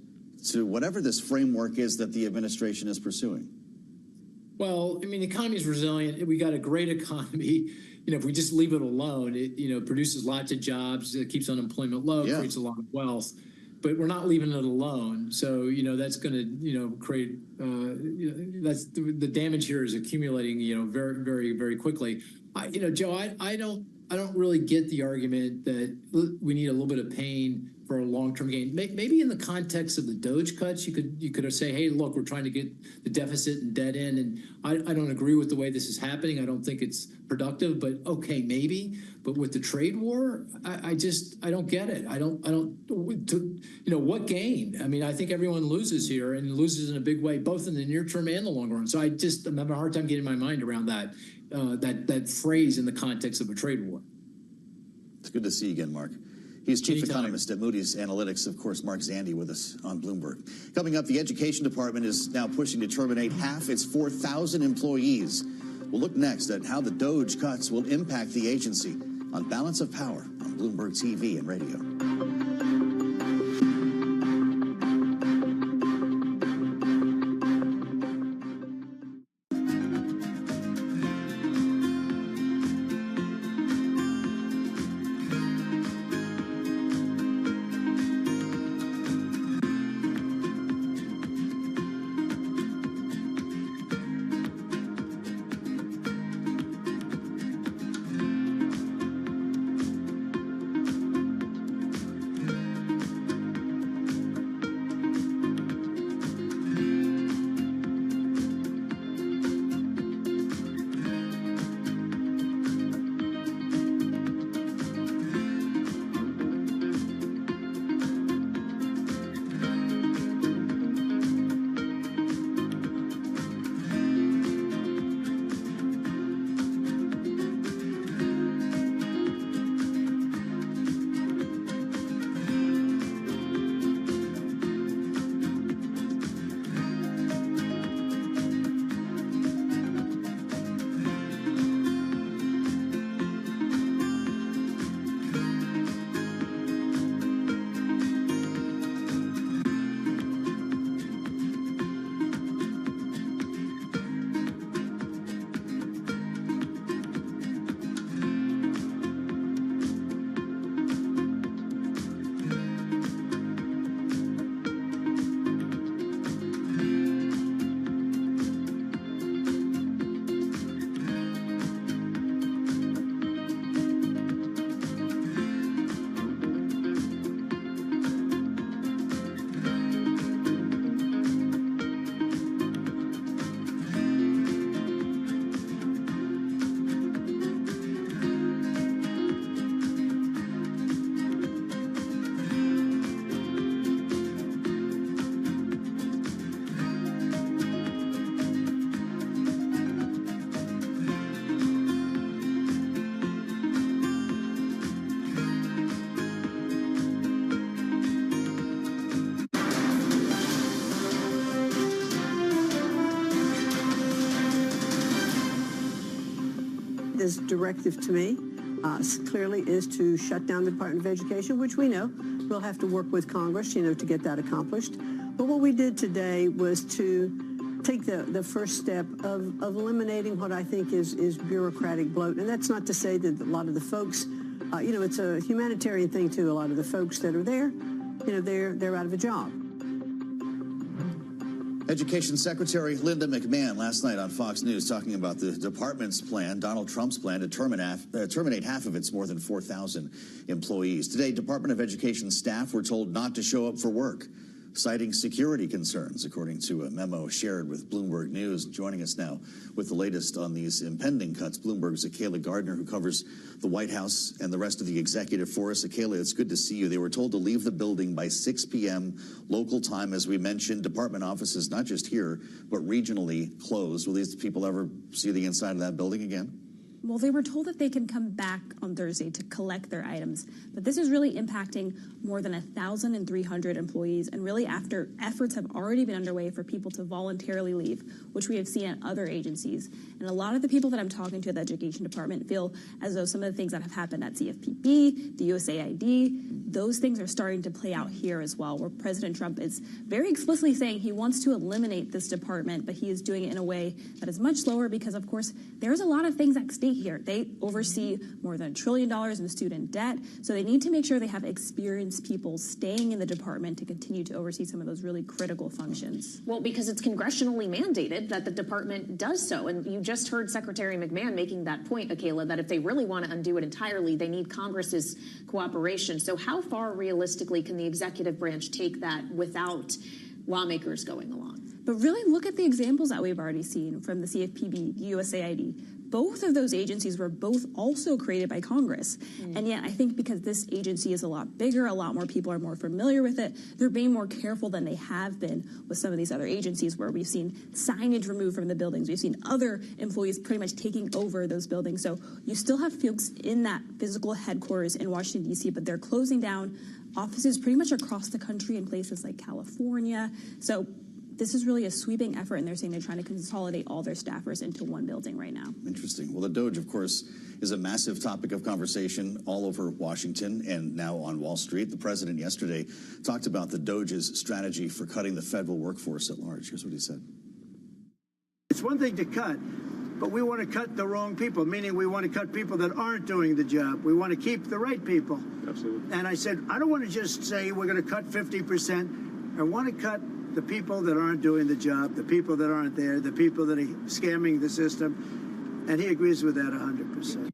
to whatever this framework is that the administration is pursuing? Well, the economy is resilient. We got a great economy. If we just leave it alone, it produces lots of jobs, it keeps unemployment low, creates a lot of wealth. But we're not leaving it alone. So, that's going to, create, that's the damage here is accumulating, very, very, very quickly. Joe, I don't really get the argument that we need a little bit of pain for a long-term gain. Maybe in the context of the DOGE cuts, you could say, hey, look, we're trying to get the deficit and debt in, and I don't agree with the way this is happening. I don't think it's productive, but okay, maybe. But with the trade war, I don't get it. What gain? I think everyone loses here, and loses in a big way, both in the near term and the long run. So I'm having a hard time getting my mind around that phrase in the context of a trade war. It's good to see you again, Mark. He's chief economist at Moody's Analytics, of course, Mark Zandi with us on Bloomberg. Coming up, the Education Department is now pushing to terminate half its 4,000 employees. We'll look next at how the DOGE cuts will impact the agency on Balance of Power on Bloomberg TV and radio. his directive to me clearly is to shut down the Department of Education, which we know we'll have to work with Congress, to get that accomplished. But what we did today was to take the first step of eliminating what I think is bureaucratic bloat. And that's not to say that a lot of the folks, it's a humanitarian thing too. A lot of the folks that are there, they're out of a job. Education Secretary Linda McMahon last night on Fox News talking about the department's plan, Donald Trump's plan to terminate half of its more than 4,000 employees. Today, Department of Education staff were told not to show up for work, citing security concerns, according to a memo shared with Bloomberg News. Joining us now with the latest on these impending cuts, Bloomberg's Akayla Gardner, who covers the White House and the rest of the executive force. Akayla, it's good to see you. They were told to leave the building by 6 p.m. local time. As we mentioned, department offices, not just here, but regionally closed. Will these people ever see the inside of that building again? Well, they were told that they can come back on Thursday to collect their items, but this is really impacting more than 1,300 employees, and really after efforts have already been underway for people to voluntarily leave, which we have seen at other agencies. And a lot of the people that I'm talking to at the Education Department feel as though some of the things that have happened at CFPB, the USAID, those things are starting to play out here as well, where President Trump is very explicitly saying he wants to eliminate this department, but he is doing it in a way that is much slower because, of course, there's a lot of things at stake here. They oversee more than $1 trillion in student debt, so they need to make sure they have experienced people staying in the department to continue to oversee some of those really critical functions. Well, because it's congressionally mandated that the department does so. And you just heard Secretary McMahon making that point, Akayla, that if they really want to undo it entirely, they need Congress's cooperation. So how far realistically can the executive branch take that without lawmakers going along? But really look at the examples that we've already seen from the CFPB, the USAID. Both of those agencies were both also created by Congress. And yet I think because this agency is a lot bigger, a lot more people are more familiar with it, they're being more careful than they have been with some of these other agencies where we've seen signage removed from the buildings. We've seen other employees pretty much taking over those buildings. So you still have folks in that physical headquarters in Washington, D.C., but they're closing down offices pretty much across the country in places like California. So this is really a sweeping effort, and they're saying they're trying to consolidate all their staffers into one building right now. Interesting. Well, the DOGE, of course, is a massive topic of conversation all over Washington and now on Wall Street. The president yesterday talked about the DOGE's strategy for cutting the federal workforce at large. Here's what he said. It's one thing to cut, but we want to cut the wrong people, meaning we want to cut people that aren't doing the job. We want to keep the right people. Absolutely. And I said, I don't want to just say we're going to cut 50%. I want to cut the people that aren't doing the job, the people that aren't there, the people that are scamming the system. And he agrees with that 100%.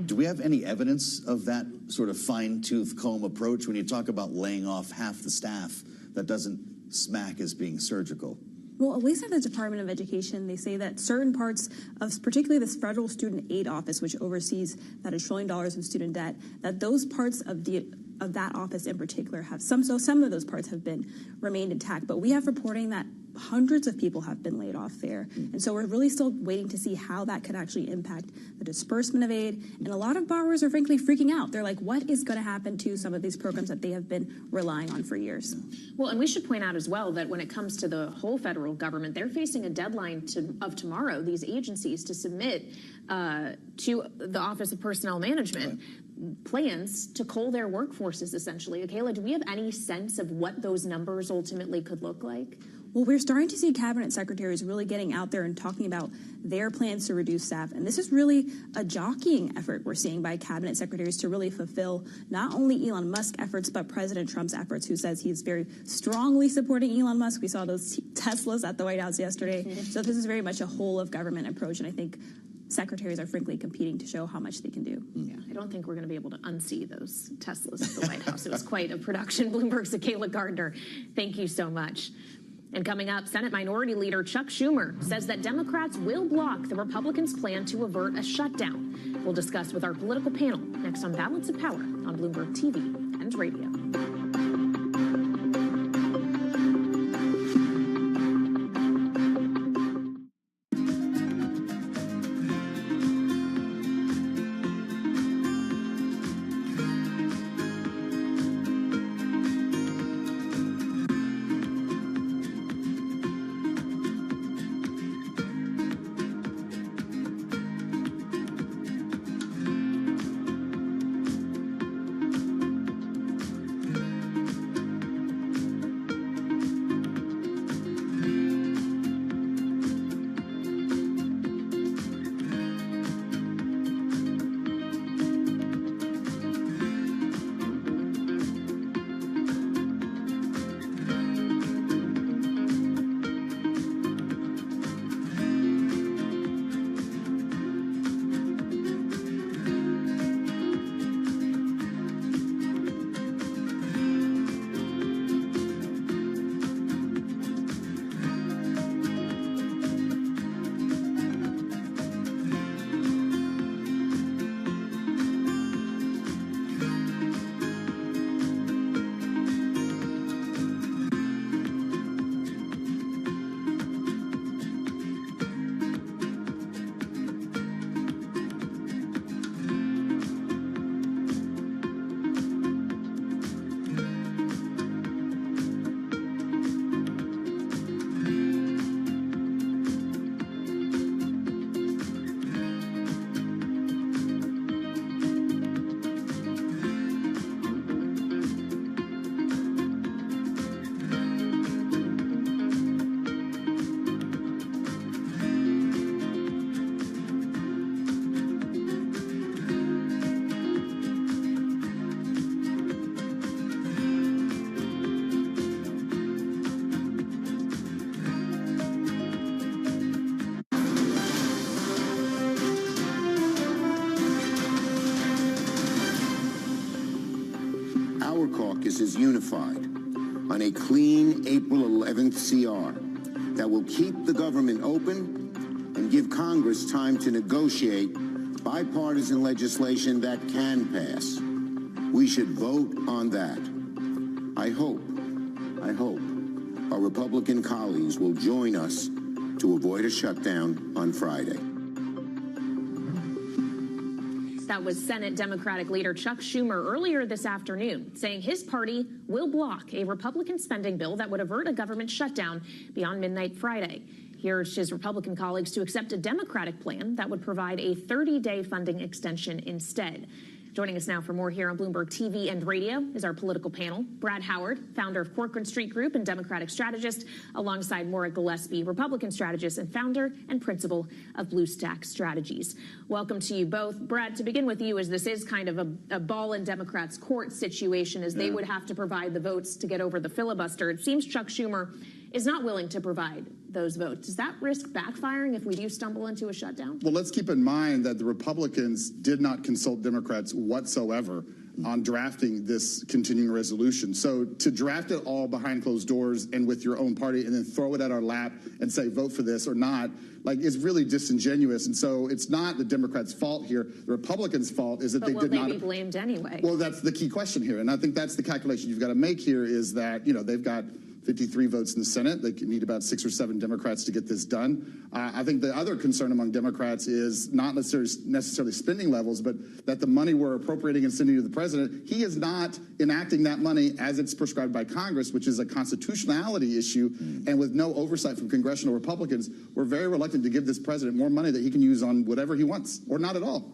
Do we have any evidence of that sort of fine-tooth comb approach when you talk about laying off half the staff? That doesn't smack as being surgical. Well, at least at the Department of Education, they say that certain parts of particularly this federal student aid office, which oversees that $1 trillion in student debt, that those parts of that office in particular have some of those parts have been remained intact. But we have reporting that hundreds of people have been laid off there. And so we're really still waiting to see how that could actually impact the disbursement of aid. And a lot of borrowers are frankly freaking out. They're like, what is going to happen to some of these programs that they have been relying on for years? Well, and we should point out as well that when it comes to the whole federal government, they're facing a deadline of tomorrow, these agencies, to submit to the Office of Personnel Management plans to cull their workforces, essentially. Akayla, do we have any sense of what those numbers ultimately could look like? Well, we're starting to see cabinet secretaries really getting out there and talking about their plans to reduce staff. And this is really a jockeying effort we're seeing by cabinet secretaries to really fulfill not only Elon Musk efforts, but President Trump's efforts, who says he's very strongly supporting Elon Musk. We saw those Teslas at the White House yesterday. So this is very much a whole of government approach. And I think secretaries are frankly competing to show how much they can do. Yeah, I don't think we're going to be able to unsee those Teslas at the White House. It was quite a production. Bloomberg's Akayla Gardner, thank you so much. And coming up, Senate Minority Leader Chuck Schumer says that Democrats will block the Republicans' plan to avert a shutdown. We'll discuss with our political panel next on Balance of Power on Bloomberg TV and radio. Our caucus is unified on a clean April 11th CR that will keep the government open and give Congress time to negotiate bipartisan legislation that can pass. We should vote on that. I hope our Republican colleagues will join us to avoid a shutdown on Friday. That was Senate Democratic leader Chuck Schumer earlier this afternoon, saying his party will block a Republican spending bill that would avert a government shutdown beyond midnight Friday. He urged his Republican colleagues to accept a Democratic plan that would provide a 30-day funding extension instead. Joining us now for more here on Bloomberg TV and radio is our political panel. Brad Howard, founder of Corcoran Street Group and Democratic strategist, alongside Maura Gillespie, Republican strategist and founder and principal of Blue Stack Strategies. Welcome to you both. Brad, to begin with you, as this is kind of a ball in Democrats' court situation, as they would have to provide the votes to get over the filibuster. It seems Chuck Schumer is not willing to provide those votes. Does that risk backfiring if we do stumble into a shutdown? Well, let's keep in mind that the Republicans did not consult Democrats whatsoever on drafting this continuing resolution. So to draft it all behind closed doors and with your own party and then throw it at our lap and say vote for this or not, like, is really disingenuous. And so it's not the Democrats' fault here. The Republicans' fault is that they did not. Will they be blamed anyway? Well, that's the key question here. And I think that's the calculation you've got to make here is that, you know, they've got 53 votes in the Senate. They need about 6 or 7 Democrats to get this done. I think the other concern among Democrats is not necessarily spending levels, but that the money we're appropriating and sending to the president, he is not enacting that money as it's prescribed by Congress, which is a constitutionality issue. And with no oversight from congressional Republicans, we're very reluctant to give this president more money that he can use on whatever he wants, or not at all.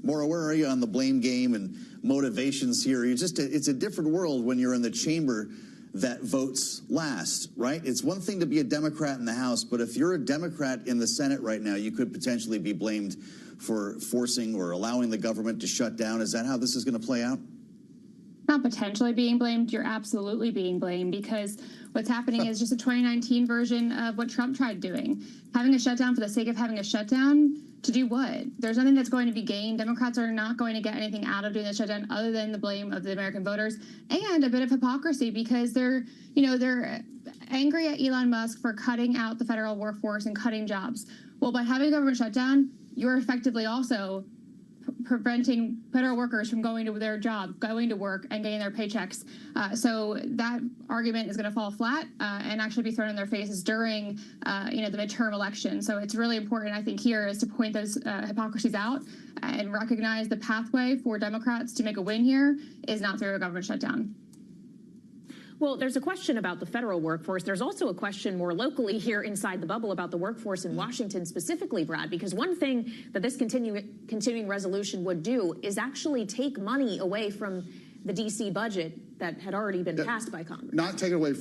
Maura, where are you on the blame game and motivations here? It's a different world when you're in the chamber that votes last, right? It's one thing to be a Democrat in the House, but if you're a Democrat in the Senate right now, you could potentially be blamed for forcing or allowing the government to shut down. Is that how this is going to play out? Not potentially being blamed, you're absolutely being blamed, because what's happening is just a 2019 version of what Trump tried doing. Having a shutdown for the sake of having a shutdown, to do what? There's nothing that's going to be gained. Democrats are not going to get anything out of doing the shutdown other than the blame of the American voters and a bit of hypocrisy, because they're angry at Elon Musk for cutting out the federal workforce and cutting jobs. Well, by having a government shutdown, you're effectively also preventing federal workers from going to their job, going to work, and getting their paychecks. So that argument is going to fall flat and actually be thrown in their faces during, the midterm election. So it's really important, I think, here is to point those hypocrisies out and recognize the pathway for Democrats to make a win here is not through a government shutdown. Well, there's a question about the federal workforce. There's also a question more locally here inside the bubble about the workforce in Washington specifically, Brad, because one thing that this continuing resolution would do is actually take money away from the D.C. budget that had already been passed by Congress. Not take it away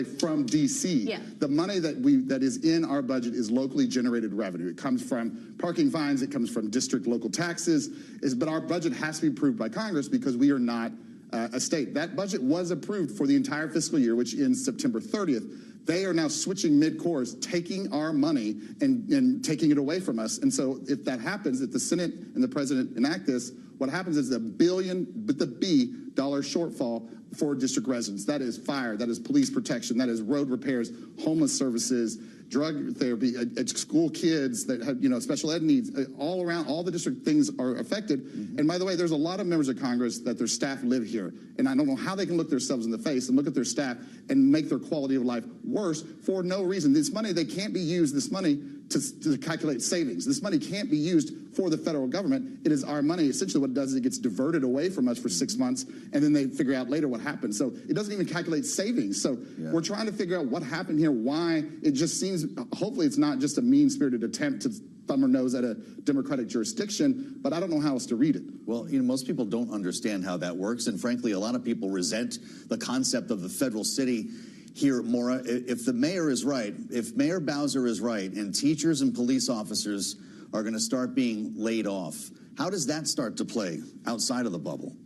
from D.C. Yeah. The money that is in our budget is locally generated revenue. It comes from parking fines. It comes from district local taxes. But our budget has to be approved by Congress because we are not a state. That budget was approved for the entire fiscal year, which ends September 30th. They are now switching mid-course, taking our money and taking it away from us. And so if that happens, if the Senate and the president enact this, what happens is $1 billion, with the B, dollar shortfall for district residents. That is fire, that is police protection, that is road repairs, homeless services, drug therapy, school kids that have, special ed needs, all around, all the district things are affected. And by the way, there's a lot of members of Congress that their staff live here. And I don't know how they can look themselves in the face and look at their staff and make their quality of life worse for no reason. This money, they can't be used, this money, to calculate savings. This money can't be used for the federal government. It is our money. Essentially what it does is it gets diverted away from us for 6 months, and then they figure out later what happened. So it doesn't even calculate savings. So we're trying to figure out what happened here, why. It just seems, hopefully it's not just a mean-spirited attempt to thumb our nose at a Democratic jurisdiction, but I don't know how else to read it. Well, most people don't understand how that works, and frankly, a lot of people resent the concept of the federal city. Here, Maura, if the mayor is right, if Mayor Bowser is right, and teachers and police officers are going to start being laid off, how does that start to play outside of the bubble?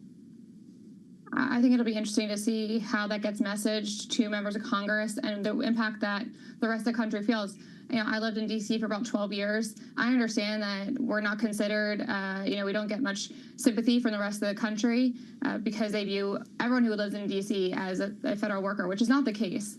I think it'll be interesting to see how that gets messaged to members of Congress and the impact that the rest of the country feels. I lived in D.C. for about 12 years. I understand that we're not considered, we don't get much sympathy from the rest of the country because they view everyone who lives in D.C. as a federal worker, which is not the case.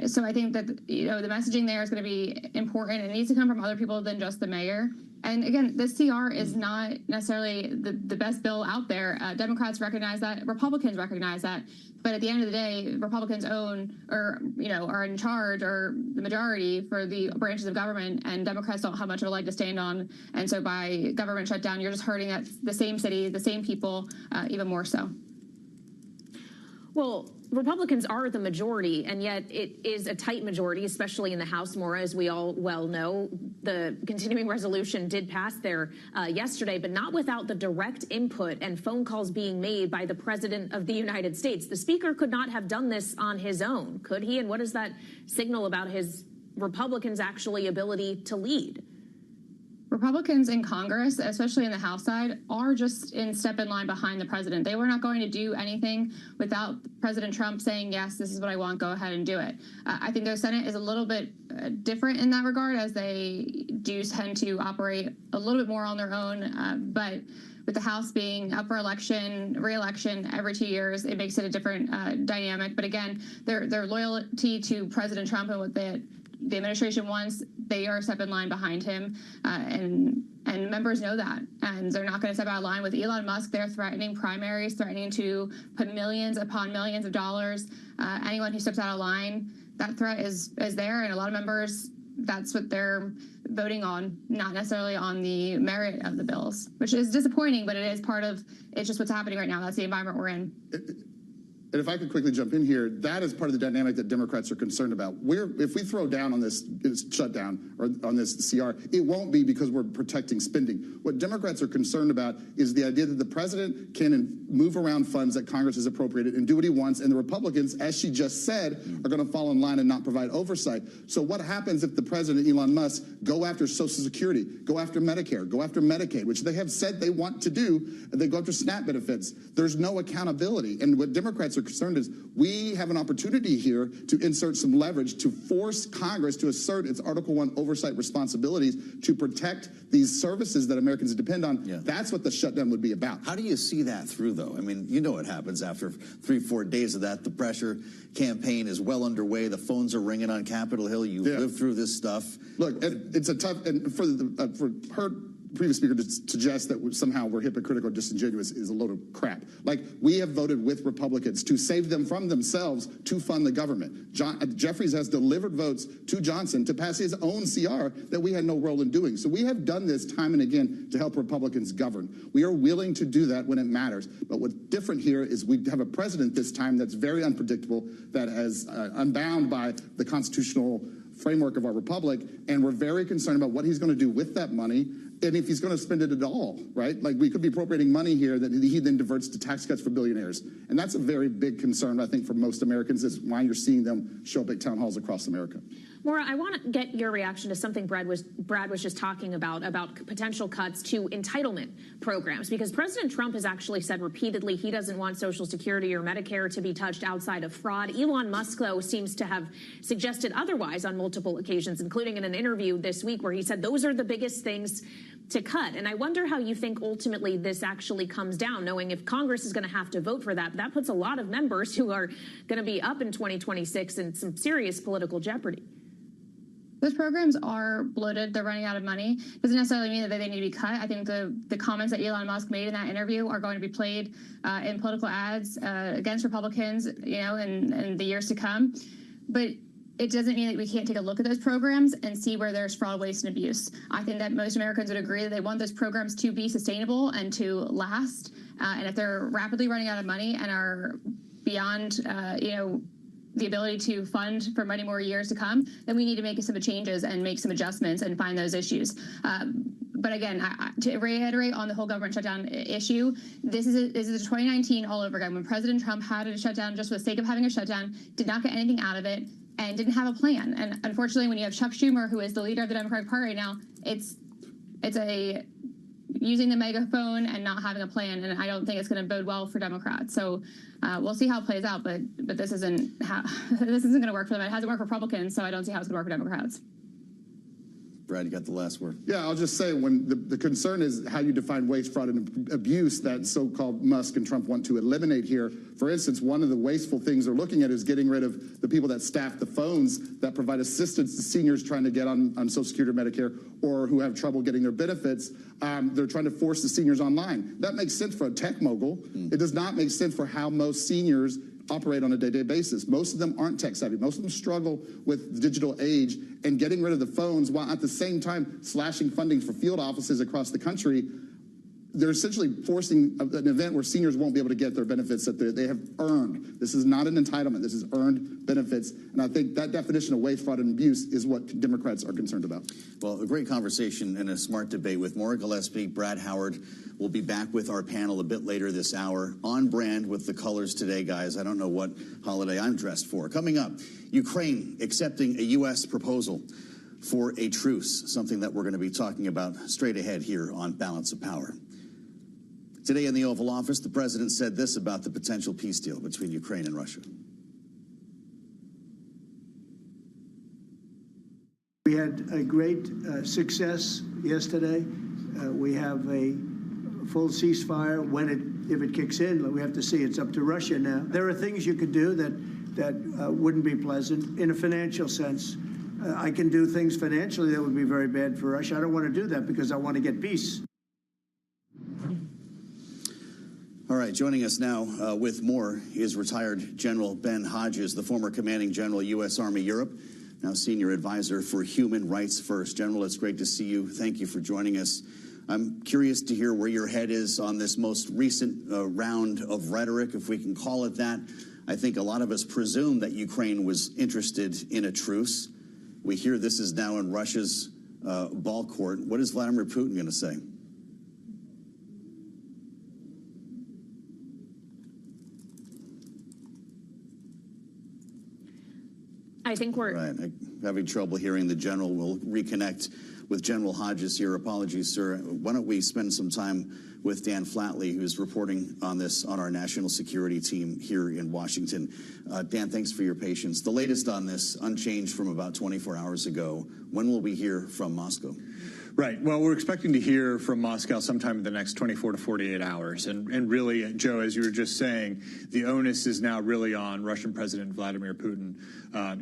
So I think that, the messaging there is going to be important. It needs to come from other people than just the mayor. And again, this CR is not necessarily the best bill out there. Democrats recognize that. Republicans recognize that. But at the end of the day, Republicans own or, are in charge or the majority for the branches of government, and Democrats don't have much of a leg to stand on. And so by government shutdown, you're just hurting the same city, the same people, even more so. Well, Republicans are the majority, and yet it is a tight majority, especially in the House, Maura, as we all well know. The continuing resolution did pass there yesterday, but not without the direct input and phone calls being made by the President of the United States. The Speaker could not have done this on his own, could he? And what does that signal about his Republicans' actually ability to lead? Republicans in Congress, especially in the House side, are just in step in line behind the president. They were not going to do anything without President Trump saying, yes, this is what I want, go ahead and do it. I think the Senate is a little bit different in that regard, as they do tend to operate a little bit more on their own. But with the House being up for re-election every 2 years, it makes it a different dynamic. But again, their loyalty to President Trump and what the administration wants, they are a step in line behind him, and members know that, and they're not going to step out of line with Elon Musk. They're threatening primaries, threatening to put millions upon millions of dollars. Anyone who steps out of line, that threat is there, and a lot of members, that's what they're voting on, not necessarily on the merit of the bills, which is disappointing, but it is it's just what's happening right now. That's the environment we're in. And if I could quickly jump in here, that is part of the dynamic that Democrats are concerned about. If we throw down on this shutdown or on this CR, it won't be because we're protecting spending. What Democrats are concerned about is the idea that the president can move around funds that Congress has appropriated and do what he wants, and the Republicans, as she just said, are going to fall in line and not provide oversight. So what happens if the president, Elon Musk, go after Social Security, go after Medicare, go after Medicaid, which they have said they want to do, and they go after SNAP benefits? There's no accountability. And what Democrats are concerned is we have an opportunity here to insert some leverage to force Congress to assert its Article 1 oversight responsibilities to protect these services that Americans depend on. Yeah. That's what the shutdown would be about. How do you see that through, though? I mean, what happens after 3-4 days of that. The pressure campaign is well underway. The phones are ringing on Capitol Hill. You lived through this stuff. Look, it's a tough, and for her previous speaker to suggest that somehow we're hypocritical or disingenuous is a load of crap. Like, we have voted with Republicans to save them from themselves to fund the government. Jeffries has delivered votes to Johnson to pass his own CR that we had no role in doing. So we have done this time and again to help Republicans govern. We are willing to do that when it matters. But what's different here is we have a president this time that's very unpredictable, that is unbound by the constitutional framework of our republic, and we're very concerned about what he's going to do with that money, and if he's going to spend it at all, right? Like, we could be appropriating money here that he then diverts to tax cuts for billionaires. And that's a very big concern, I think, for most Americans, is why you're seeing them show up at town halls across America. Maura, I want to get your reaction to something Brad was just talking about potential cuts to entitlement programs, because President Trump has actually said repeatedly he doesn't want Social Security or Medicare to be touched outside of fraud. Elon Musk, though, seems to have suggested otherwise on multiple occasions, including in an interview this week where he said those are the biggest things to cut. And I wonder how you think ultimately this actually comes down, knowing if Congress is going to have to vote for that. That puts a lot of members who are going to be up in 2026 in some serious political jeopardy. Those programs are bloated. They're running out of money. Doesn't necessarily mean that they need to be cut. I think the comments that Elon Musk made in that interview are going to be played in political ads against Republicans, in the years to come. But it doesn't mean that we can't take a look at those programs and see where there's fraud, waste, and abuse. I think that most Americans would agree that they want those programs to be sustainable and to last. And if they're rapidly running out of money and are beyond, the ability to fund for many more years to come, then we need to make some changes and make some adjustments and find those issues. But again, to reiterate on the whole government shutdown issue, this is 2019 all over again, when President Trump had a shutdown just for the sake of having a shutdown, did not get anything out of it, and didn't have a plan. And unfortunately, when you have Chuck Schumer, who is the leader of the Democratic Party right now, it's a using the megaphone and not having a plan, and I don't think it's going to bode well for Democrats. So we'll see how it plays out, but this isn't going to work for them. It hasn't worked for Republicans, so I don't see how it's going to work for Democrats. Brad, you got the last word. Yeah, I'll just say when the concern is how you define waste, fraud, and abuse that so-called Musk and Trump want to eliminate here. For instance, one of the wasteful things they're looking at is getting rid of the people that staff the phones that provide assistance to seniors trying to get on Social Security or Medicare or who have trouble getting their benefits. They're trying to force the seniors online. That makes sense for a tech mogul. It does not make sense for how most seniors operate on a day-to-day basis. Most of them aren't tech savvy. Most of them struggle with the digital age, and getting rid of the phones while at the same time slashing funding for field offices across the country, they're essentially forcing an event where seniors won't be able to get their benefits that they have earned. This is not an entitlement. This is earned benefits. And I think that definition of waste, fraud, and abuse is what Democrats are concerned about. Well, a great conversation and a smart debate with Maura Gillespie, Brad Howard. We'll be back with our panel a bit later this hour. On brand with the colors today, guys. I don't know what holiday I'm dressed for. Coming up, Ukraine accepting a U.S. proposal for a truce, something that we're going to be talking about straight ahead here on Balance of Power. Today in the Oval Office, the president said this about the potential peace deal between Ukraine and Russia. We had a great success yesterday. We have a full ceasefire. If it kicks in, we have to see. It's up to Russia now. There are things you could do that wouldn't be pleasant in a financial sense. I can do things financially that would be very bad for Russia. I don't want to do that because I want to get peace. All right, joining us now with more is retired General Ben Hodges, the former commanding general, U.S. Army Europe, now senior advisor for Human Rights First. General, it's great to see you. Thank you for joining us. I'm curious to hear where your head is on this most recent round of rhetoric, if we can call it that. I think a lot of us presume that Ukraine was interested in a truce. We hear this is now in Russia's ball court. What is Vladimir Putin going to say? I think we're I'm having trouble hearing the general. We'll reconnect with General Hodges here. Apologies, sir. Why don't we spend some time with Dan Flatley, who's reporting on this on our national security team here in Washington. Dan, thanks for your patience. The latest on this, unchanged from about 24 hours ago. When will we hear from Moscow? Right. Well, we're expecting to hear from Moscow sometime in the next 24 to 48 hours. And really, Joe, as you were just saying, the onus is now really on Russian President Vladimir Putin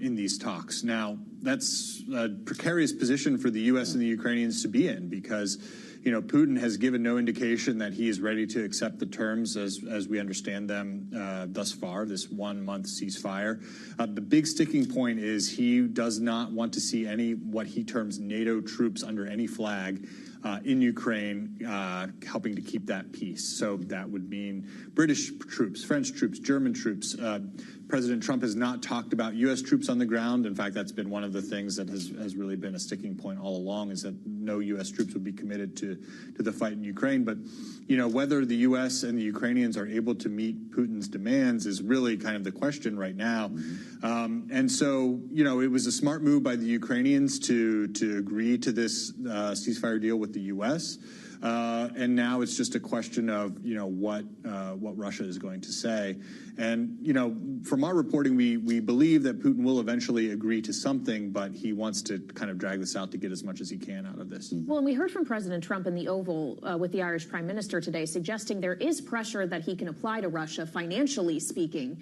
in these talks. Now, that's a precarious position for the U.S. and the Ukrainians to be in because, you know, Putin has given no indication that he is ready to accept the terms as we understand them thus far, this 1 month ceasefire. The big sticking point is he does not want to see any what he terms NATO troops under any flag in Ukraine helping to keep that peace. So that would mean British troops, French troops, German troops. President Trump has not talked about U.S. troops on the ground. In fact, that's been one of the things that has really been a sticking point all along is that no U.S. troops would be committed to the fight in Ukraine. But, you know, whether the U.S. and the Ukrainians are able to meet Putin's demands is really kind of the question right now. And so, you know, it was a smart move by the Ukrainians to agree to this ceasefire deal with the U.S. And now it's just a question of, you know, what Russia is going to say. And, you know, from our reporting, we believe that Putin will eventually agree to something, but he wants to kind of drag this out to get as much as he can out of this. Well, and we heard from President Trump in the Oval with the Irish Prime Minister today, suggesting there is pressure that he can apply to Russia, financially speaking,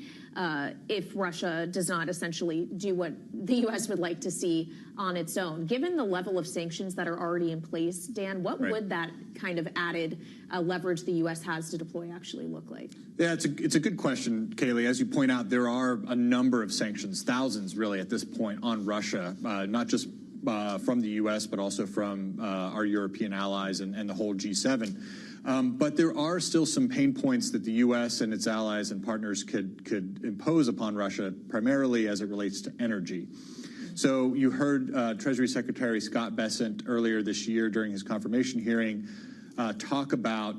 if Russia does not essentially do what the U.S. would like to see on its own. Given the level of sanctions that are already in place, Dan, what would that kind of added leverage the U.S. has to deploy actually look like? Yeah, it's a good question, Kaylee. As you point out, there are a number of sanctions, thousands really at this point on Russia, not just from the U.S., but also from our European allies and the whole G7. But there are still some pain points that the U.S. and its allies and partners could impose upon Russia, primarily as it relates to energy. So you heard Treasury Secretary Scott Bessent earlier this year during his confirmation hearing talk about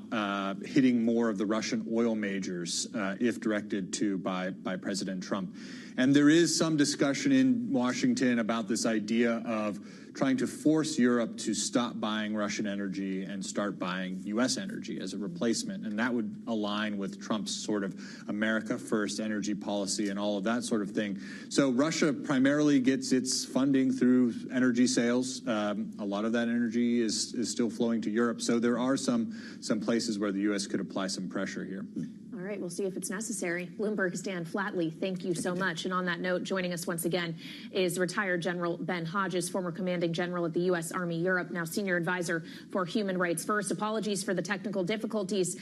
hitting more of the Russian oil majors if directed to by President Trump. And there is some discussion in Washington about this idea of trying to force Europe to stop buying Russian energy and start buying U.S. energy as a replacement. And that would align with Trump's sort of America first energy policy and all of that sort of thing. So Russia primarily gets its funding through energy sales. A lot of that energy is still flowing to Europe. So there are some places where the U.S. could apply some pressure here. All right, we'll see if it's necessary. Bloomberg's Dan Flatley, thank you so much. And on that note, joining us once again is retired General Ben Hodges, former commanding general of the U.S. Army Europe, now senior advisor for Human Rights First. Apologies for the technical difficulties,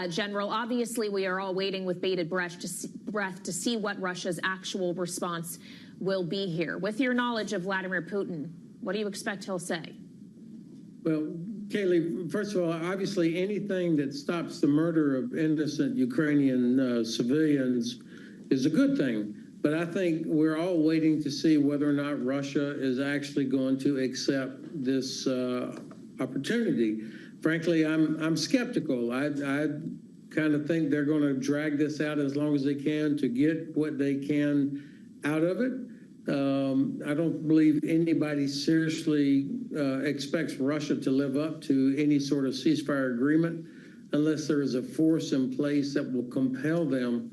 General. Obviously, we are all waiting with bated breath to see what Russia's actual response will be here. With your knowledge of Vladimir Putin, what do you expect he'll say? Well, Kayleigh, first of all, obviously anything that stops the murder of innocent Ukrainian civilians is a good thing. But I think we're all waiting to see whether or not Russia is actually going to accept this opportunity. Frankly, I'm skeptical. I kind of think they're going to drag this out as long as they can to get what they can out of it. I don't believe anybody seriously expects Russia to live up to any sort of ceasefire agreement unless there is a force in place that will compel them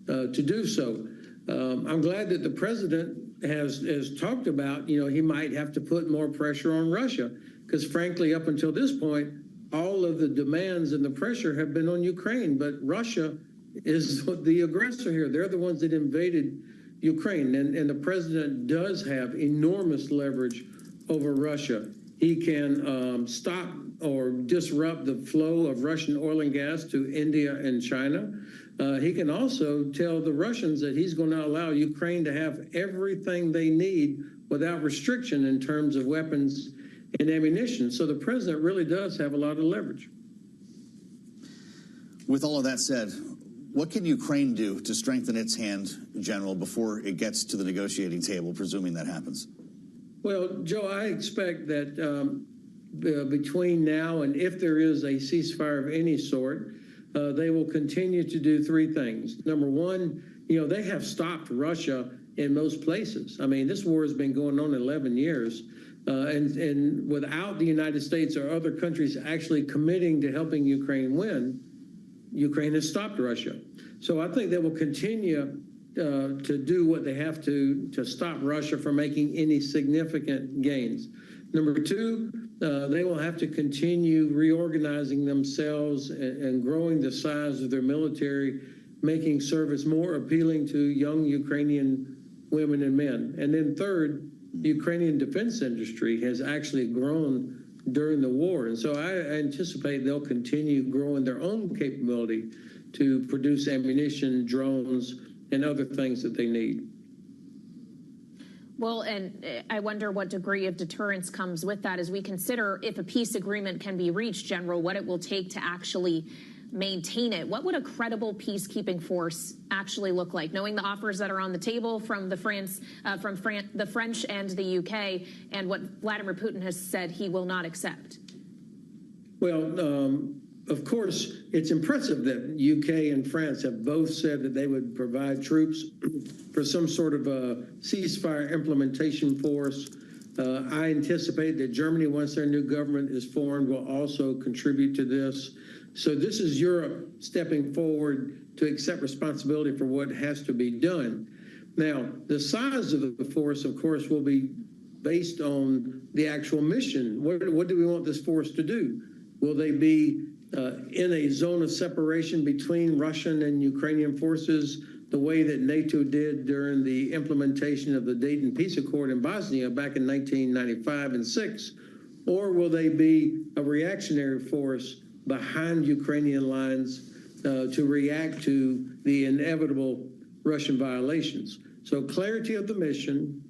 to do so. I'm glad that the president has talked about, he might have to put more pressure on Russia because frankly, up until this point, all of the demands and the pressure have been on Ukraine, but Russia is the aggressor here. They're the ones that invaded Ukraine, and the president does have enormous leverage over Russia. He can stop or disrupt the flow of Russian oil and gas to India and China. He can also tell the Russians that he's going to allow Ukraine to have everything they need without restriction in terms of weapons and ammunition. So the president really does have a lot of leverage. With all of that said, what can Ukraine do to strengthen its hand, General, before it gets to the negotiating table, presuming that happens? Well, Joe, I expect that between now and if there is a ceasefire of any sort, they will continue to do three things. Number one, they have stopped Russia in most places. I mean, this war has been going on 11 years. And without the United States or other countries actually committing to helping Ukraine win, Ukraine has stopped Russia. So I think they will continue to do what they have to stop Russia from making any significant gains. Number two, they will have to continue reorganizing themselves and growing the size of their military, making service more appealing to young Ukrainian women and men. And then third, the Ukrainian defense industry has actually grown during the war. And so I anticipate they'll continue growing their own capability to produce ammunition, drones, and other things that they need. Well, and I wonder what degree of deterrence comes with that as we consider if a peace agreement can be reached, General, what it will take to actually maintain it. What would a credible peacekeeping force actually look like, knowing the offers that are on the table from the French and the UK, and what Vladimir Putin has said he will not accept? Well, of course, it's impressive that UK and France have both said that they would provide troops for some sort of a ceasefire implementation force. I anticipate that Germany, once their new government is formed, will also contribute to this. So this is Europe stepping forward to accept responsibility for what has to be done. Now, the size of the force, of course, will be based on the actual mission. What do we want this force to do? Will they be in a zone of separation between Russian and Ukrainian forces, the way that NATO did during the implementation of the Dayton Peace Accord in Bosnia back in 1995 and 6? Or will they be a reactionary force behind Ukrainian lines to react to the inevitable Russian violations? So clarity of the mission,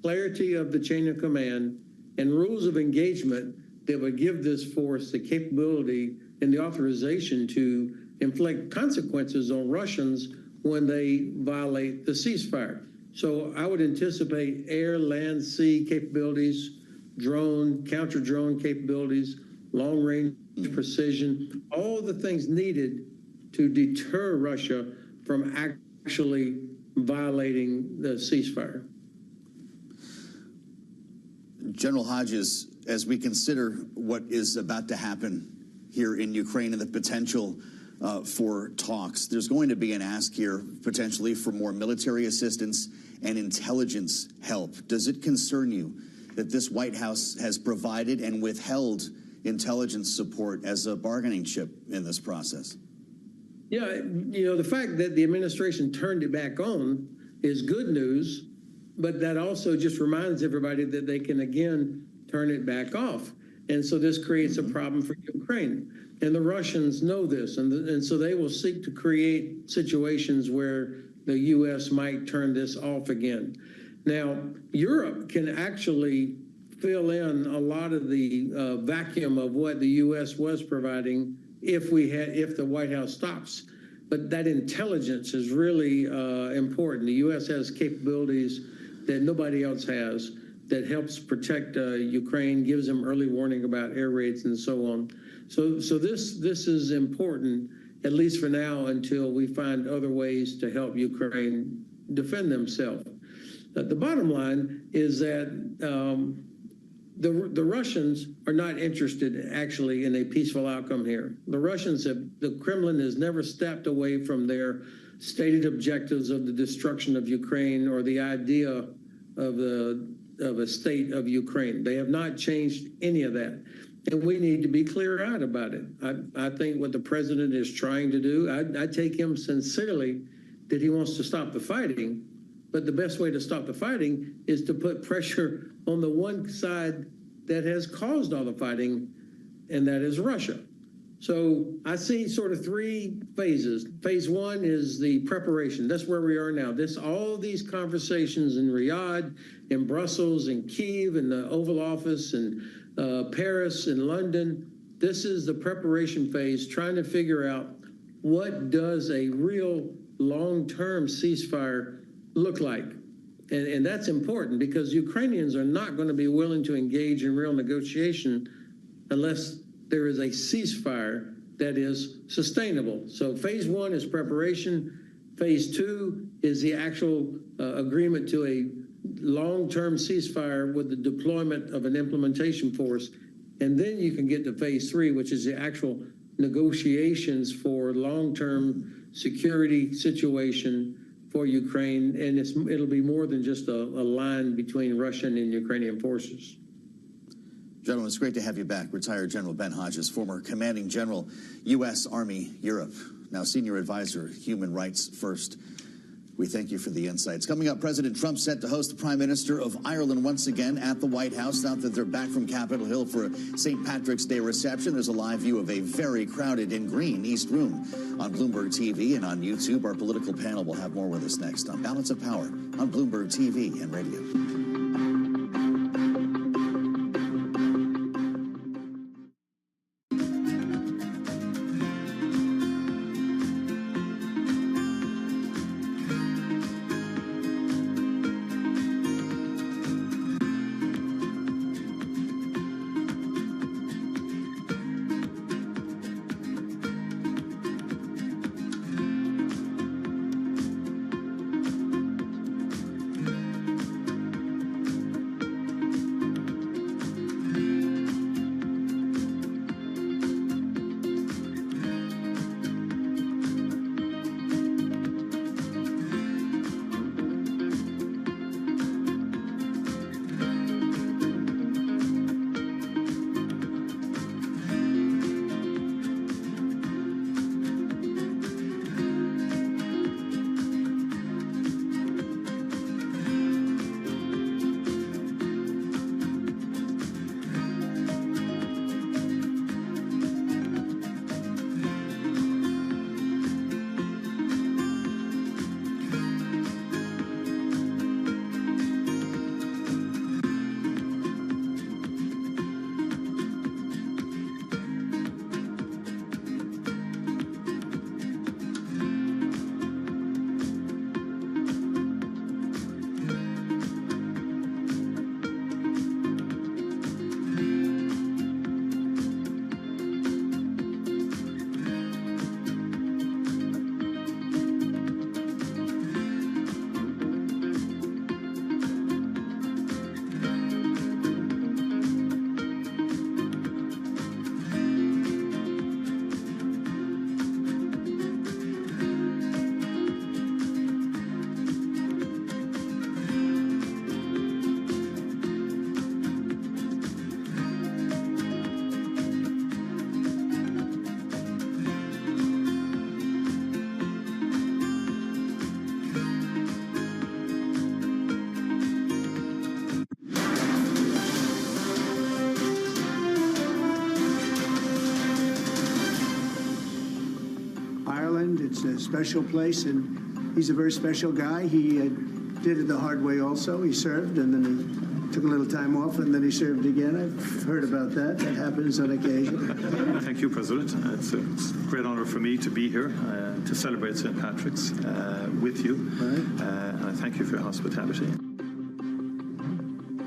clarity of the chain of command, and rules of engagement that would give this force the capability and the authorization to inflict consequences on Russians when they violate the ceasefire. So I would anticipate air, land, sea capabilities, drone, counter-drone capabilities, long-range precision, all the things needed to deter Russia from actually violating the ceasefire. General Hodges, as we consider what is about to happen here in Ukraine and the potential for talks, there's going to be an ask here potentially for more military assistance and intelligence help. Does it concern you that this White House has provided and withheld intelligence support as a bargaining chip in this process? Yeah, the fact that the administration turned it back on is good news, but that also just reminds everybody that they can again turn it back off. And so this creates a problem for Ukraine. And the Russians know this, and so they will seek to create situations where the U.S. might turn this off again. Now, Europe can actually fill in a lot of the vacuum of what the U.S. was providing if the White House stops. But that intelligence is really important. The U.S. has capabilities that nobody else has that helps protect Ukraine, gives them early warning about air raids and so on. So this is important, at least for now, until we find other ways to help Ukraine defend themselves. The bottom line is that the Russians are not interested actually in a peaceful outcome here. The Kremlin has never stepped away from their stated objectives of the destruction of Ukraine or the idea of a state of Ukraine. They have not changed any of that. And we need to be clear-eyed about it. I think what the president is trying to do, I take him sincerely that he wants to stop the fighting, but the best way to stop the fighting is to put pressure on the one side that has caused all the fighting, and that is Russia. So I see sort of three phases. Phase one is the preparation. That's where we are now. All these conversations in Riyadh, in Brussels, in Kyiv, in the Oval Office, and Paris, and London. This is the preparation phase, trying to figure out what does a real long-term ceasefire look like. And that's important because Ukrainians are not going to be willing to engage in real negotiation unless there is a ceasefire that is sustainable. So phase one is preparation. Phase two is the actual agreement to a long-term ceasefire with the deployment of an implementation force. And then you can get to phase three, which is the actual negotiations for long-term security situation for Ukraine. And it'll be more than just a line between Russian and Ukrainian forces. Gentlemen, it's great to have you back. Retired General Ben Hodges, former commanding general, U.S. Army Europe, now senior advisor, Human Rights First. We thank you for the insights. Coming up, President Trump set to host the Prime Minister of Ireland once again at the White House. Now that they're back from Capitol Hill for a St. Patrick's Day reception, there's a live view of a very crowded and green East Room. On Bloomberg TV and on YouTube, our political panel will have more with us next on Balance of Power on Bloomberg TV and radio. Ireland. It's a special place, and he's a very special guy. He did it the hard way also. He served, and then he took a little time off, and then he served again. I've heard about that. That happens on occasion. Thank you, President. It's a great honor for me to be here to celebrate St. Patrick's with you. And I thank you for your hospitality.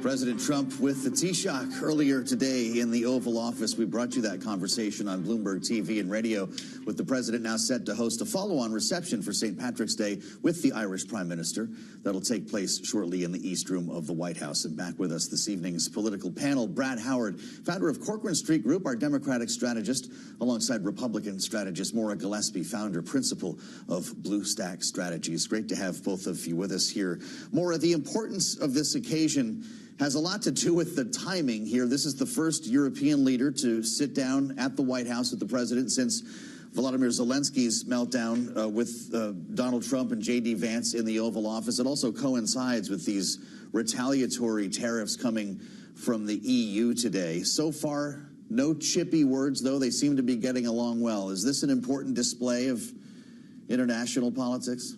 President Trump with the Taoiseach earlier today in the Oval Office. We brought you that conversation on Bloomberg TV and radio, with the president now set to host a follow-on reception for St. Patrick's Day with the Irish Prime Minister. That'll take place shortly in the East Room of the White House. And back with us this evening's political panel, Brad Howard, founder of Corcoran Street Group, our Democratic strategist, alongside Republican strategist Maura Gillespie, founder, principal of Blue Stack Strategies. Great to have both of you with us here. Maura, the importance of this occasion has a lot to do with the timing here. This is the first European leader to sit down at the White House with the president since Volodymyr Zelensky's meltdown with Donald Trump and J.D. Vance in the Oval Office. It also coincides with these retaliatory tariffs coming from the EU today. So far, no chippy words, though. They seem to be getting along well. Is this an important display of international politics?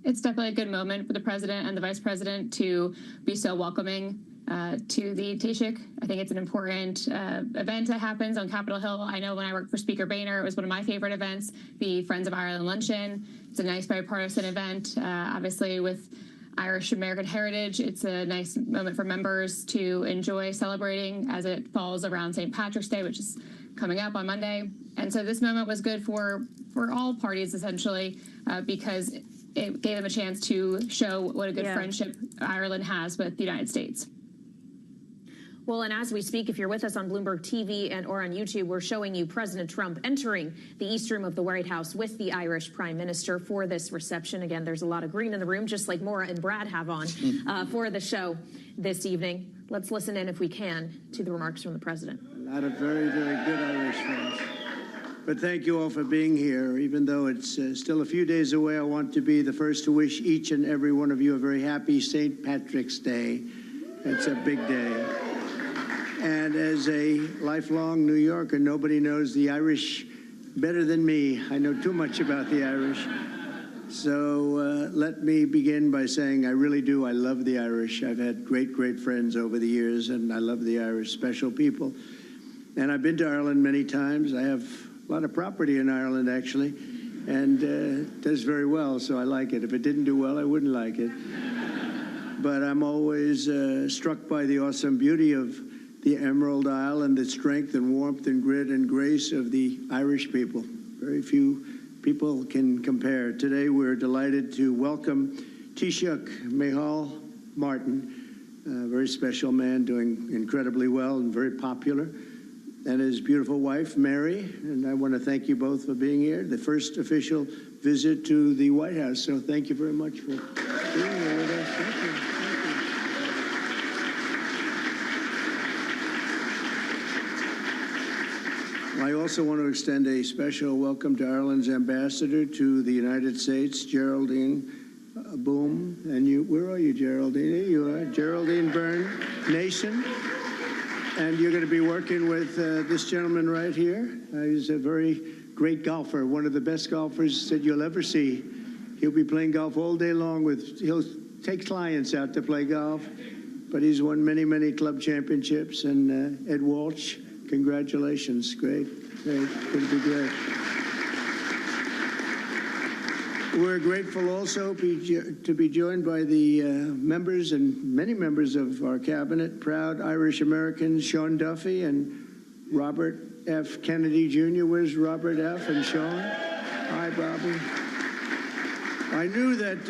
It's definitely a good moment for the president and the vice president to be so welcoming to the Taoiseach. I think it's an important event that happens on Capitol Hill. I know when I worked for Speaker Boehner, it was one of my favorite events, the Friends of Ireland Luncheon. It's a nice bipartisan event, obviously with Irish American heritage. It's a nice moment for members to enjoy celebrating as it falls around St. Patrick's Day, which is coming up on Monday. And so this moment was good for all parties, essentially, because it gave them a chance to show what a good friendship Ireland has with the United States. Well, and as we speak, if you're with us on Bloomberg TV or on YouTube, we're showing you President Trump entering the East Room of the White House with the Irish Prime Minister for this reception. Again, there's a lot of green in the room, just like Maura and Brad have on for the show this evening. Let's listen in, if we can, to the remarks from the president. A lot of very, very good Irish friends. But thank you all for being here. Even though it's still a few days away, I want to be the first to wish each and every one of you a very happy St. Patrick's Day. It's a big day. And as a lifelong New Yorker, nobody knows the Irish better than me. I know too much about the Irish. So let me begin by saying I really do. I love the Irish. I've had great, great friends over the years, and I love the Irish, special people. And I've been to Ireland many times. I have a lot of property in Ireland, actually, and it does very well, so I like it. If it didn't do well, I wouldn't like it. But I'm always struck by the awesome beauty of the Emerald Isle and the strength and warmth and grit and grace of the Irish people. Very few people can compare. Today, we're delighted to welcome Taoiseach Micheál Martin, a very special man doing incredibly well and very popular, and his beautiful wife, Mary. And I want to thank you both for being here. The first official visit to the White House. So thank you very much for being here with us. Thank you. I also want to extend a special welcome to Ireland's ambassador to the United States, Geraldine Boom. And you, where are you, Geraldine? Here you are, Geraldine Byrne Nason. And you're going to be working with this gentleman right here. He's a very great golfer, one of the best golfers that you'll ever see. He'll be playing golf all day long. He'll take clients out to play golf, but he's won many, many club championships. And Ed Walsh, congratulations. Great, great, going to be great. We're grateful also to be joined by the members and many members of our cabinet, proud Irish Americans, Sean Duffy and Robert F. Kennedy Jr. Where's Robert F. and Sean? Hi, Bobby. I knew that,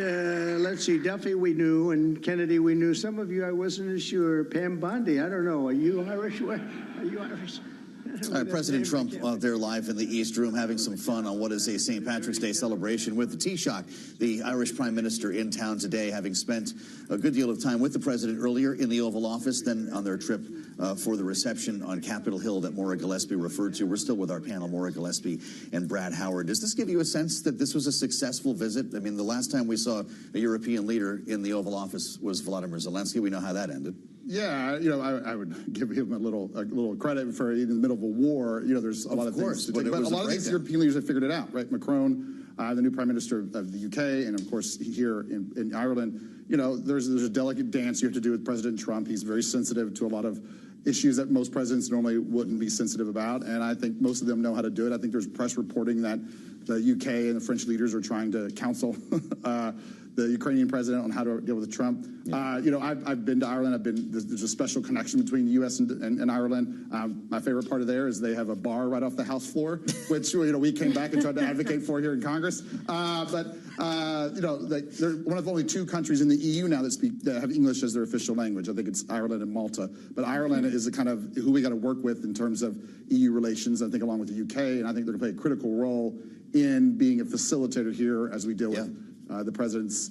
let's see, Duffy we knew, and Kennedy we knew. Some of you, I wasn't as sure. Pam Bondi, I don't know. Are you Irish? Are you Irish? President Trump there live in the East Room having some fun on what is a St. Patrick's Day celebration with the Taoiseach, the Irish Prime Minister, in town today, having spent a good deal of time with the president earlier in the Oval Office, then on their trip for the reception on Capitol Hill that Maura Gillespie referred to. We're still with our panel, Maura Gillespie and Brad Howard. Does this give you a sense that this was a successful visit? I mean, the last time we saw a European leader in the Oval Office was Volodymyr Zelensky. We know how that ended. Yeah, I would give him a little credit for in the middle of a war. There's a lot of things to take, but a lot of these European leaders have figured it out, right? Macron, the new Prime Minister of the UK, and of course here in Ireland. There's a delicate dance you have to do with President Trump. He's very sensitive to a lot of issues that most presidents normally wouldn't be sensitive about, and I think most of them know how to do it. I think there's press reporting that the UK and the French leaders are trying to counsel the Ukrainian president on how to deal with Trump. I've been to Ireland. There's a special connection between the U.S. and Ireland. My favorite part of there is they have a bar right off the House floor, which we came back and tried to advocate for here in Congress. They're one of only two countries in the EU now that have English as their official language. I think it's Ireland and Malta. But Ireland is a kind of who we got to work with in terms of EU relations, I think, along with the UK. And I think they're going to play a critical role in being a facilitator here as we deal with the president's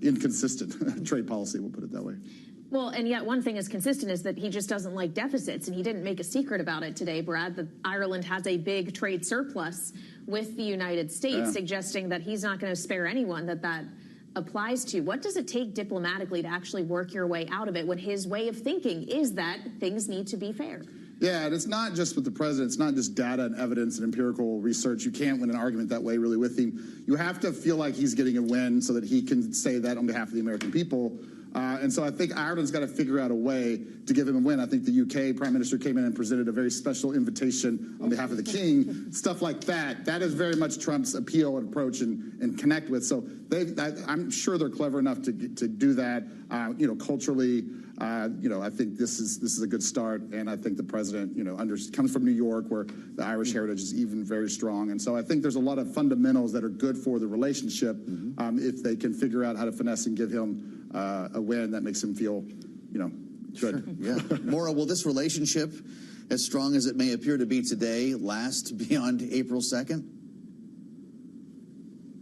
inconsistent trade policy, we'll put it that way. Well, and yet one thing is consistent is that he just doesn't like deficits, and he didn't make a secret about it today, Brad, that Ireland has a big trade surplus with the United States, suggesting that he's not going to spare anyone that applies to. What does it take diplomatically to actually work your way out of it when his way of thinking is that things need to be fair? Yeah, and it's not just with the president. It's not just data and evidence and empirical research. You can't win an argument that way really with him. You have to feel like he's getting a win so that he can say that on behalf of the American people. And so I think Ireland's got to figure out a way to give him a win. I think the UK Prime Minister came in and presented a very special invitation on behalf of the King, stuff like that. That is very much Trump's appeal and approach and connect with. So I'm sure they're clever enough to do that. Culturally, I think this is a good start. And I think the president, comes from New York, where the Irish heritage is even very strong. And so I think there's a lot of fundamentals that are good for the relationship if they can figure out how to finesse and give him a win that makes him feel, good. Sure. Yeah. Maura, will this relationship, as strong as it may appear to be today, last beyond April 2nd?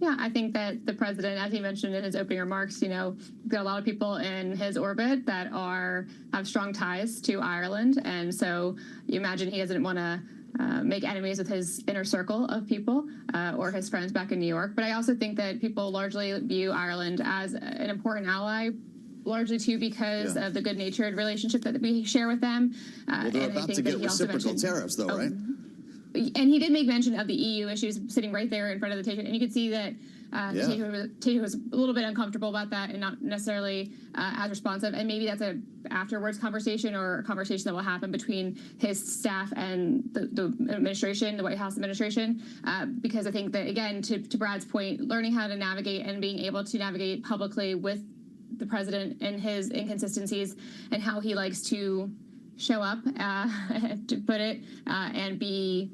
Yeah, I think that the president, as he mentioned in his opening remarks, there are a lot of people in his orbit that have strong ties to Ireland. And so you imagine he doesn't want to make enemies with his inner circle of people or his friends back in New York. But I also think that people largely view Ireland as an important ally, largely too because of the good-natured relationship that we share with them. Well, they're about to get reciprocal tariffs, though, right? And he did make mention of the EU issues sitting right there in front of the table. And you could see that Taylor was a little bit uncomfortable about that and not necessarily as responsive. And maybe that's a afterwards conversation or a conversation that will happen between his staff and the administration, the White House administration. Because I think that, again, to Brad's point, learning how to navigate and being able to navigate publicly with the president and his inconsistencies and how he likes to show up, to put it, and be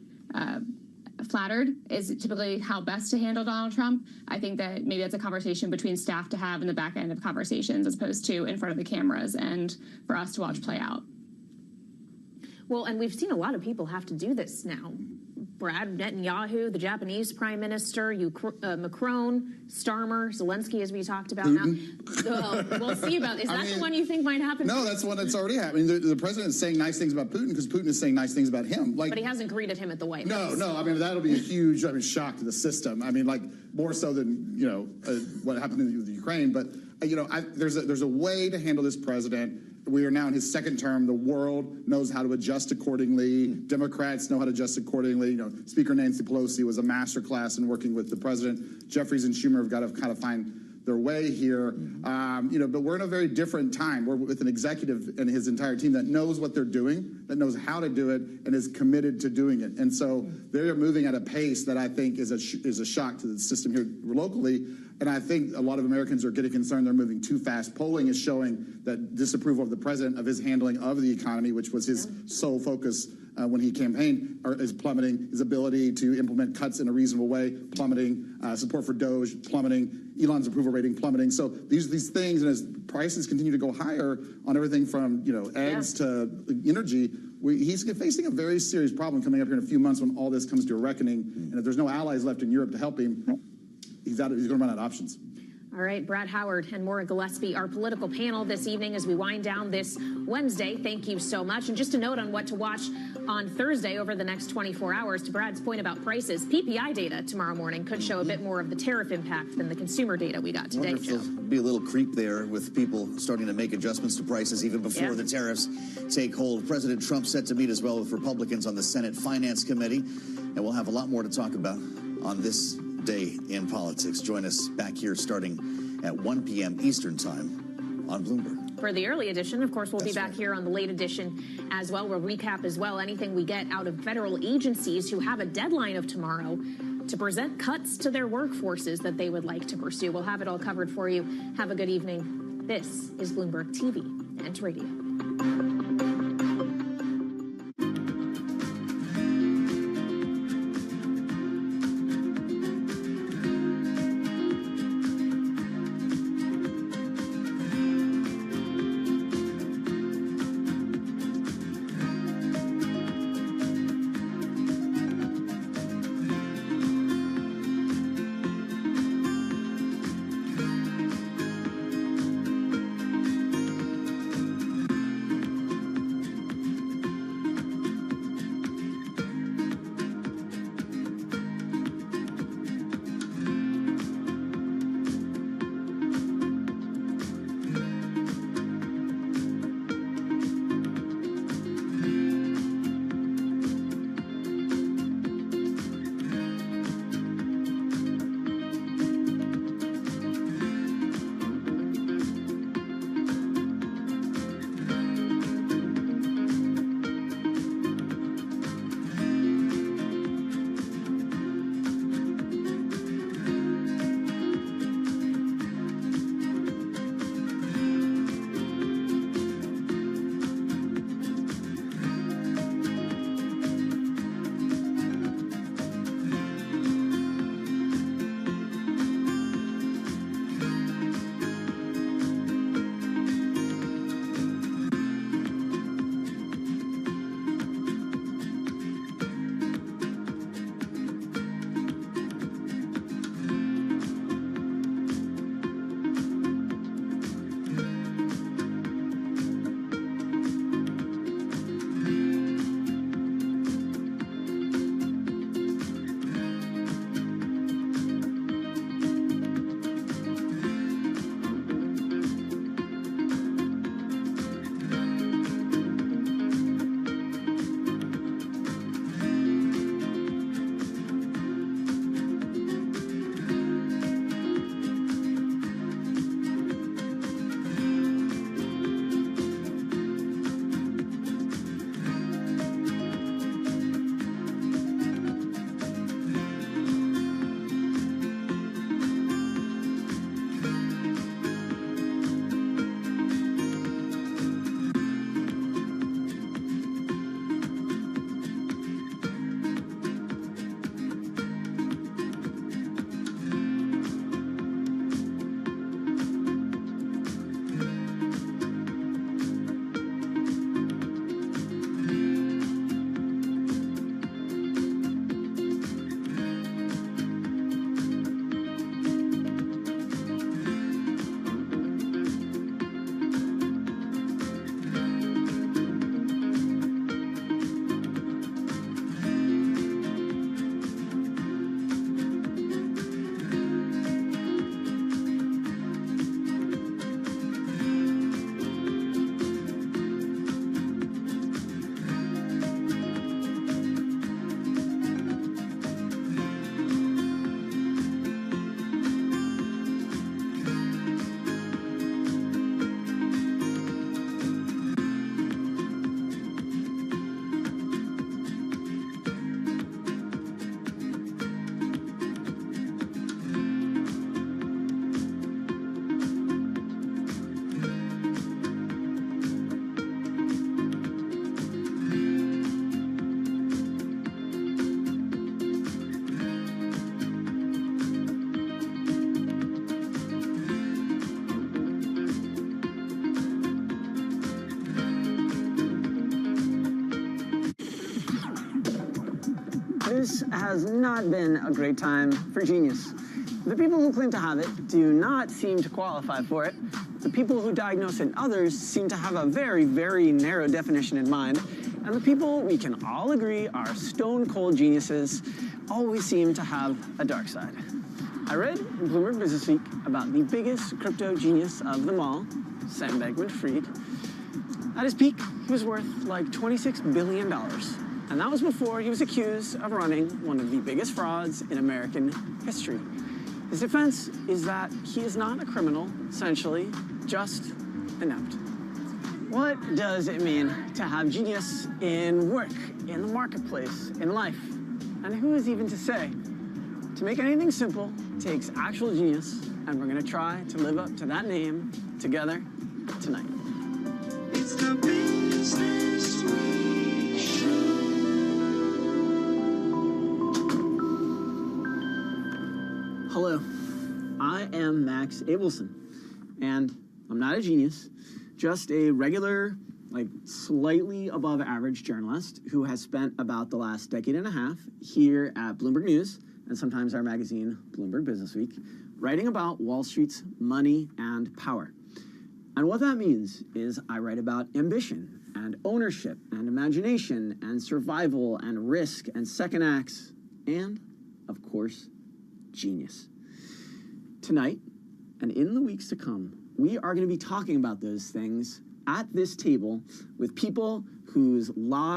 flattered is typically how best to handle Donald Trump. I think that maybe that's a conversation between staff to have in the back end of conversations as opposed to in front of the cameras and for us to watch play out. Well, and we've seen a lot of people have to do this now. Brad, Netanyahu, the Japanese prime minister, Macron, Starmer, Zelensky, as we talked about now. We'll see about this. Is that the one you think might happen? No, that's the one that's already happening. The president is saying nice things about Putin because Putin is saying nice things about him. But he hasn't greeted him at the White House. No. That'll be a huge shock to the system. More so than what happened in the Ukraine. But there's a way to handle this president. We are now in his second term. The world knows how to adjust accordingly. Democrats know how to adjust accordingly. Speaker Nancy Pelosi was a masterclass in working with the president. Jeffries and Schumer have got to kind of find their way here. But we're in a very different time. We're with an executive and his entire team that knows what they're doing, that knows how to do it, and is committed to doing it. And so they're moving at a pace that I think is a shock to the system here locally. And I think a lot of Americans are getting concerned they're moving too fast. Polling is showing that disapproval of the president, of his handling of the economy, which was his sole focus when he campaigned, is plummeting. His ability to implement cuts in a reasonable way, plummeting. Support for Doge, plummeting. Elon's approval rating, plummeting. So these things, and as prices continue to go higher on everything from eggs to energy, he's facing a very serious problem coming up here in a few months when all this comes to a reckoning. And if there's no allies left in Europe to help him, he's going to run out of options. All right, Brad Howard and Maura Gillespie, our political panel this evening as we wind down this Wednesday. Thank you so much. And just a note on what to watch on Thursday over the next 24 hours. To Brad's point about prices, PPI data tomorrow morning could show a bit more of the tariff impact than the consumer data we got today, Joe. There'll be a little creep there with people starting to make adjustments to prices even before the tariffs take hold. President Trump set to meet as well with Republicans on the Senate Finance Committee, and we'll have a lot more to talk about on this day in politics. Join us back here starting at 1 p.m. Eastern Time on Bloomberg. For the early edition, of course, we'll be back here on the late edition as well. We'll recap as well anything we get out of federal agencies who have a deadline of tomorrow to present cuts to their workforces that they would like to pursue. We'll have it all covered for you. Have a good evening. This is Bloomberg TV and Radio. This has not been a great time for Genius. The people who claim to have it do not seem to qualify for it. The people who diagnose it in others seem to have a very, very narrow definition in mind. And the people we can all agree are stone-cold geniuses always seem to have a dark side. I read in Bloomberg Businessweek about the biggest crypto genius of them all, Sam Bankman-Fried. At his peak, he was worth like $26 billion. And that was before he was accused of running one of the biggest frauds in American history. His defense is that he is not a criminal, essentially, just inept. What does it mean to have genius in work, in the marketplace, in life? And who is even to say? To make anything simple takes actual genius, and we're going to try to live up to that name together tonight. It's the Business Week Show. Hello, I am Max Abelson, and I'm not a genius, just a regular, like slightly above average journalist who has spent about the last decade and a half here at Bloomberg News and sometimes our magazine, Bloomberg Businessweek, writing about Wall Street's money and power. And what that means is I write about ambition and ownership and imagination and survival and risk and second acts and, of course, genius. Tonight, and in the weeks to come, we are going to be talking about those things at this table with people whose lives